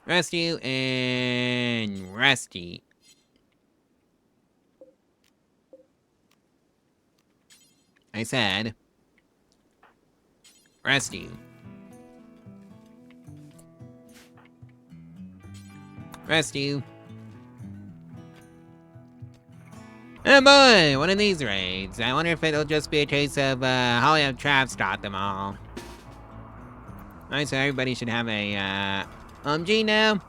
[SPEAKER 1] Rescue and rescue. I said rescue. Rescue. Oh boy, one of these raids. I wonder if it'll just be a case of, HugsLib traps got them all. Alright, so everybody should have a, G now.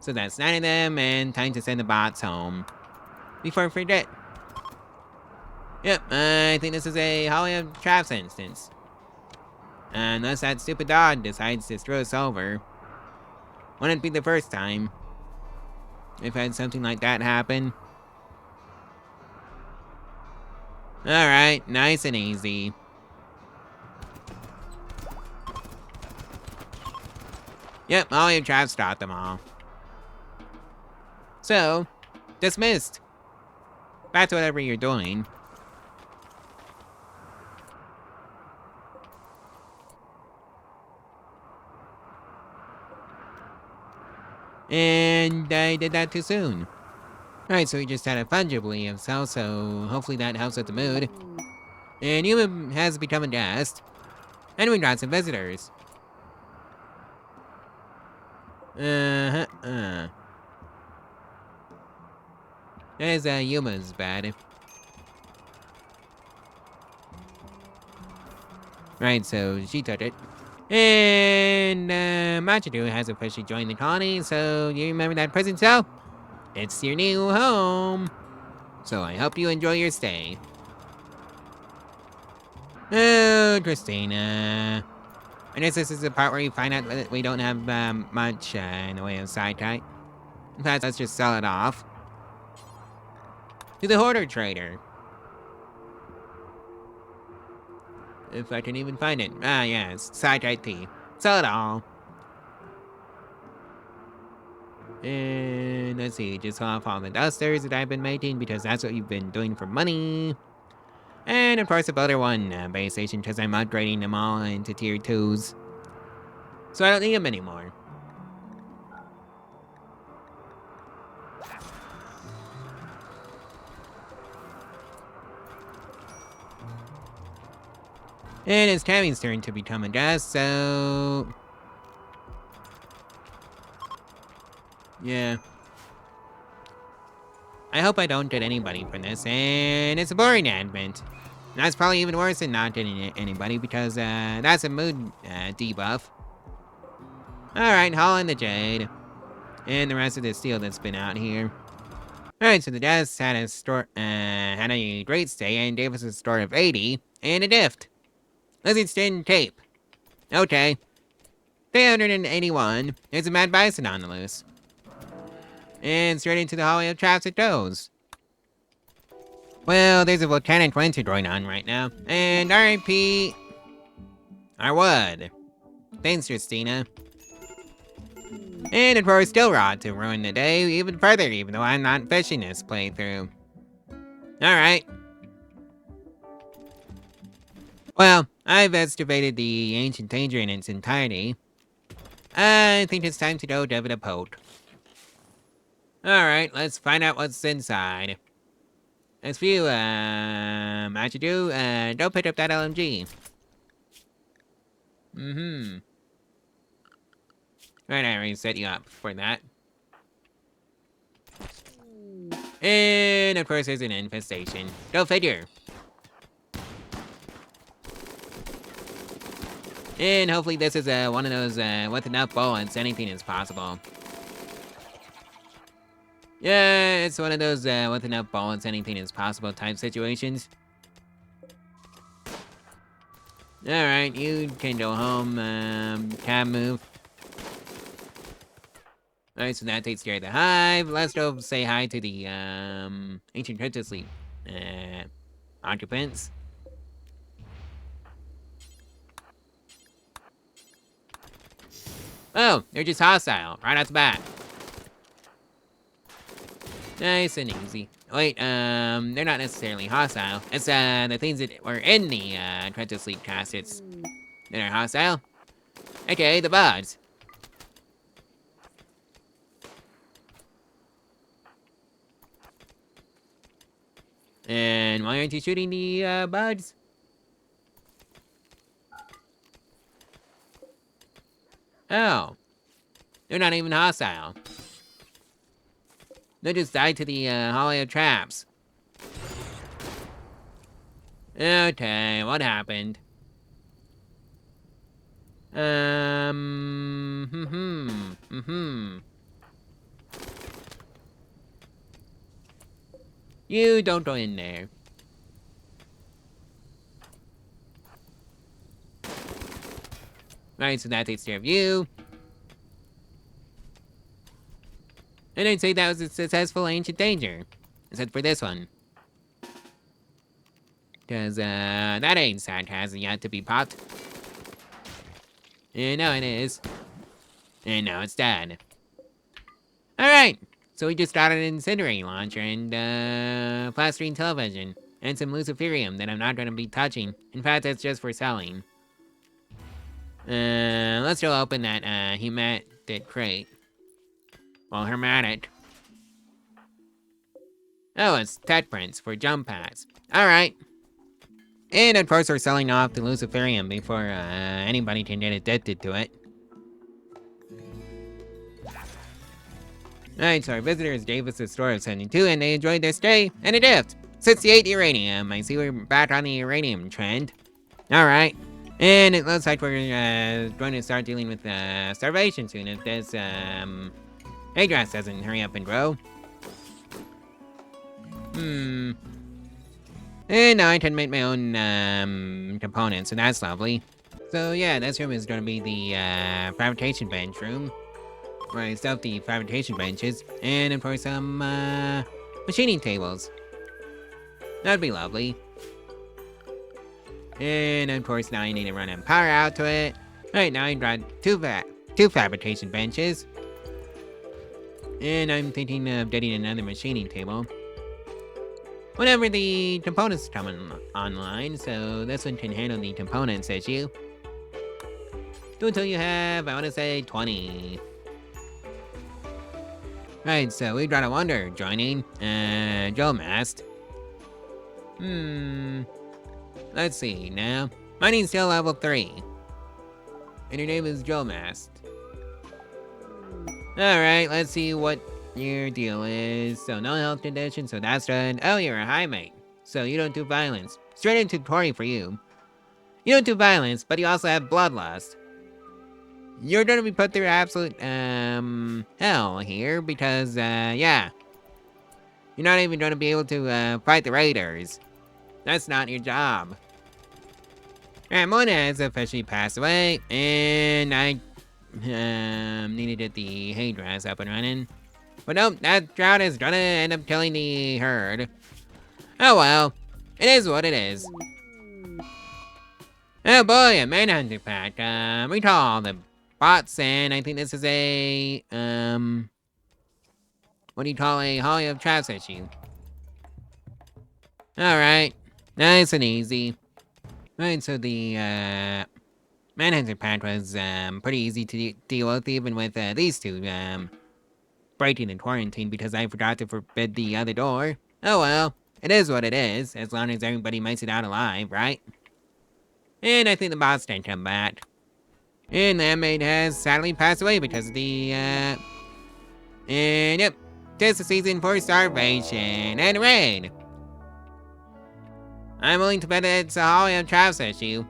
[SPEAKER 1] So that's 9 of them, and time to send the bots home. Before I forget. Yep, I think this is a HugsLib traps instance. Unless that stupid dog decides to screw us over. Wouldn't be the first time. If I had something like that happen. Alright, nice and easy. Yep, all your traps stopped them all. So, dismissed. Back to whatever you're doing. And I did that too soon. Alright, so we just had a fungibly himself, so hopefully that helps with the mood. And human has become a guest. And we got some visitors. That is, Yuma's bad. Right, so she took it. And, Machadu has officially joined the colony, so you remember that prison cell? It's your new home. So I hope you enjoy your stay. Oh, Christina. I guess this is the part where you find out that we don't have, much, in the way of side type. In fact, let's just sell it off. To the hoarder trader. If I can even find it. Ah, yes, side type P. Sell it all. And let's see, just off all the dusters that I've been making because that's what you've been doing for money. And of course the Builder 1 base station because I'm upgrading them all into tier 2s. So I don't need them anymore. And it's Tammy's turn to become a guest, so... yeah. I hope I don't get anybody for this, and it's a boring advent. That's probably even worse than not getting anybody because that's a mood debuff. Alright, haul in the jade. And the rest of the steel that's been out here. Alright, so the guests had a great stay and gave us a store of 80 and a gift. Let's extend tape. Okay. 381. There's a mad bison on the loose. And straight into the hallway of traps it goes. Well, there's a volcanic winter going on right now. And RIP... our wood. Thanks, Christina. And of course, still rod to ruin the day even further, even though I'm not fishing this playthrough. Alright. Well, I've excavated the ancient danger in its entirety. I think it's time to go give it a poke. Alright, let's find out what's inside. As for you, I should do, don't pick up that LMG. Right, I already set you up for that. And of course there's an infestation. Go figure. And hopefully this is one of those with enough bullets, anything is possible. Yeah, it's one of those with enough bullets, anything is possible type situations. Alright, you can go home, cab move. Alright, so that takes care of the hive. Let's go say hi to the, ancient crypto sleep, occupants. Oh, they're just hostile, right off the bat. Nice and easy. Wait, they're not necessarily hostile. It's, the things that were in the, crypto sleep caskets that are hostile. Okay, the bugs. And why aren't you shooting the, bugs? Oh. They're not even hostile. They just died to the, hallway of traps. Okay, what happened? You don't go in there. Right, so that takes care of you. And I'd say that was a successful ancient danger. Except for this one. Because, that ancient sack hasn't yet to be popped. And now it is. And now it's dead. Alright, so we just got an incinerating launcher and, plastering television. And some luciferium that I'm not gonna be touching. In fact, that's just for selling. Let's go open that, humatic crate. Well, I'm at it. Oh, it's tech prints for jump pads. Alright. And of course we're selling off the Luciferium before anybody can get addicted to it. Alright, so our visitors gave us a store of 72 and they enjoyed their stay and a gift. 68 uranium. I see we're back on the uranium trend. Alright. And it looks like we're going to start dealing with starvation soon if this hay grass doesn't hurry up and grow. And now I can make my own components, so that's lovely. So yeah, this room is going to be the fabrication bench room, where I stuff the fabrication benches, and of course some machining tables. That'd be lovely. And of course now I need to run a power out to it. Alright, now I got two fabrication benches. And I'm thinking of getting another machining table whenever the components come online, so this one can handle the components issue. Do until you have, I want to say, 20. Right, so we've got a wonder joining, Joe Mast. Let's see now. Mining's still level 3. And your name is Joe Mast. Alright, let's see what your deal is. So no health condition, so that's done. Oh, you're a high mate. So you don't do violence. Straight into Quarry for you. You don't do violence, but you also have bloodlust. You're gonna be put through absolute, hell here, because, yeah. You're not even gonna be able to, fight the raiders. That's not your job. Ramona has officially passed away, and I, need to get the hay grass up and running. But nope, that drought is gonna end up killing the herd. Oh well, it is what it is. Oh boy, a manhunter pack. We call all the bots, and I think this is a, what do you call a Holly of Traps issue? Alright, nice and easy. Right, so the, manhunter pack was, pretty easy to deal with, even with, these two, breaking in quarantine because I forgot to forbid the other door. Oh well, it is what it is, as long as everybody makes it out alive, right? And I think the boss can come back. And the maid has sadly passed away because of the, and yep, 'tis the season for starvation and rain. I'm willing to bet it's a Holly of Traps issue.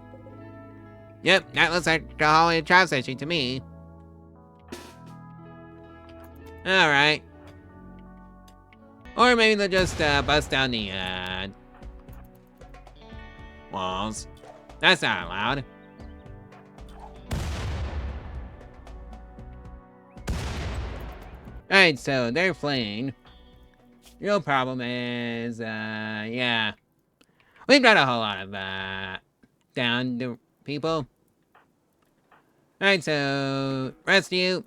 [SPEAKER 1] Yep, that looks like a Holly of Traps issue to me. Alright. Or maybe they'll just, bust down the, walls. That's not allowed. Alright, so they're fleeing. Real problem is, yeah. We've got a whole lot of, downed people. Alright, so, rescue.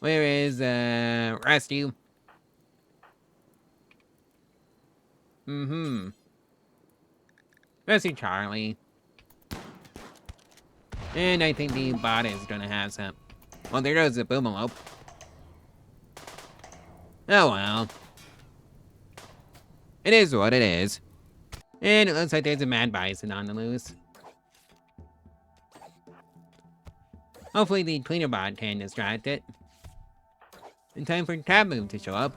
[SPEAKER 1] Where is, rescue? Rescue Charlie. And I think the bot is gonna have some. Well, there goes the boomalope. Oh well. It is what it is. And it looks like there's a mad bison on the loose. Hopefully the cleaner bot can distract it. In time for Taboo to show up.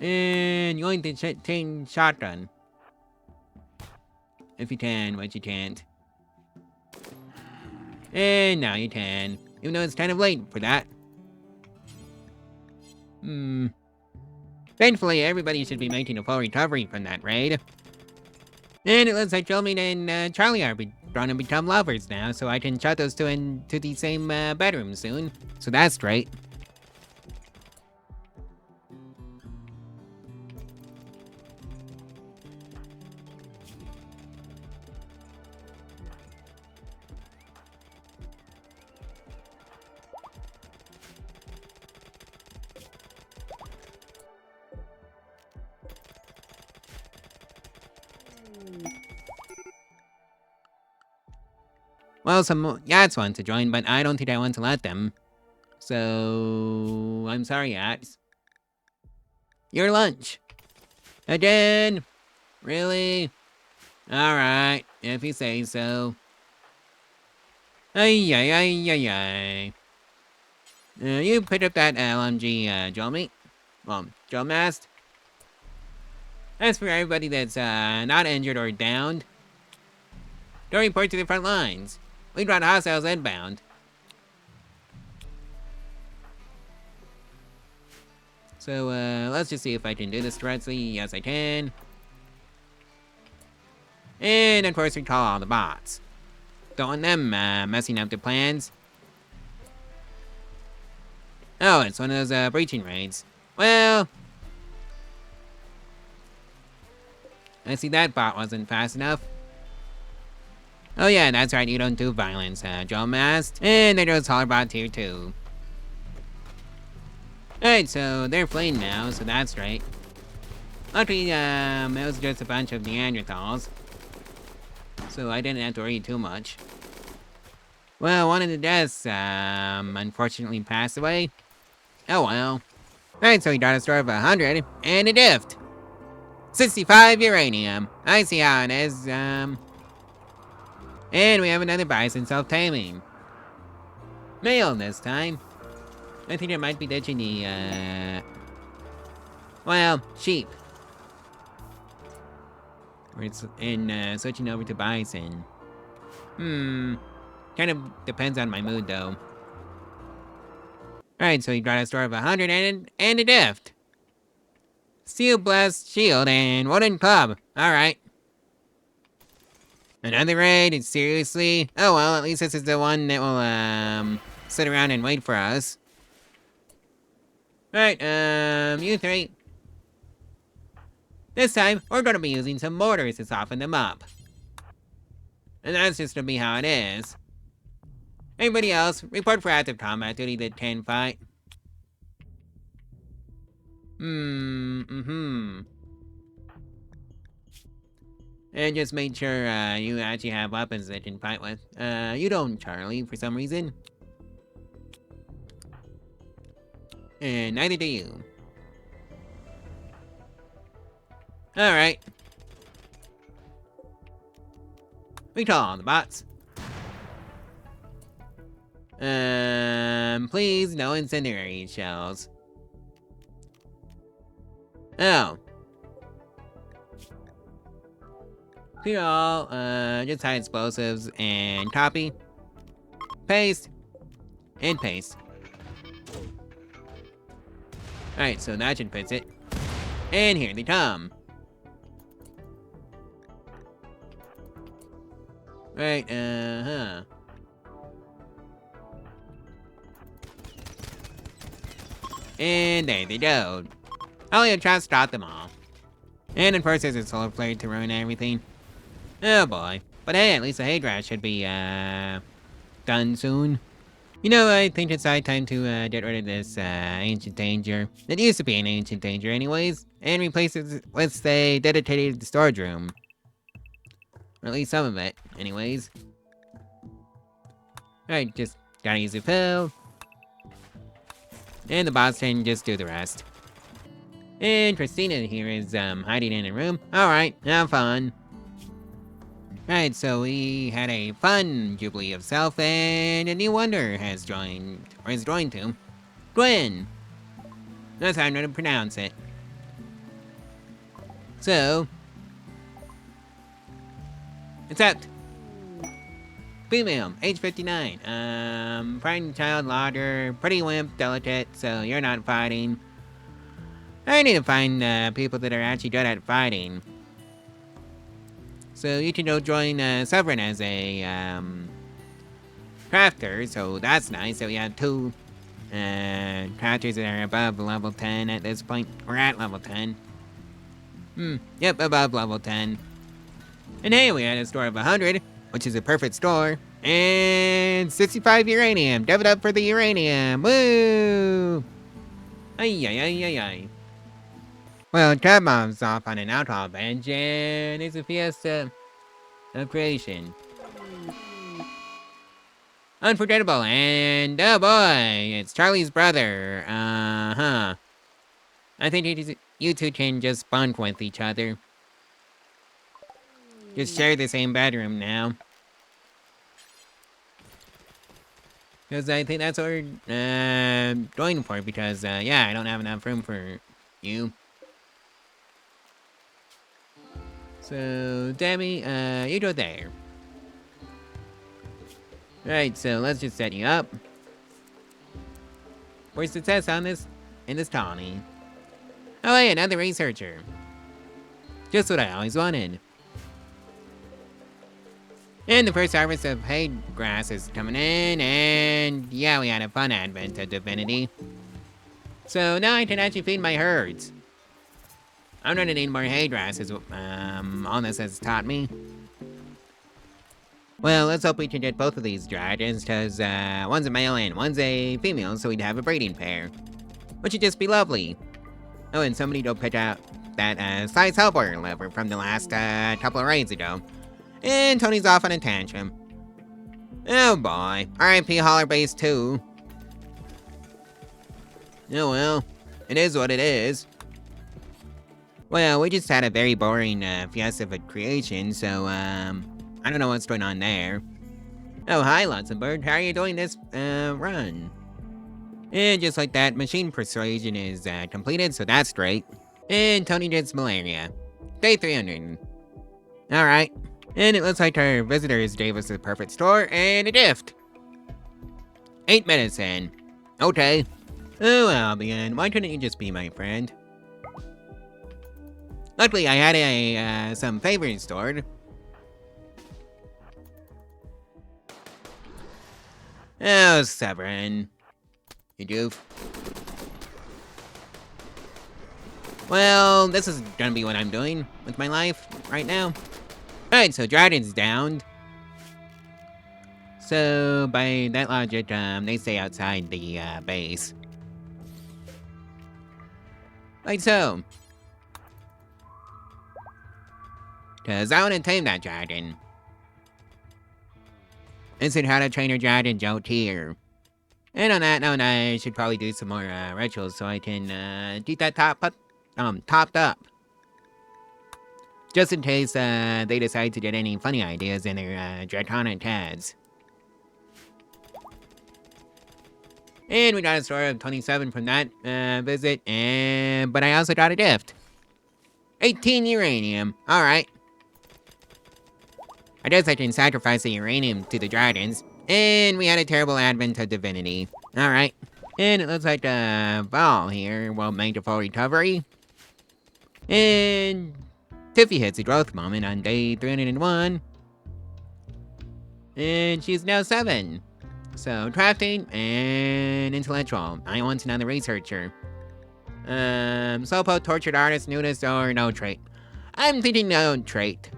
[SPEAKER 1] And you're going to change shotgun. If you can, but you can't. And now you can. Even though it's kind of late for that. Thankfully, everybody should be making a full recovery from that raid. And it looks like Jolene and Charlie are going to become lovers now, so I can shut those two into the same bedroom soon. So that's great. Well, some Yats want to join, but I don't think I want to let them. So, I'm sorry, Yats. Your lunch. Again? Really? Alright, if you say so. Ay, ay, ay, ay, ay. You picked up that LMG, gel meat? Well, gel mast? As for everybody that's, not injured or downed, don't report to the front lines. We brought hostiles inbound. So, let's just see if I can do this correctly. Yes, I can. And, of course, we call all the bots. Don't want them, messing up the plans. Oh, it's one of those, breaching raids. Well, I see that bot wasn't fast enough. Oh yeah, that's right, you don't do violence, Joe Mast. And there goes Hollarbot tier 2. Alright, so they're fleeing now, so that's right. Luckily, it was just a bunch of Neanderthals. So I didn't have to worry too much. Well, one of the deaths, unfortunately passed away. Oh well. Alright, so we got a score of 100, and a gift. 65 uranium. I see how it is, And we have another bison self-taming. Male this time. I think it might be ditching the, well, sheep. And switching over to bison. Kind of depends on my mood, though. Alright, so you got a score of 100 and a gift. Steel Blast Shield and Wooden Club. Alright. Another raid? Seriously? Oh well, at least this is the one that will, sit around and wait for us. Alright, you three. This time, we're gonna be using some mortars to soften them up. And that's just gonna be how it is. Anybody else, report for active combat duty that can fight. And just make sure, you actually have weapons that can fight with. You don't, Charlie, for some reason. And neither do you. Alright. We call on the bots. Please, no incendiary shells. Oh. Clear all, just hide explosives and copy. Paste. And paste. Alright, so that should fix it. And here they come. Right, And there they go. Only a try to stop them all. And of course there's a solar flare to ruin everything. Oh boy. But hey, at least the Hydra should be, done soon. You know, I think it's high time to, get rid of this, ancient danger. It used to be an ancient danger anyways, and replace it with a dedicated storage room. Or at least some of it, anyways. Alright, just gotta use a pill. And the boss can just do the rest. And Christina here is, hiding in a room. Alright, have fun. Right, so we had a fun Jubilee of Self, and a new wonder has joined, or is joined to. Gwen! That's how I'm gonna pronounce it. So, accept. Female, age 59. Prime child, logger, pretty wimp, delicate, so you're not fighting. I need to find, people that are actually good at fighting. So you can go join Sovereign as a crafter, so that's nice. So we have two crafters that are above level 10 at this point. We're at level 10. Yep, above level 10. And hey, we had a score of 100, which is a perfect score. And 65 uranium. Dev it up for the uranium. Woo! Ay, ay, ay, ay, ay. Well, Trebov's off on an outlaw bench, and it's a fiesta of creation. Unforgettable, and oh boy, it's Charlie's brother. Uh-huh. I think you two can just bond with each other. Just share the same bedroom now. Because I think that's what we're going for, because, yeah, I don't have enough room for you. So, Demi, you go there. Right, so let's just set you up. For success in this colony. Oh, hey, another researcher. Just what I always wanted. And the first harvest of hay grass is coming in, and yeah, we had a fun advent of divinity. So now I can actually feed my herds. I'm gonna need more hay grass, as all this has taught me. Well, let's hope we can get both of these dragons, because one's a male and one's a female, so we'd have a breeding pair. Which would just be lovely. Oh, and somebody go pick out that size helper lever from the last couple of raids ago. And Tony's off on a tantrum. Oh boy, RIP Holler Base 2. Oh well, it is what it is. Well, we just had a very boring fiesta of creation, so I don't know what's going on there. Oh hi, Luxembourg, how are you doing this run? And just like that, machine persuasion is completed, so that's great. And Tony gets malaria. Day 300. Alright. And it looks like our visitors gave us a perfect store and a gift. 8 medicine. Okay. Oh, Albion, why couldn't you just be my friend? Luckily, I had some favors stored. Oh, Severin. You doof. Well, this is gonna be what I'm doing with my life right now. Alright, so Dryden's downed. So, by that logic, they stay outside the base. Like so. Cause I wanna tame that dragon. Instant how to train your dragon joke here. And on that note, I should probably do some more rituals so I can keep that topped up. Just in case they decide to get any funny ideas in their draconic tads. And we got a score of 27 from that visit, but I also got a gift. 18 uranium, alright. I guess I can sacrifice the uranium to the dragons. And we had a terrible advent of divinity. Alright. And it looks like Val here will make a full recovery. And Tiffy hits a growth moment on day 301. And she's now 7. So, crafting and intellectual. I want another researcher. Slowpoke, tortured artist, nudist, or no trait. I'm thinking no trait.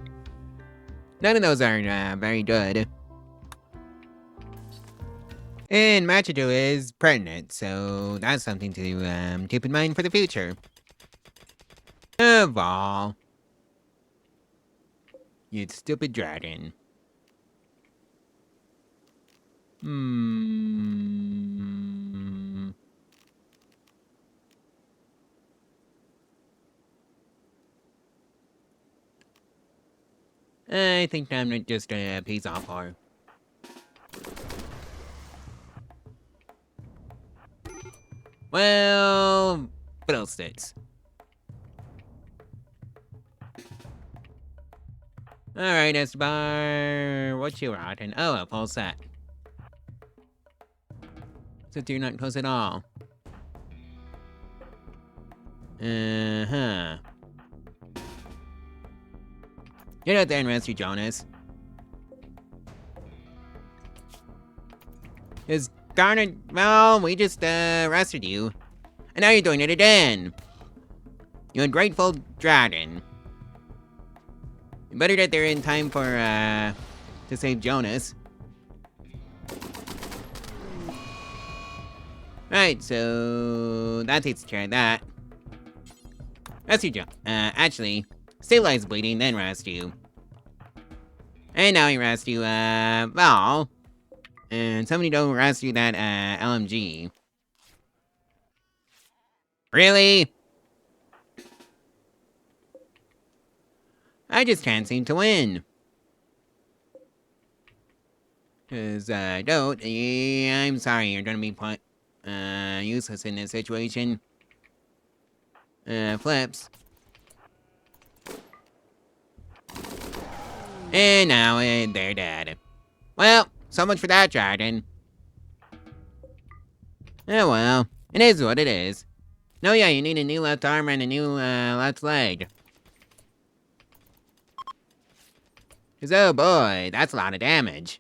[SPEAKER 1] None of those are very good. And Machado is pregnant, so that's something to keep in mind for the future. Of all. You stupid dragon. I think I'm just gonna appease off her. Well, fiddlesticks. Alright, Esbar, what you rotting? Oh, a full set. So you're not close at all. Uh-huh. Get out there and rest you, Jonas. Cause darn it, well, we just rested you. And now you're doing it again. You ungrateful dragon. You better get there in time for to save Jonas. Right, so that takes care of that. Rescue jump. Actually, stabilize bleeding, then rescue. And now we rescue, Val. And somebody don't rescue that, LMG. Really? I just can't seem to win. Cause, don't. Yeah, I'm sorry, you're gonna be useless in this situation. Flips. And now, they're dead. Well, so much for that, Jordan. Oh well, it is what it is. No, yeah, you need a new left arm and a new, left leg. Cause oh boy, that's a lot of damage.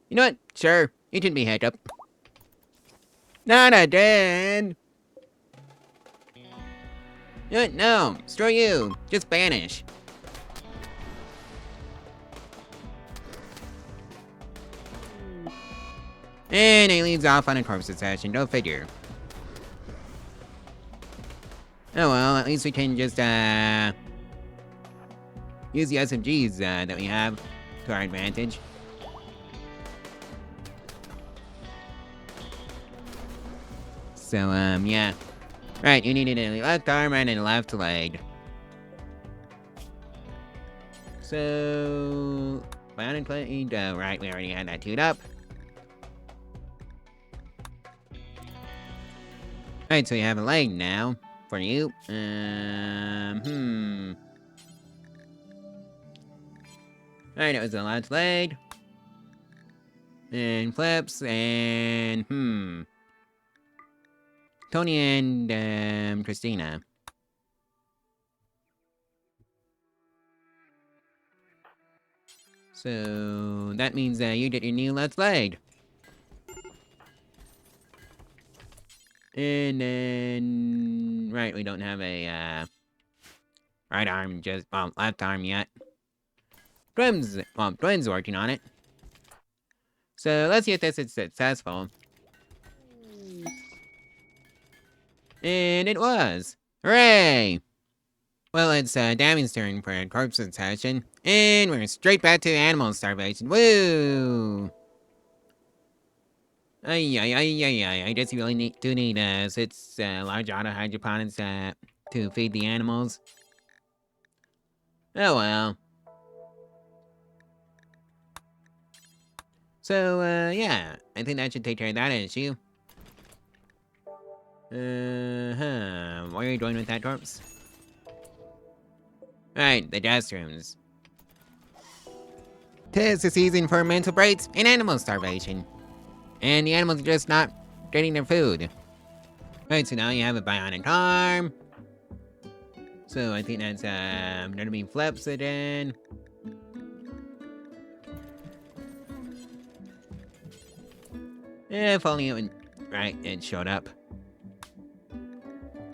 [SPEAKER 1] You know what? Sure, you can be Hiccup. Not again! You know what? No, screw you. Just banish. And he leads off on a corpse session, go figure. Oh well, at least we can just, use the SMGs, that we have to our advantage. So, yeah. Right, you needed a left arm and a left leg. So... Bionic blade, right, we already had that queued up. Right, so you have a leg now. For you. Alright, it was the left leg. And flips, and, Tony and, Christina. So, that means, you get your new left leg. And then... Right, we don't have a, right arm, just, well, left arm yet. Twins working on it. So, let's see if this is successful. And it was! Hooray! Well, it's, Dammy's turn for a corpse session. And we're straight back to animal starvation. Woo! I guess you really do need, large auto hydroponics, to feed the animals. Oh well. So, yeah, I think that should take care of that issue. What are you doing with that corpse? Right, the guest rooms. 'Tis the season for mental breaks and animal starvation. And the animals are just not getting their food. Right, so now you have a bionic arm. So I think that's, gonna be flips again. If only it would... Right, it showed up.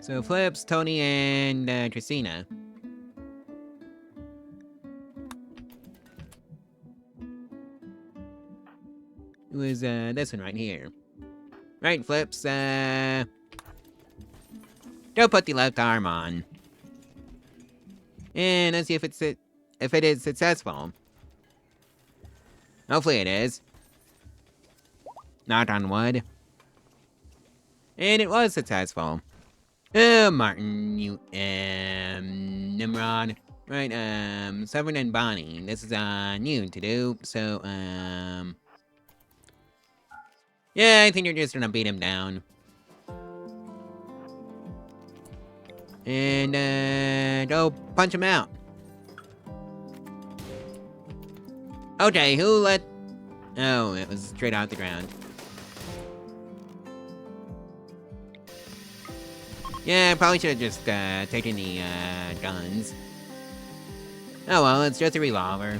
[SPEAKER 1] So flips, Tony, and, Christina. It was, this one right here. Right, flips, don't put the left arm on. And let's see if it is successful. Hopefully it is. Knock on wood. And it was successful. Martin, you, Nimrod. Right, Severin and Bonnie. This is on you to do, so, yeah, I think you're just gonna beat him down. And, go punch him out. Okay, who let... Oh, it was straight out the ground. Yeah, I probably should have just, taken the, guns. Oh well, it's just a revolver.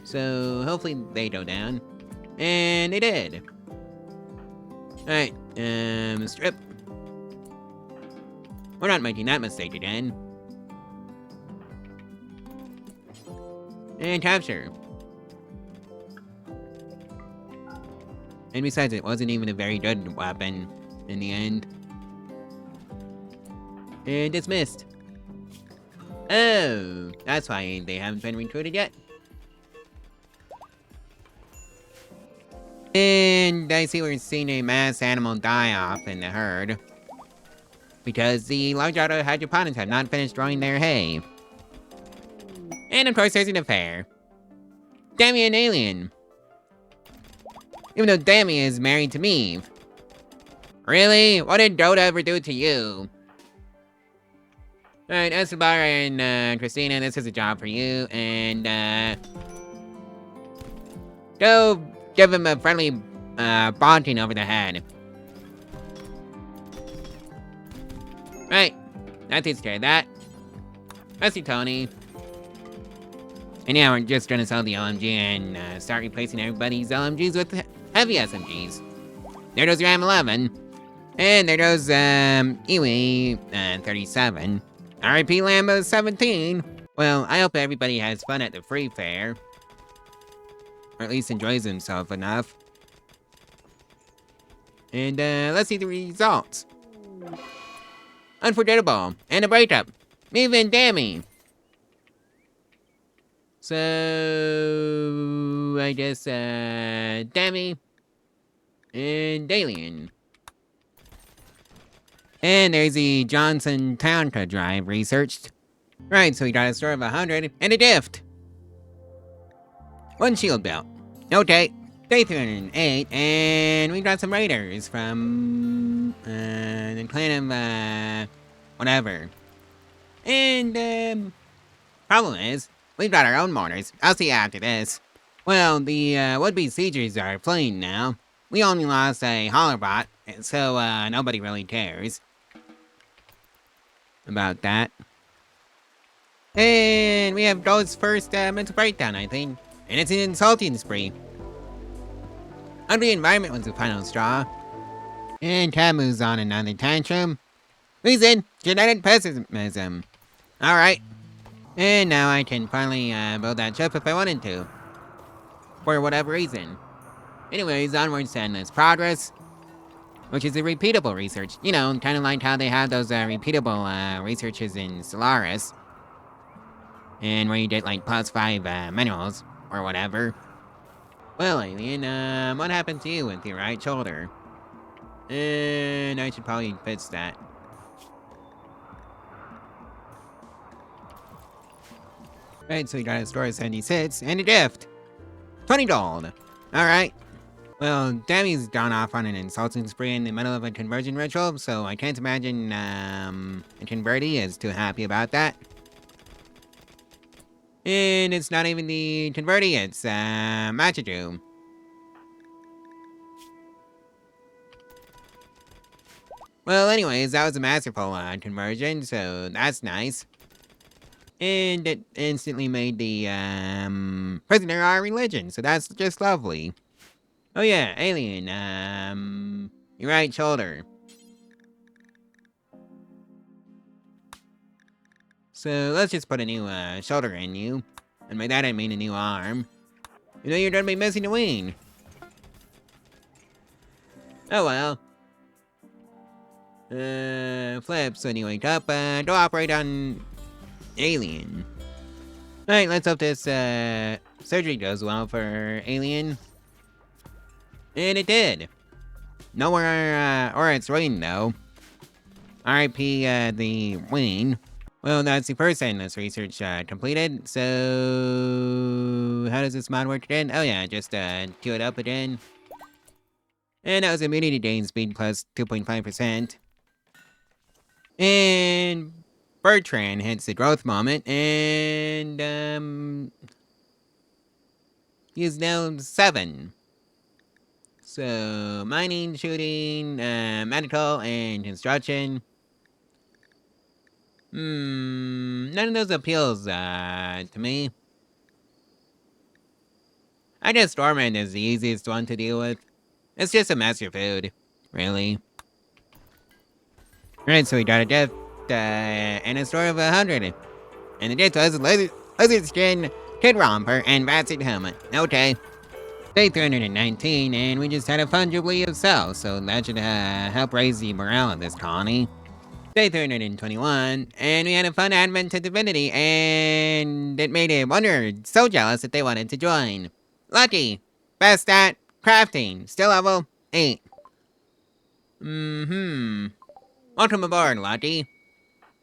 [SPEAKER 1] So, hopefully they go down. And they did. Alright, strip. We're not making that mistake again. And capture. And besides, it wasn't even a very good weapon in the end. And dismissed. Oh, that's why they haven't been recruited yet. And I see we're seeing a mass animal die-off in the herd. Because the large auto hydroponics have not finished growing their hay. And of course there's an affair. Dammy and Alien. Even though Dammy is married to me. Really? What did Dota ever do to you? Alright, Escobar and Christina, this is a job for you. And go give him a friendly bonking over the head. Right, that takes care of that. That's you, Tony. And yeah, we're just gonna sell the LMG and start replacing everybody's LMGs with heavy SMGs. There goes your M11. And there goes, Iwi, 37. RIP Lambo 17. Well, I hope everybody has fun at the free fair. Or at least enjoys himself enough. And, let's see the results. Unforgettable. And a breakup. Even Dammy. So, I guess, Dammy. And Alien. And there's the Johnson Townca drive researched. Right, so we got a score of 100 and a gift. 1 shield belt. Okay, day 308, and we got some raiders from the clan of whatever. And problem is, we've got our own mortars. I'll see you after this. Well, the would-be siegers are fleeing now. We only lost a hollowbot, so nobody really cares about that. And we have Gold's first mental breakdown, I think. And it's an insulting spree. Ugly environment was the final straw. And Camu's on another tantrum. Reason, genetic pessimism. Alright. And now I can finally build that ship if I wanted to. For whatever reason. Anyways, onwards to endless progress. Which is a repeatable research. You know, kind of like how they have those repeatable researches in Solaris. And where you get like +5 minerals, or whatever. Well, Alien, what happened to you with your right shoulder? And I should probably fix that. Right, so you got a score of 76, and a gift! 20 gold! Alright. Well, Dammy's gone off on an insulting spree in the middle of a conversion ritual, so I can't imagine, a convertee is too happy about that. And it's not even the convertee, it's, Machiju. Well, anyways, that was a masterful, conversion, so that's nice. And it instantly made the, prisoner our religion, so that's just lovely. Oh yeah, Alien, your right shoulder. So let's just put a new shoulder in you. And by that I mean a new arm. You know you're gonna be missing a wing. Oh well. Flip, so when you wake up, go operate on Alien. Alright, let's hope this surgery goes well for Alien. And it did. Nowhere, or its wing though. RIP the wing. Well, that's the first endless research completed, so how does this mod work again? Oh yeah, just queue it up again. And that was immunity gain speed plus 2.5%. And Bertrand hits the growth moment, and he is now 7. So mining, shooting, medical, and construction. None of those appeals, to me. I guess Stormend is the easiest one to deal with. It's just a mess of food, really. Right, so we got a death, and a score of 100. And the death was lizard skin, kid romper, and ratchet helmet. Okay. Day 319, and we just had a fun jubilee of cells, so that should help raise the morale of this colony. Day 321, and we had a fun advent to divinity, and it made a wanderer so jealous that they wanted to join. Lucky! Best at crafting, still level 8. Welcome aboard, Lucky.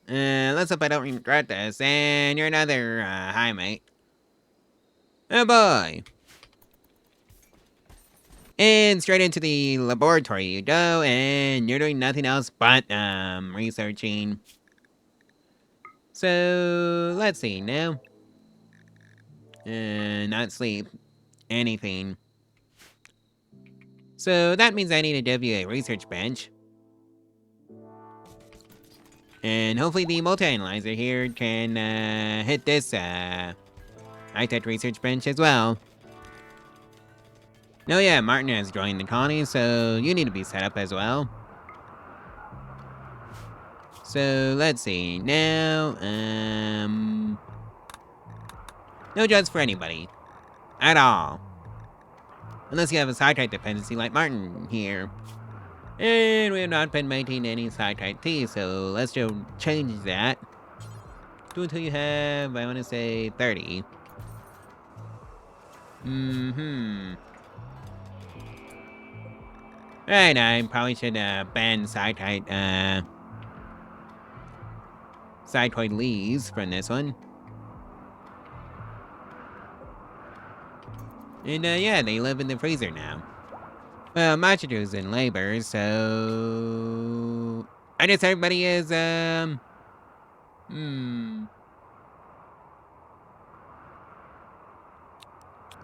[SPEAKER 1] Let's hope I don't regret this, and you're another, hi mate. Oh boy. And straight into the laboratory you go, and you're doing nothing else but, researching. So, let's see now. Not sleep. Anything. So, that means I need to give you a research bench. And hopefully the multi-analyzer here can, hit this, high-tech research bench as well. Oh yeah, Martin has joined the colony, so you need to be set up as well. So, let's see. Now, no jobs for anybody. At all. Unless you have a sci-type dependency like Martin here. And we have not been maintaining any sci-type tea, so let's just change that. Do until you have, I want to say, 30. Right, I probably should ban sci-type, sci-type leaves from this one. And yeah, they live in the freezer now. Well, Machiru's in labor, so I guess everybody is,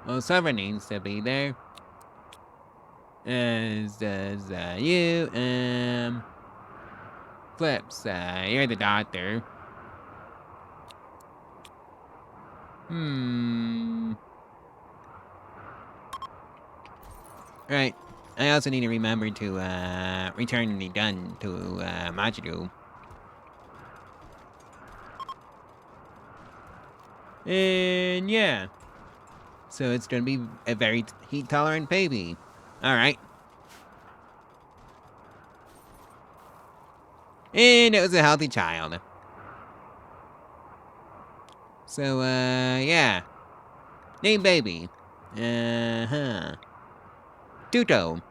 [SPEAKER 1] well, Summer needs to be there. As does, you, Flips, you're the doctor. Right. I also need to remember to, return the gun to, Machiru. And yeah. So it's gonna be a very heat-tolerant baby. Alright. And it was a healthy child. So, yeah. Name baby. Tuto.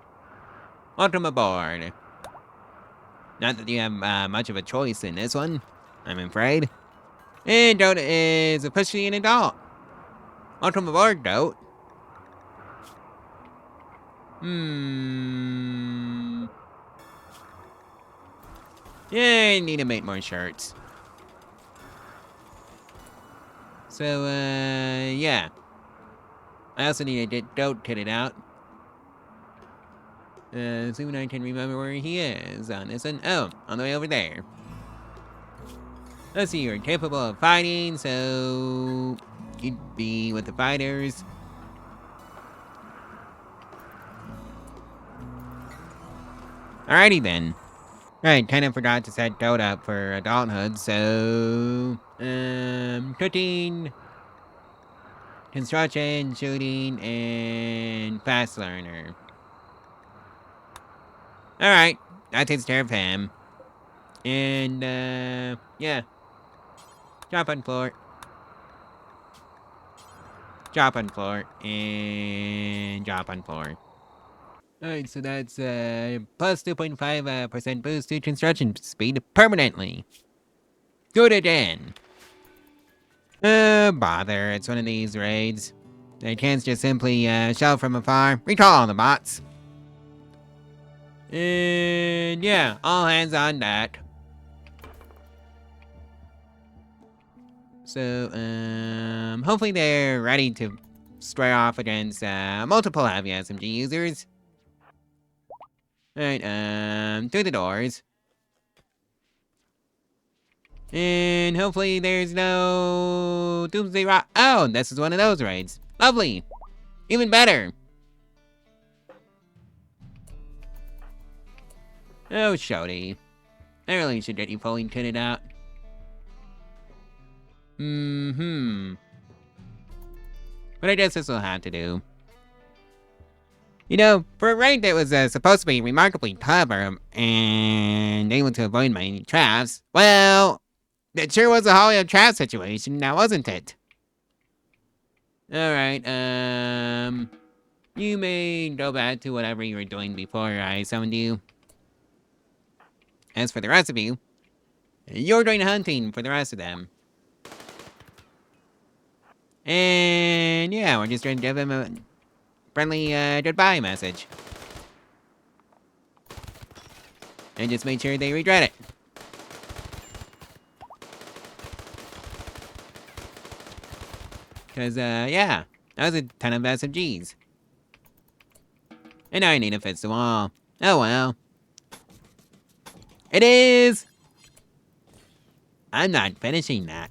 [SPEAKER 1] Welcome aboard. Not that you have, much of a choice in this one, I'm afraid. And Dota is officially an adult. Welcome aboard, Dote. Yeah, I need to make more shirts. So, yeah. I also need to get Dote kitted out. Soon I can remember where he is on this one. Oh, on the way over there. Let's see, you're capable of fighting, so you'd be with the fighters. Alrighty then. Right, kinda forgot to set Dote up for adulthood, so... cooking, construction, shooting, and fast learner. Alright, that takes care of him. And, yeah. Drop on floor. Drop on floor. And drop on floor. Alright, so that's, plus 2.5% boost to construction speed permanently. Do it again. Bother, it's one of these raids. I can't just simply, shell from afar. Recall all the bots. And yeah, all hands on that. So, hopefully they're ready to square off against, multiple heavy SMG users. Alright, through the doors. And hopefully there's no Doomsday Rock. Oh, this is one of those raids. Lovely. Even better. Oh, Shody. I really should get you fully kitted out. But I guess this will have to do. You know, for a raid that was supposed to be remarkably clever and able to avoid my traps, well, it sure was a Hollow trap situation, now wasn't it? Alright, you may go back to whatever you were doing before I summoned you. As for the rest of you, you're doing hunting for the rest of them. And yeah, we're just going to give them a friendly goodbye message. And just make sure they regret it. Because, yeah, that was a ton of SMGs. And now I need to fix the wall. Oh well. It is! I'm not finishing that.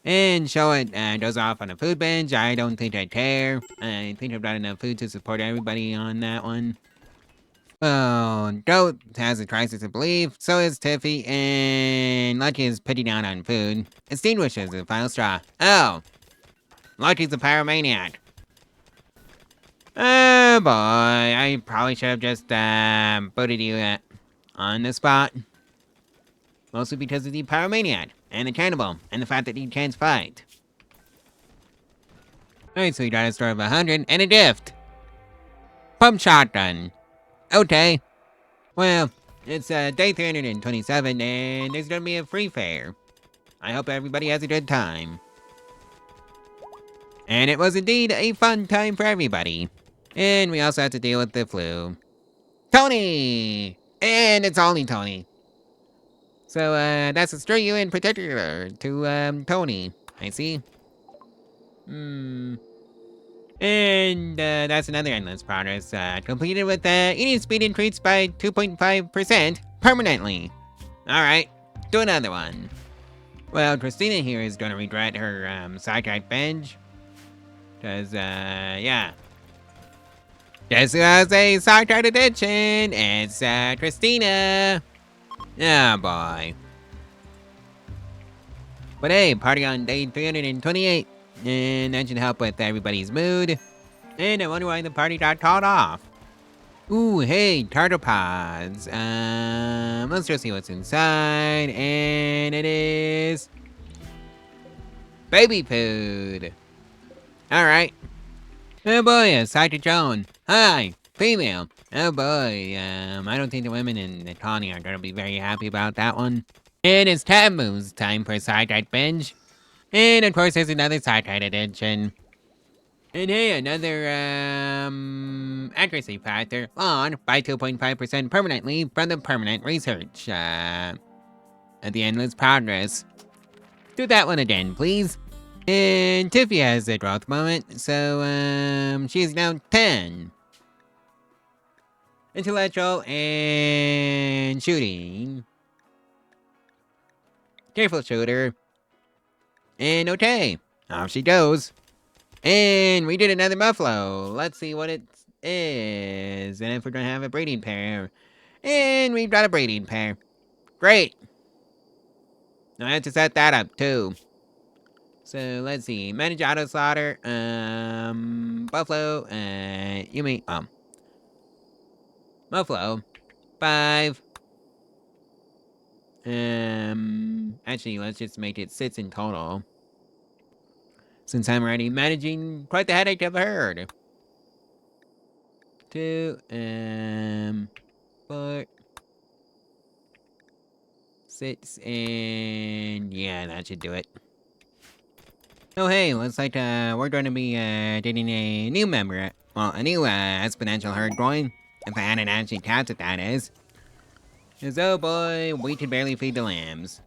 [SPEAKER 1] And show it goes off on a food bench. I don't think I care. I think I've got enough food to support everybody on that one. Oh, Goat has a crisis of belief, so is Tiffy, and Lucky is putting down on food. Extinguishes the final straw. Oh, Lucky's a pyromaniac. Oh boy, I probably should have just booted you on the spot. Mostly because of the pyromaniac, and the cannibal, and the fact that he can't fight. Alright, so you got a store of 100, and a gift! Pump shotgun. Okay. Well, it's day 327, and there's gonna be a free fair. I hope everybody has a good time. And it was indeed a fun time for everybody. And we also had to deal with the flu. Tony! And it's only Tony. So, that's a stray you in particular to, Tony. I see. And, that's another endless progress, completed with, eating speed increased by 2.5% permanently. Alright, do another one. Well, Christina here is gonna regret her, sidetrack binge. Cause, yeah. Guess who has a sidetrack addiction? It's, Christina. Oh, boy. But hey, party on day 328. And that should help with everybody's mood. And I wonder why the party got called off. Ooh, hey, tartar pods. Let's just see what's inside. And it is... baby food. Alright. Oh boy, a Sergeant Joan. Hi, female. Oh boy, I don't think the women in the colony are gonna be very happy about that one. And it's Taboo's time for a sidetrack binge. And of course there's another sidetrack edition. And hey, another, accuracy factor on by 2.5% permanently from the permanent research, at the endless progress. Do that one again, please. And Tiffy has a growth moment, so, she is now 10. Intellectual and shooting. Careful shooter. And okay, off she goes. And we did another buffalo. Let's see what it is. And if we're gonna have a breeding pair. And we've got a breeding pair. Great. Now I have to set that up too. So let's see. Manage auto slaughter. Buffalo. You mean Buffalo. 5. Actually, let's just make it 6 in total. Since I'm already managing quite the headache of a herd. 2, 4, 6, and yeah, that should do it. Oh hey, looks like we're going to be getting a new member. Well, a new exponential herd growing. If I hadn't actually counted, that is. 'Cause oh boy, we can barely feed the lambs.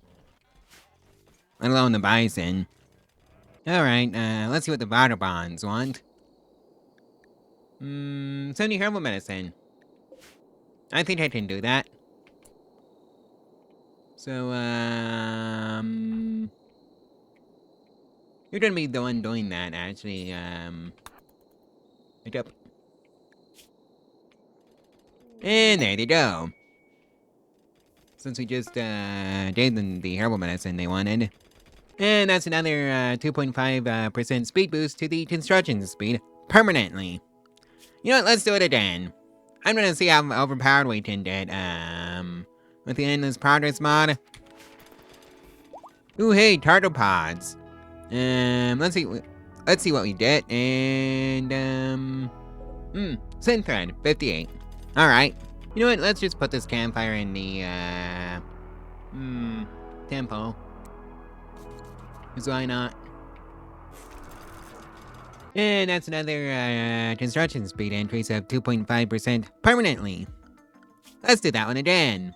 [SPEAKER 1] Let alone the bison. Alright, let's see what the vagabonds want. 70 herbal medicine. I think I can do that. So, you're gonna be the one doing that, actually, pick up. And there they go. Since we just, gave them the herbal medicine they wanted. And that's another, 2.5% speed boost to the construction speed permanently. You know what? Let's do it again. I'm gonna see how overpowered we can get. With the endless progress mod. Ooh, hey, turtle pods. Let's see. Let's see what we get. And synth thread 58. All right. You know what? Let's just put this campfire in the tempo. 'Cause why not? And that's another construction speed increase of 2.5% permanently. Let's do that one again.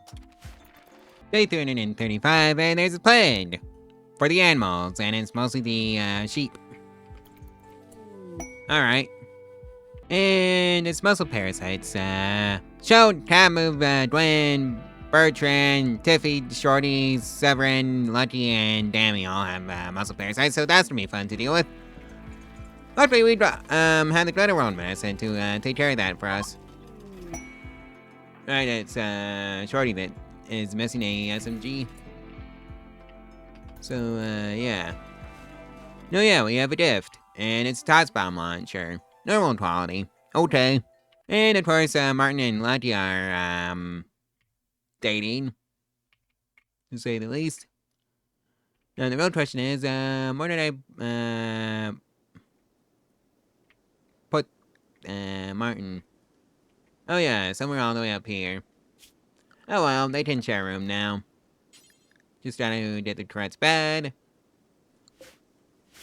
[SPEAKER 1] Day 335, and there's a plague for the animals, and it's mostly the sheep. Alright. And it's muscle parasites. Showed, Move, Gwen, Bertrand, Tiffy, Shorty, Severin, Lucky, and Dammy all have muscle parasites, so that's gonna be fun to deal with. Luckily, we had the glitter world medicine to take care of that for us. Right, it's Shorty that is missing a SMG. So, yeah. No, yeah, we have a gift. And it's a Tots Bomb launcher. Normal quality. Okay. And of course, Martin and Lucky are, dating. To say the least. Now, the real question is, where did I, put, Martin? Oh yeah, somewhere all the way up here. Oh well, they can share a room now. Just trying to get the Tourette's bed.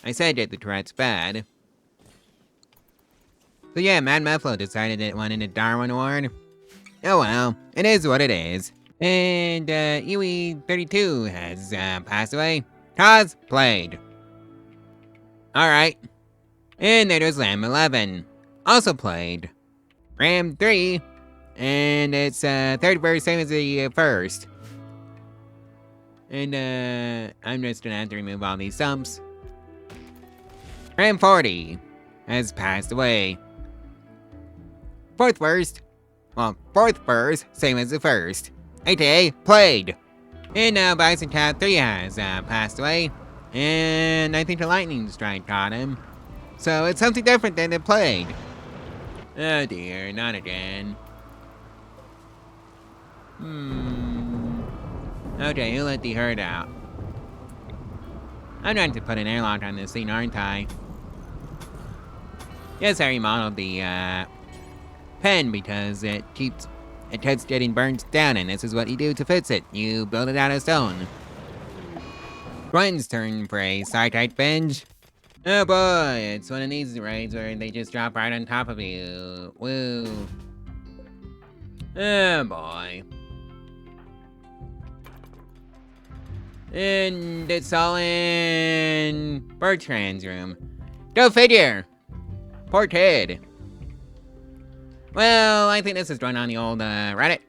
[SPEAKER 1] I said get the Tourette's bed. So yeah, Mad Muffalo decided it wanted a Darwin Award. Oh well, it is what it is. And, Iwi32 has, passed away. Cosplayed. Alright. And there's Lamb 11. Also played. Ram 3. And it's, third verse, same as the first. And, I'm just gonna have to remove all these stumps. Ram 40 has passed away. Fourth verse. Well, fourth verse, same as the first. AKA, played. And now Bison Cat 3 has, passed away. And I think the lightning strike caught him. So it's something different than the played. Oh dear, not again. Okay, you let the herd out. I'm trying to put an airlock on this thing, aren't I? Yes, I remodeled the, pen because it keeps getting burnt down, and this is what you do to fix it. You build it out of stone. Gwen's turn for a sci-type binge. Oh boy, it's one of these raids where they just drop right on top of you. Woo. Oh boy. And it's all in Bertrand's room. Go figure. Poor kid. Well, I think this is run on the old Reddit.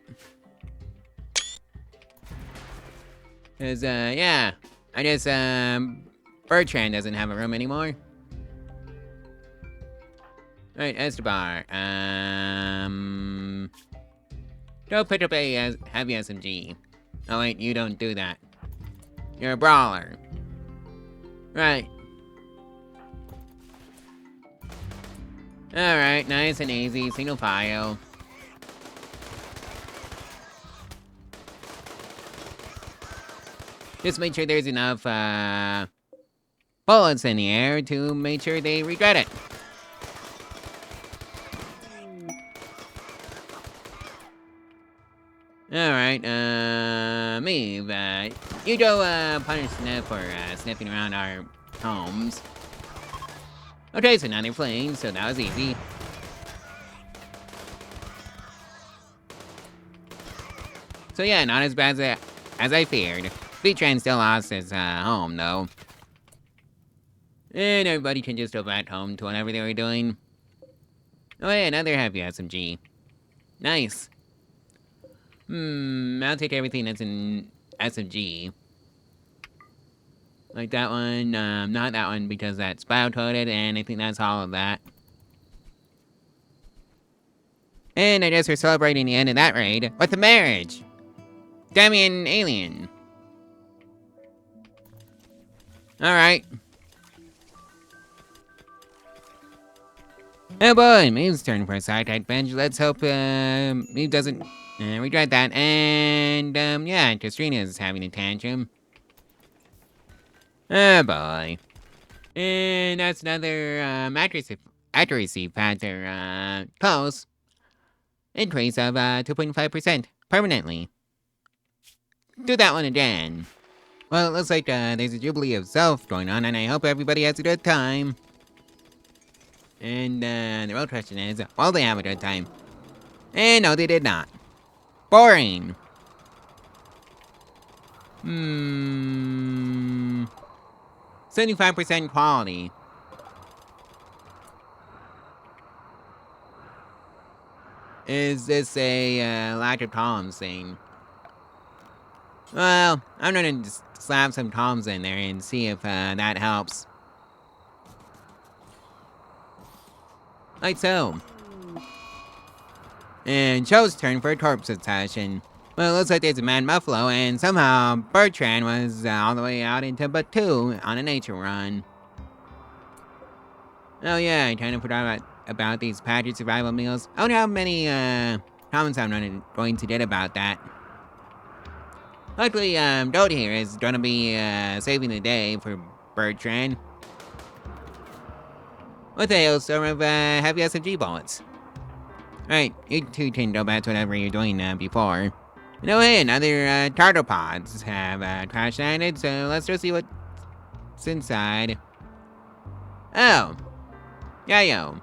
[SPEAKER 1] Cause yeah, I guess Bertrand doesn't have a room anymore. Alright, Estebar. Go pick up a heavy SMG. Oh wait, you don't do that. You're a brawler. Right. Alright, nice and easy, single file. Just make sure there's enough, bullets in the air to make sure they regret it. Alright, Meave, you go, punish Sniff for, sniffing around our homes. Okay, so now they're fleeing, so that was easy. So yeah, not as bad as I feared. Beatran still lost his, home, though. And everybody can just go back home to whatever they were doing. Oh yeah, another heavy SMG. Nice. I'll take everything that's in SMG. Like that one, not that one because that's bio-coded, and I think that's all of that. And I guess we're celebrating the end of that raid with the marriage. Damian Alien. Alright. Oh boy, Meme's turn for a side-type bench. Let's hope Meme doesn't regret that. And yeah, Katrina's having a tantrum. Oh boy. And that's another accuracy factor close increase of 2.5% permanently. Do that one again. Well, it looks like there's a jubilee of self going on, and I hope everybody has a good time. And the real question is, will they have a good time? And no, they did not. Boring. 75% quality. Is this a lack of columns thing? Well, I'm gonna just slap some columns in there and see if that helps. Like so. And Joe's turn for a corpse session. Well, it looks like there's a mad buffalo, and somehow Bertrand was all the way out in Timbuktu on a nature run. Oh yeah, I kind of forgot about these packaged survival meals. I wonder how many comments I'm going to get about that. Luckily, Dode here is gonna be saving the day for Bertrand with a hailstorm of heavy SMG bullets. Alright, you two can go back to whatever you're doing before. You know, hey, another tardipods have crash landed, so let's just see what's inside. Oh. Yayo.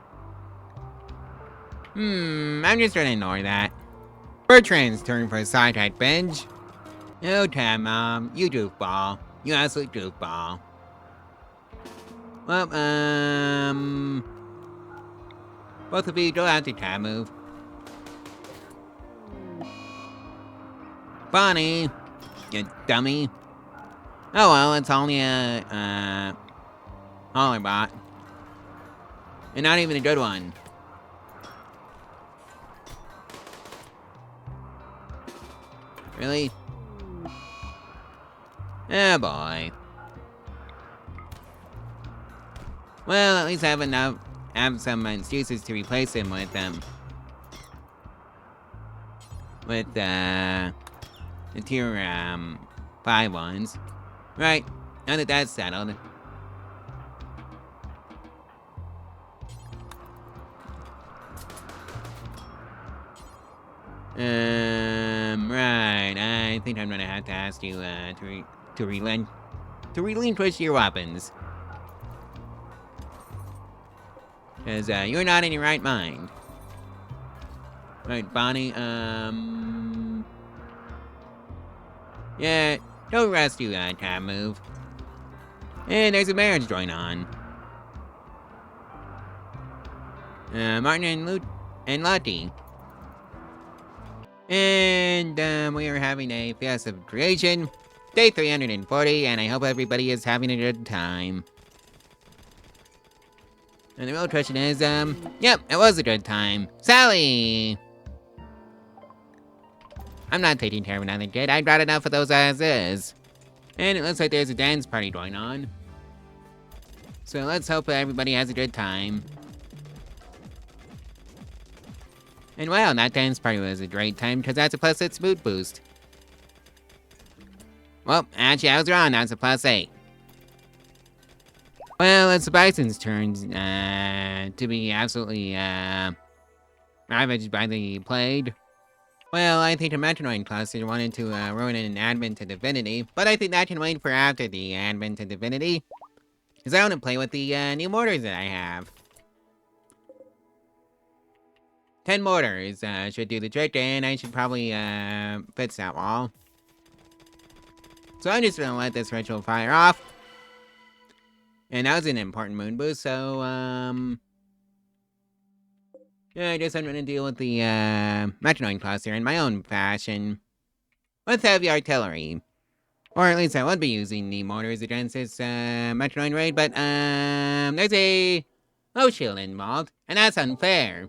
[SPEAKER 1] I'm just gonna ignore that. Bertrand's turn for a side-type bench. Oh, Tam, you goofball. You absolute goofball. Well, both of you go out to Tam move. Bonnie, you dummy. Oh well, it's only a, holler bot. And not even a good one. Really? Oh boy. Well, at least I have some excuses to replace him with the tier 5 ones. Right, now that that's settled. Right, I think I'm gonna have to ask you to relinquish your weapons. Cause you're not in your right mind. Right, Bonnie, yeah, don't rescue that time move. And there's a marriage going on. Martin and Lottie. And we are having a Fiesta of Creation, day 340, and I hope everybody is having a good time. And the real question is, yep, it was a good time. Sally! I'm not taking care of another kid. I got enough of those as is. And it looks like there's a dance party going on. So let's hope everybody has a good time. And wow, that dance party was a great time because that's a +6 mood boost. Well, actually, I was wrong. That's a +8. Well, it's the Bison's turn to be absolutely ravaged by the plague. Well, I think the Metronoid cluster wanted to ruin an admin to Divinity, but I think that can wait for after the admin to Divinity. Because I want to play with the new mortars that I have. 10 mortars should do the trick, and I should probably fix that wall. So I'm just gonna let this ritual fire off. And that was an important moon boost, so yeah, I guess I'm gonna deal with the Metronoid cluster in my own fashion. With heavy artillery. Or at least I would be using the mortars against this Metronoid raid, but there's a low shield involved, and that's unfair.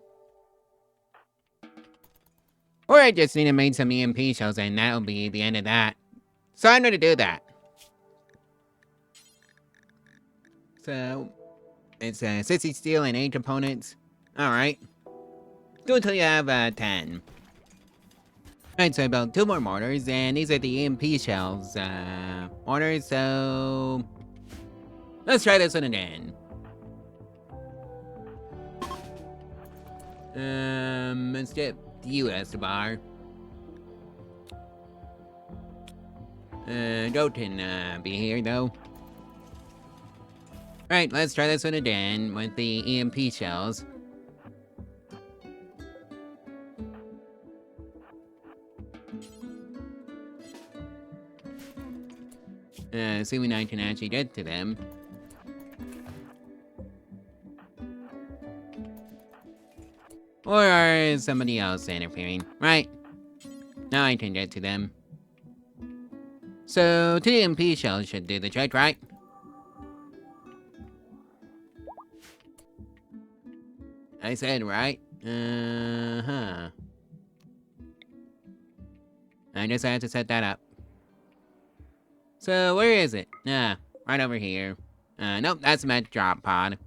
[SPEAKER 1] Or I just need to make some EMP shells, and that'll be the end of that. So I'm gonna do that. So it's 60 steel and 8 components. Alright. Do until you have 10. Alright, so I built 2 more mortars, and these are the EMP shells, mortars, so... Let's try this one again. Let's get you, Estebar. Don't be here, though. Alright, let's try this one again with the EMP shells. Assuming I can actually get to them. Or is somebody else interfering? Right. Now I can get to them. So, 2 EMP shells should do the trick, right? I said right. I guess I have to set that up. So, where is it? Right over here. Nope, that's Met Drop Pod.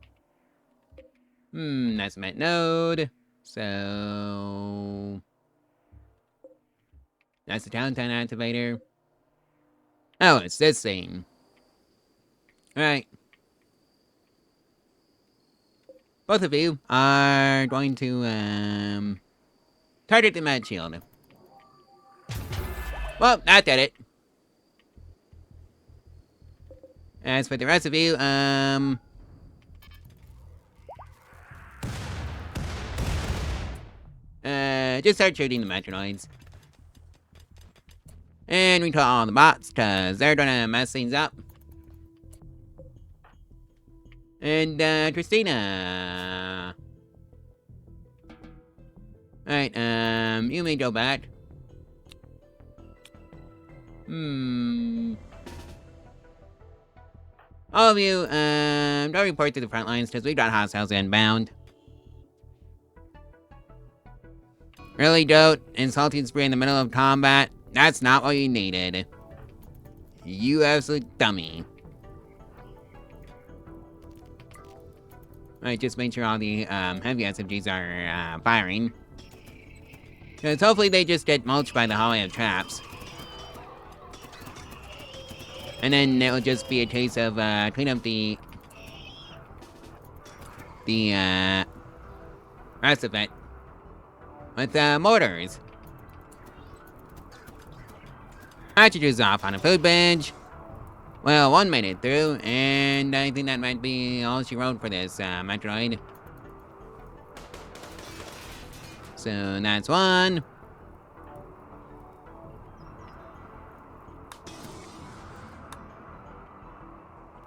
[SPEAKER 1] That's Met Node. So... That's the Downtown Activator. Oh, it's this thing. Alright. Both of you are going to, target the Med Shield. Well, that did it. As for the rest of you, just start shooting the Metronoids. And we call all the bots, cause they're gonna mess things up. And, Christina. Alright, you may go back. All of you, don't report to the front lines, cause we got hostiles inbound. Really, Dote? Insulting spree in the middle of combat? That's not what you needed. You absolute dummy. Alright, just make sure all the, heavy SMGs are, firing. Because hopefully they just get mulched by the hallway of traps. And then it'll just be a case of, clean up the rest of it. With, mortars. Cartridges off on a food bench. Well, 1 minute through, and I think that might be all she wrote for this, Metroid. So, that's 1.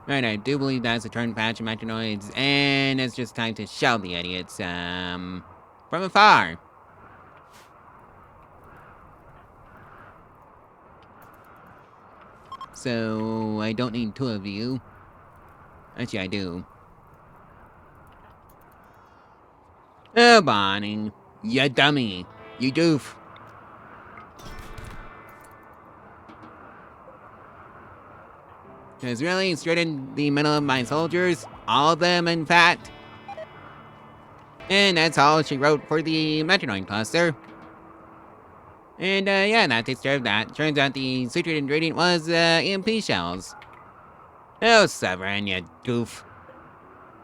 [SPEAKER 1] Right, I do believe that's a turn patch of Metronoids, and it's just time to shell the idiots, from afar. So, I don't need 2 of you. Actually, I do. Oh, Bonnie. You dummy. You doof. Because really, straight in the middle of my soldiers. All of them, in fact. And that's all she wrote for the Metronoid cluster. And, yeah, that takes care of that. Turns out the secret ingredient was, EMP shells. Oh, Severin, you goof.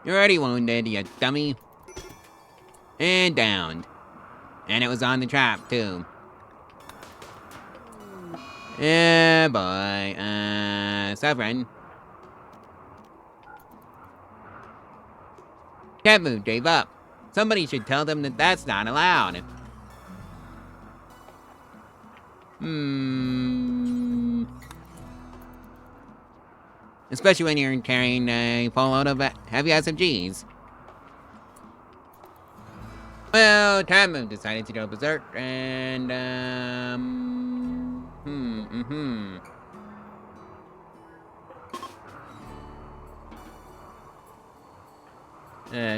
[SPEAKER 1] You're already wounded, you dummy. And downed. And it was on the trap, too. Yeah, boy. Severin. Cat move gave up. Somebody should tell them that that's not allowed. Especially when you're carrying a full load of heavy SMGs. Well, Tamu decided to go berserk, and,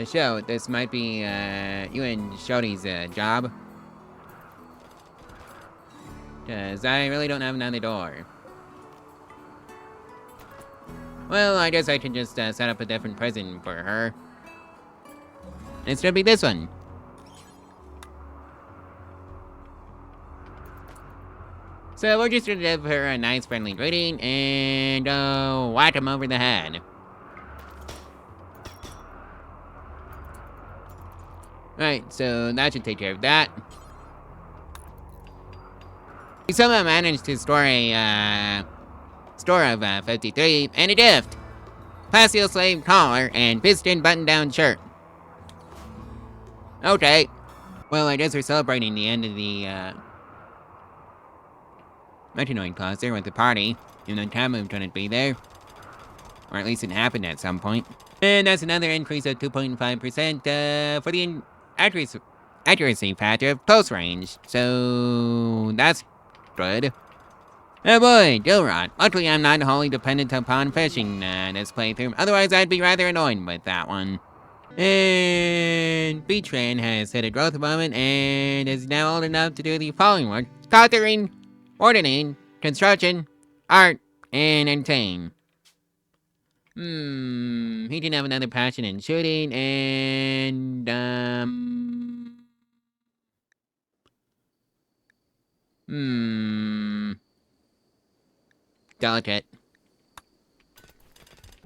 [SPEAKER 1] Sho, this might be, you and Shodi's, job. Cause I really don't have another door. Well, I guess I can just, set up a different prison for her. It should be this one. So we're just gonna give her a nice friendly greeting and whack him over the head. Right, so that should take care of that. We somehow managed to store a store of 53 and a gift. Plasteel slave collar and piston button-down shirt. Okay. Well, I guess we're celebrating the end of the Metanoid cluster with the party. Even though Tamu couldn't be there. Or at least it happened at some point. And that's another increase of 2.5% for the accuracy factor of close range. So that's good. Oh boy, Gilrod. Luckily I'm not wholly dependent upon fishing this playthrough. Otherwise I'd be rather annoyed with that one. And Beachran has hit a growth moment and is now old enough to do the following work: sculpturing, ordering, construction, art, and entertain. He can have another passion in shooting and delicate.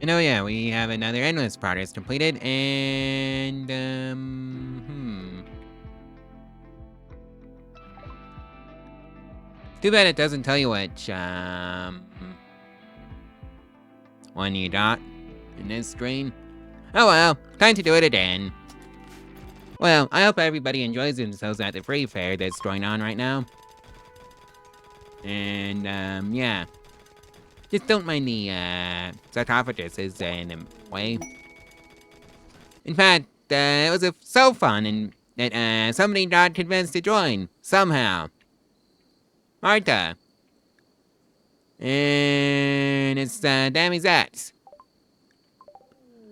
[SPEAKER 1] And oh yeah, we have another endless progress completed, and too bad it doesn't tell you which one you got in this screen. Oh well, time to do it again. Well, I hope everybody enjoys themselves at the free fair that's going on right now. And yeah. Just don't mind the sarcophaguses in the way. In fact, it was so fun and that somebody got convinced to join somehow. Martha. And it's Dammy's ex.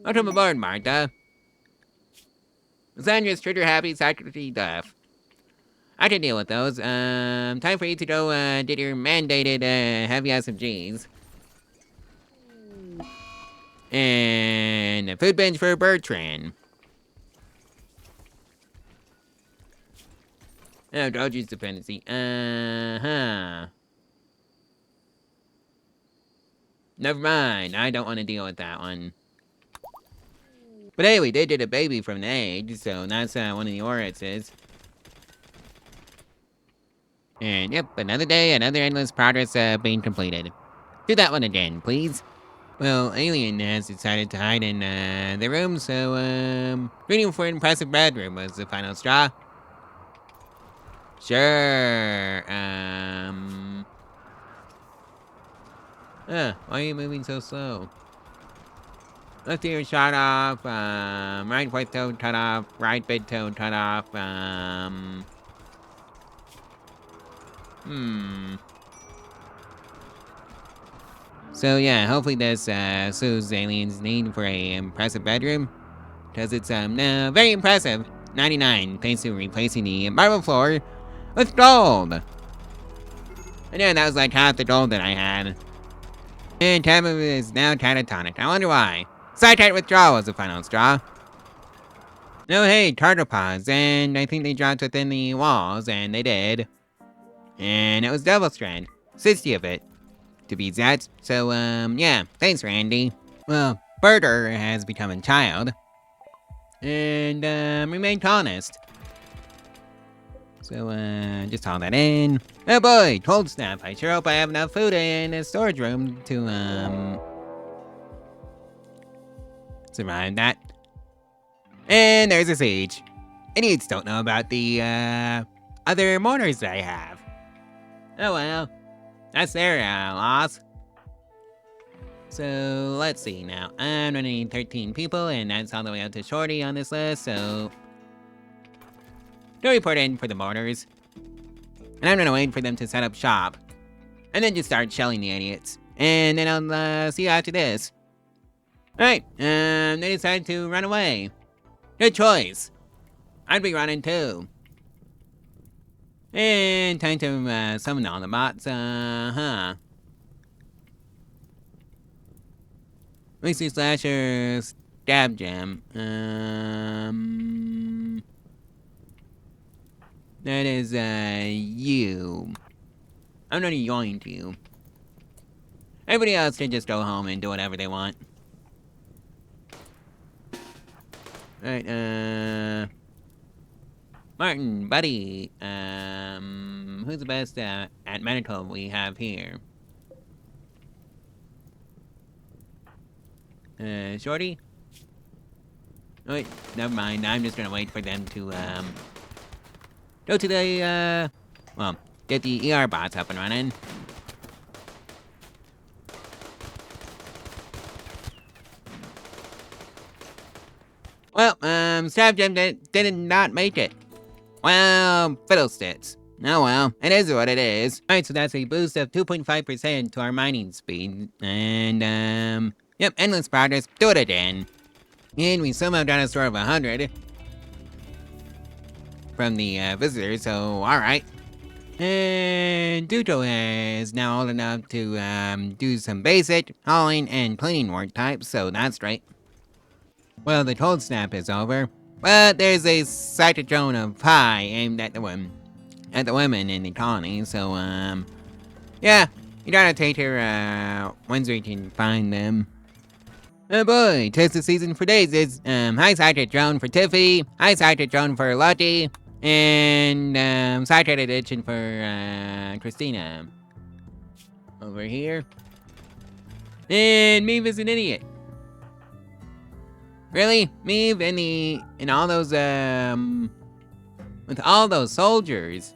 [SPEAKER 1] Welcome aboard, Martha. Sandra's trigger happy secretary stuff. I can deal with those. Time for you to go get your mandated heavy SMGs. And a food bench for Bertrand. Oh, don't use dependency. Never mind. I don't want to deal with that one. But hey, we did get a baby from the egg, so that's one of the Oryxes. And yep, another day, another endless progress being completed. Do that one again, please. Well, Alien has decided to hide in the room, so reading for an impressive bedroom was the final straw. Sure. Why are you moving so slow? Left ear shot off, right foot toe cut off, right big toe cut off, So yeah, hopefully this soothes Alien's need for a impressive bedroom. Because it's no, very impressive. 99, thanks to replacing the marble floor with gold. And yeah, that was like half the gold that I had. And Tamu is now catatonic. I wonder why. Sidetrack withdrawal was the final straw. No, hey, tartropods, and I think they dropped within the walls, and they did. And it was double strand. 60 of it, to be exact. So, yeah, thanks, Randy. Well, Birder has become a child. And, remained honest. So, just haul that in. Oh boy, cold snap. I sure hope I have enough food in the storage room to, survive that. And there's a siege. Idiots don't know about the, other mourners that I have. Oh well, that's their, loss. So, let's see now. I'm running 13 people, and that's all the way up to Shorty on this list, so... Go report in for the mourners. And I'm gonna wait for them to set up shop. And then just start shelling the idiots. And then I'll, see you after this. Alright, they decided to run away. Good choice. I'd be running too. And time to, summon all the bots, Mixie slashers stab gem. That is, you. I'm not going to. Everybody else can just go home and do whatever they want. Right, Martin, buddy, who's the best, at medical we have here? Shorty? Wait, never mind, I'm just gonna wait for them to, go to the, well, get the ER bots up and running. Well, Stab Gem did not make it. Well, fiddlesticks. Oh well, it is what it is. Alright, so that's a boost of 2.5% to our mining speed. And, yep, endless progress, do it again. And we somehow got a score of 100 from the visitors, so alright. And Duto is now old enough to do some basic hauling and cleaning work types, so that's great. Well, the cold snap is over, but there's a cyclone of pie aimed at the women in the colony, so yeah, you gotta take her once we can find them. Oh boy, tis the season for daisies. High sighted drone for Tiffy, high sighted drone for Lottie, and sighted edition for Christina. Over here. And Meave is an idiot. Really? Meave and all those with all those soldiers.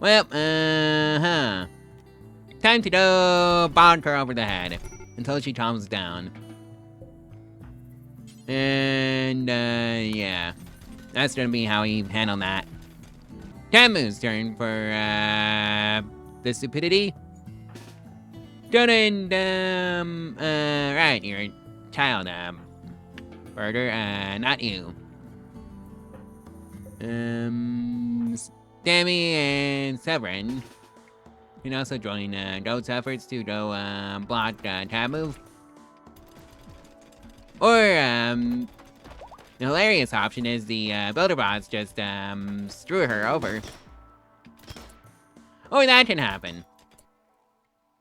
[SPEAKER 1] Well, time to go bonk her over the head until she calms down. And, yeah. That's gonna be how we handle that. Tamu's turn for, the stupidity. Jonah and, right, you're a child, Birder, not you. Stammy and Severin can also join, Goat's efforts to go, block, Tamu. Or, the hilarious option is the, Builderbots just, screw her over. Or that can happen.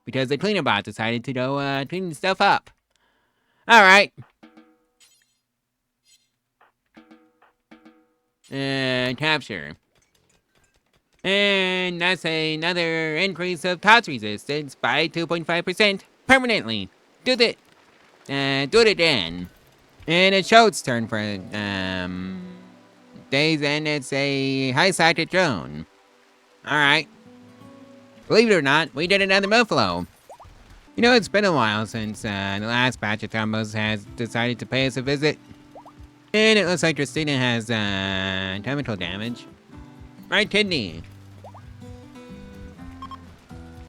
[SPEAKER 1] Because the cleaner bot decided to go, clean stuff up. Alright. Capture. And that's another increase of TOTS resistance by 2.5% permanently. Do it again. And it's Shoat's turn for, days, and it's a high-sighted drone. Alright. Believe it or not, we did another Buffalo. You know, it's been a while since, the last batch of Tombos has decided to pay us a visit. And it looks like Christina has, chemical damage. Right kidney.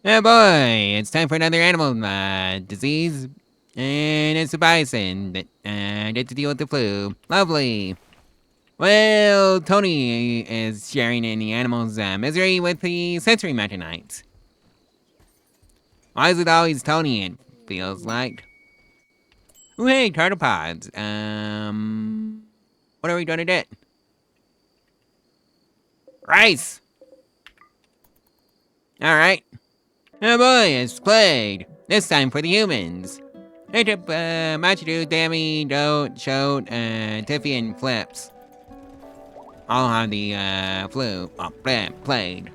[SPEAKER 1] Oh boy, it's time for another animal, disease. And it's a bison that, get to deal with the flu. Lovely. Well, Tony is sharing in the animal's, misery with the sensory metanites. Why is it always Tony, it feels like? Ooh, hey, Tartopods. What are we gonna get? Rice! Alright. Oh boy, it's plague. This time for the humans. Hey, Machidu, Dammy, Dote, Shoat, Tiffy, and Flips. All have the, flu. Oh, plague.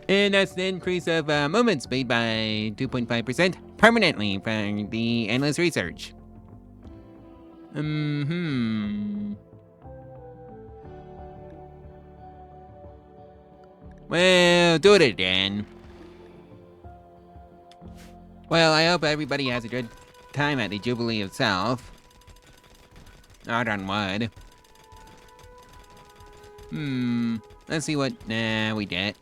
[SPEAKER 1] And that's the increase of, movement speed by 2.5% permanently for the endless research. Well, do it again. Well, I hope everybody has a good time at the Jubilee itself. Not on wood. Let's see what, we get.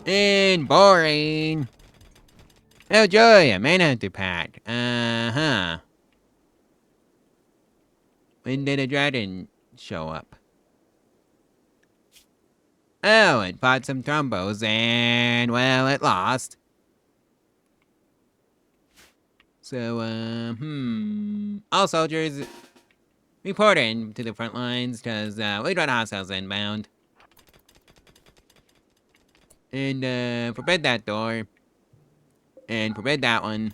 [SPEAKER 1] And boring. Oh joy, a manhunter pack. Uh-huh. When did a dragon show up? Oh, it fought some Trombos and, well, it lost. So, all soldiers report in to the front lines, because, we got hostiles inbound. And, forbid that door. And forbid that one.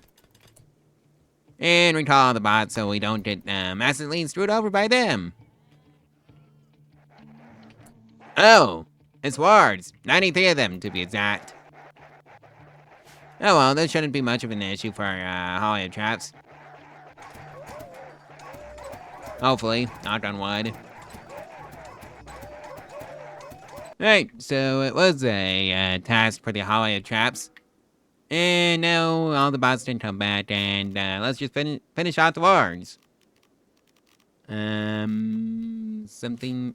[SPEAKER 1] And recall the bots so we don't get, massively screwed over by them. Oh, it's wards. 93 of them, to be exact. Oh well, this shouldn't be much of an issue for, Hollow traps. Hopefully, knock on wood. Right, so it was a, task for the Hollow traps. And now all the bots didn't come back, and, let's just finish out the wards. Something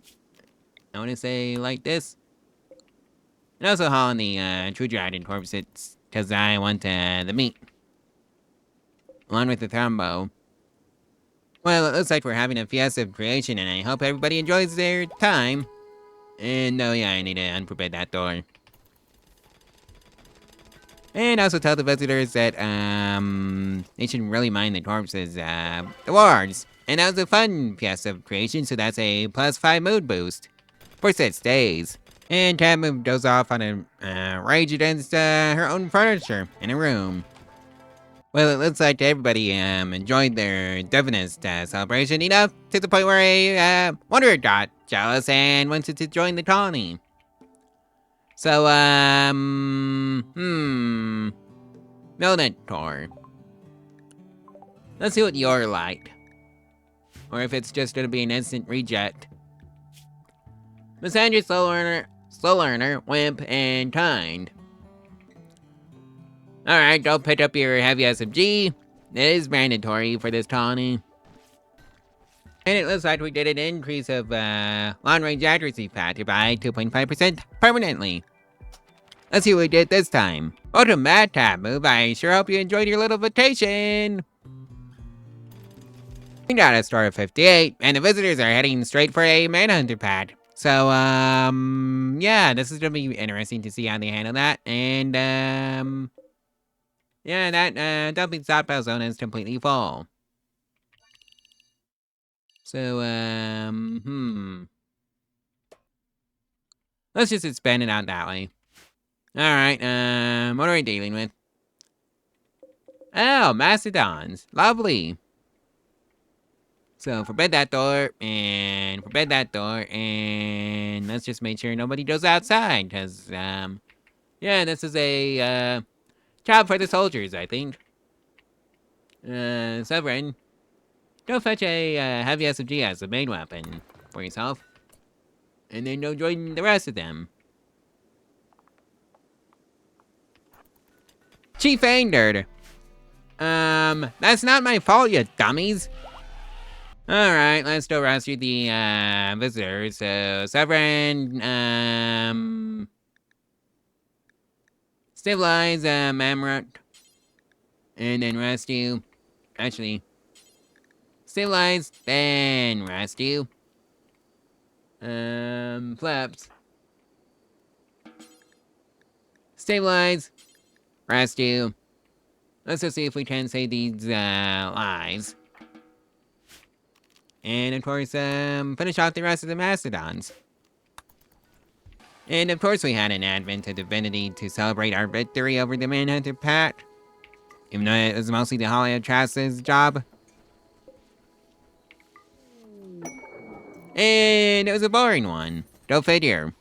[SPEAKER 1] I want to say like this. And also haul in the, True Dragon corpses, because I want, the meat. Along with the Tombo. Well, it looks like we're having a fiesta of creation, and I hope everybody enjoys their time. And, oh yeah, I need to unforbid that door. And also tell the visitors that, they should really mind the corpses, the wards. And that was a fun fiesta of creation, so that's a +5 mood boost. For 6 days. And Temp goes off on a, rage against, her own furniture in a room. Well, it looks like everybody, enjoyed their Divinist, celebration enough to the point where a, Wanderer got jealous and wanted to join the colony. So, Minotaur. Let's see what you're like. Or if it's just gonna be an instant reject. Messenger, slow learner, wimp, and kind. Alright, go pick up your heavy SMG. It is mandatory for this colony. And it looks like we did an increase of long-range accuracy factor by 2.5% permanently. Let's see what we did this time. Welcome back, Tab Move. I sure hope you enjoyed your little vacation. We got a score of 58, and the visitors are heading straight for a Manhunter pad. So, yeah, this is gonna be interesting to see how they handle that. And, yeah, that, dumping stockpile zone is completely full. So, let's just expand it out that way. Alright, what are we dealing with? Oh, Mastodons. Lovely. So, forbid that door, and forbid that door, and let's just make sure nobody goes outside, because, yeah, this is a, job for the soldiers, I think. Sovereign, go fetch a, heavy SMG as the main weapon for yourself. And then go join the rest of them. Chief Anger. That's not my fault, you dummies. Alright, let's go rescue the, visitors. So, Sovereign, stabilize, Mamrut. And then rescue. Actually, stabilize, then rescue. Flaps. Stabilize, rescue. Let's just see if we can save these, lives. And of course, finish off the rest of the Mastodons. And of course we had an advent of divinity to celebrate our victory over the Manhunter Pact. Even though it was mostly the Hollow Traps' job. And it was a boring one. Go figure.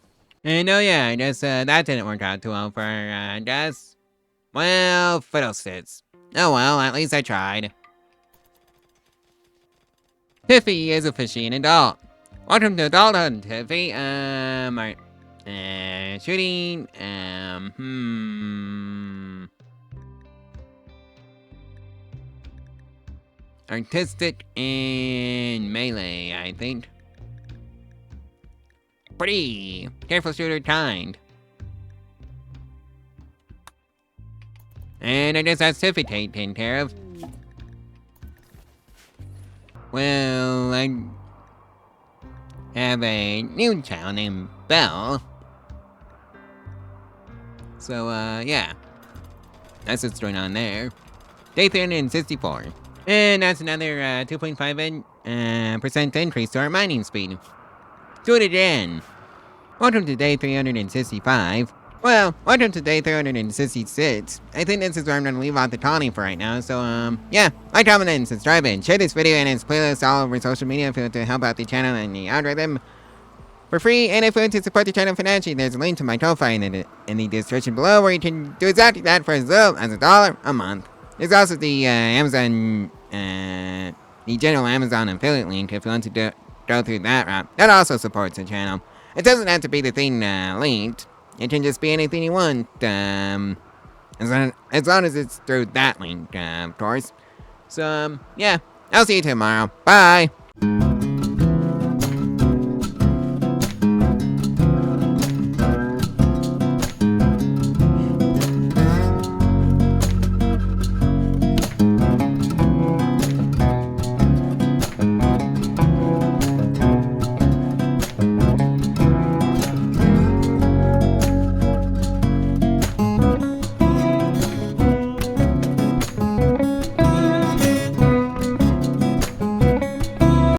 [SPEAKER 1] And oh yeah, I guess, that didn't work out too well for, Jess. Well, fiddlesticks. Oh well, at least I tried. Tiffy is officially an adult. Welcome to adulthood, Tiffy. Alright. Shooting, artistic and melee, I think. Pretty careful shooter kind. And I guess that's Tiffy taken care of. Well, I have a new child named Belle. So, yeah. That's what's going on there. day 364. And that's another 2.5% increase to our mining speed. Do it again. Welcome to day 365. Well, welcome to day 366. I think this is where I'm gonna leave off the taunting for right now, so, yeah. Like, comment, and subscribe, and share this video and its playlist all over social media if you want to help out the channel and the algorithm for free. And if you want to support the channel financially, there's a link to my Ko-Fi in the description below, where you can do exactly that for as little as $1 a month. There's also the Amazon, the general Amazon affiliate link if you want to go through that route. That also supports the channel. It doesn't have to be the thing linked. It can just be anything you want, as long as it's through that link, of course. So, yeah, I'll see you tomorrow. Bye!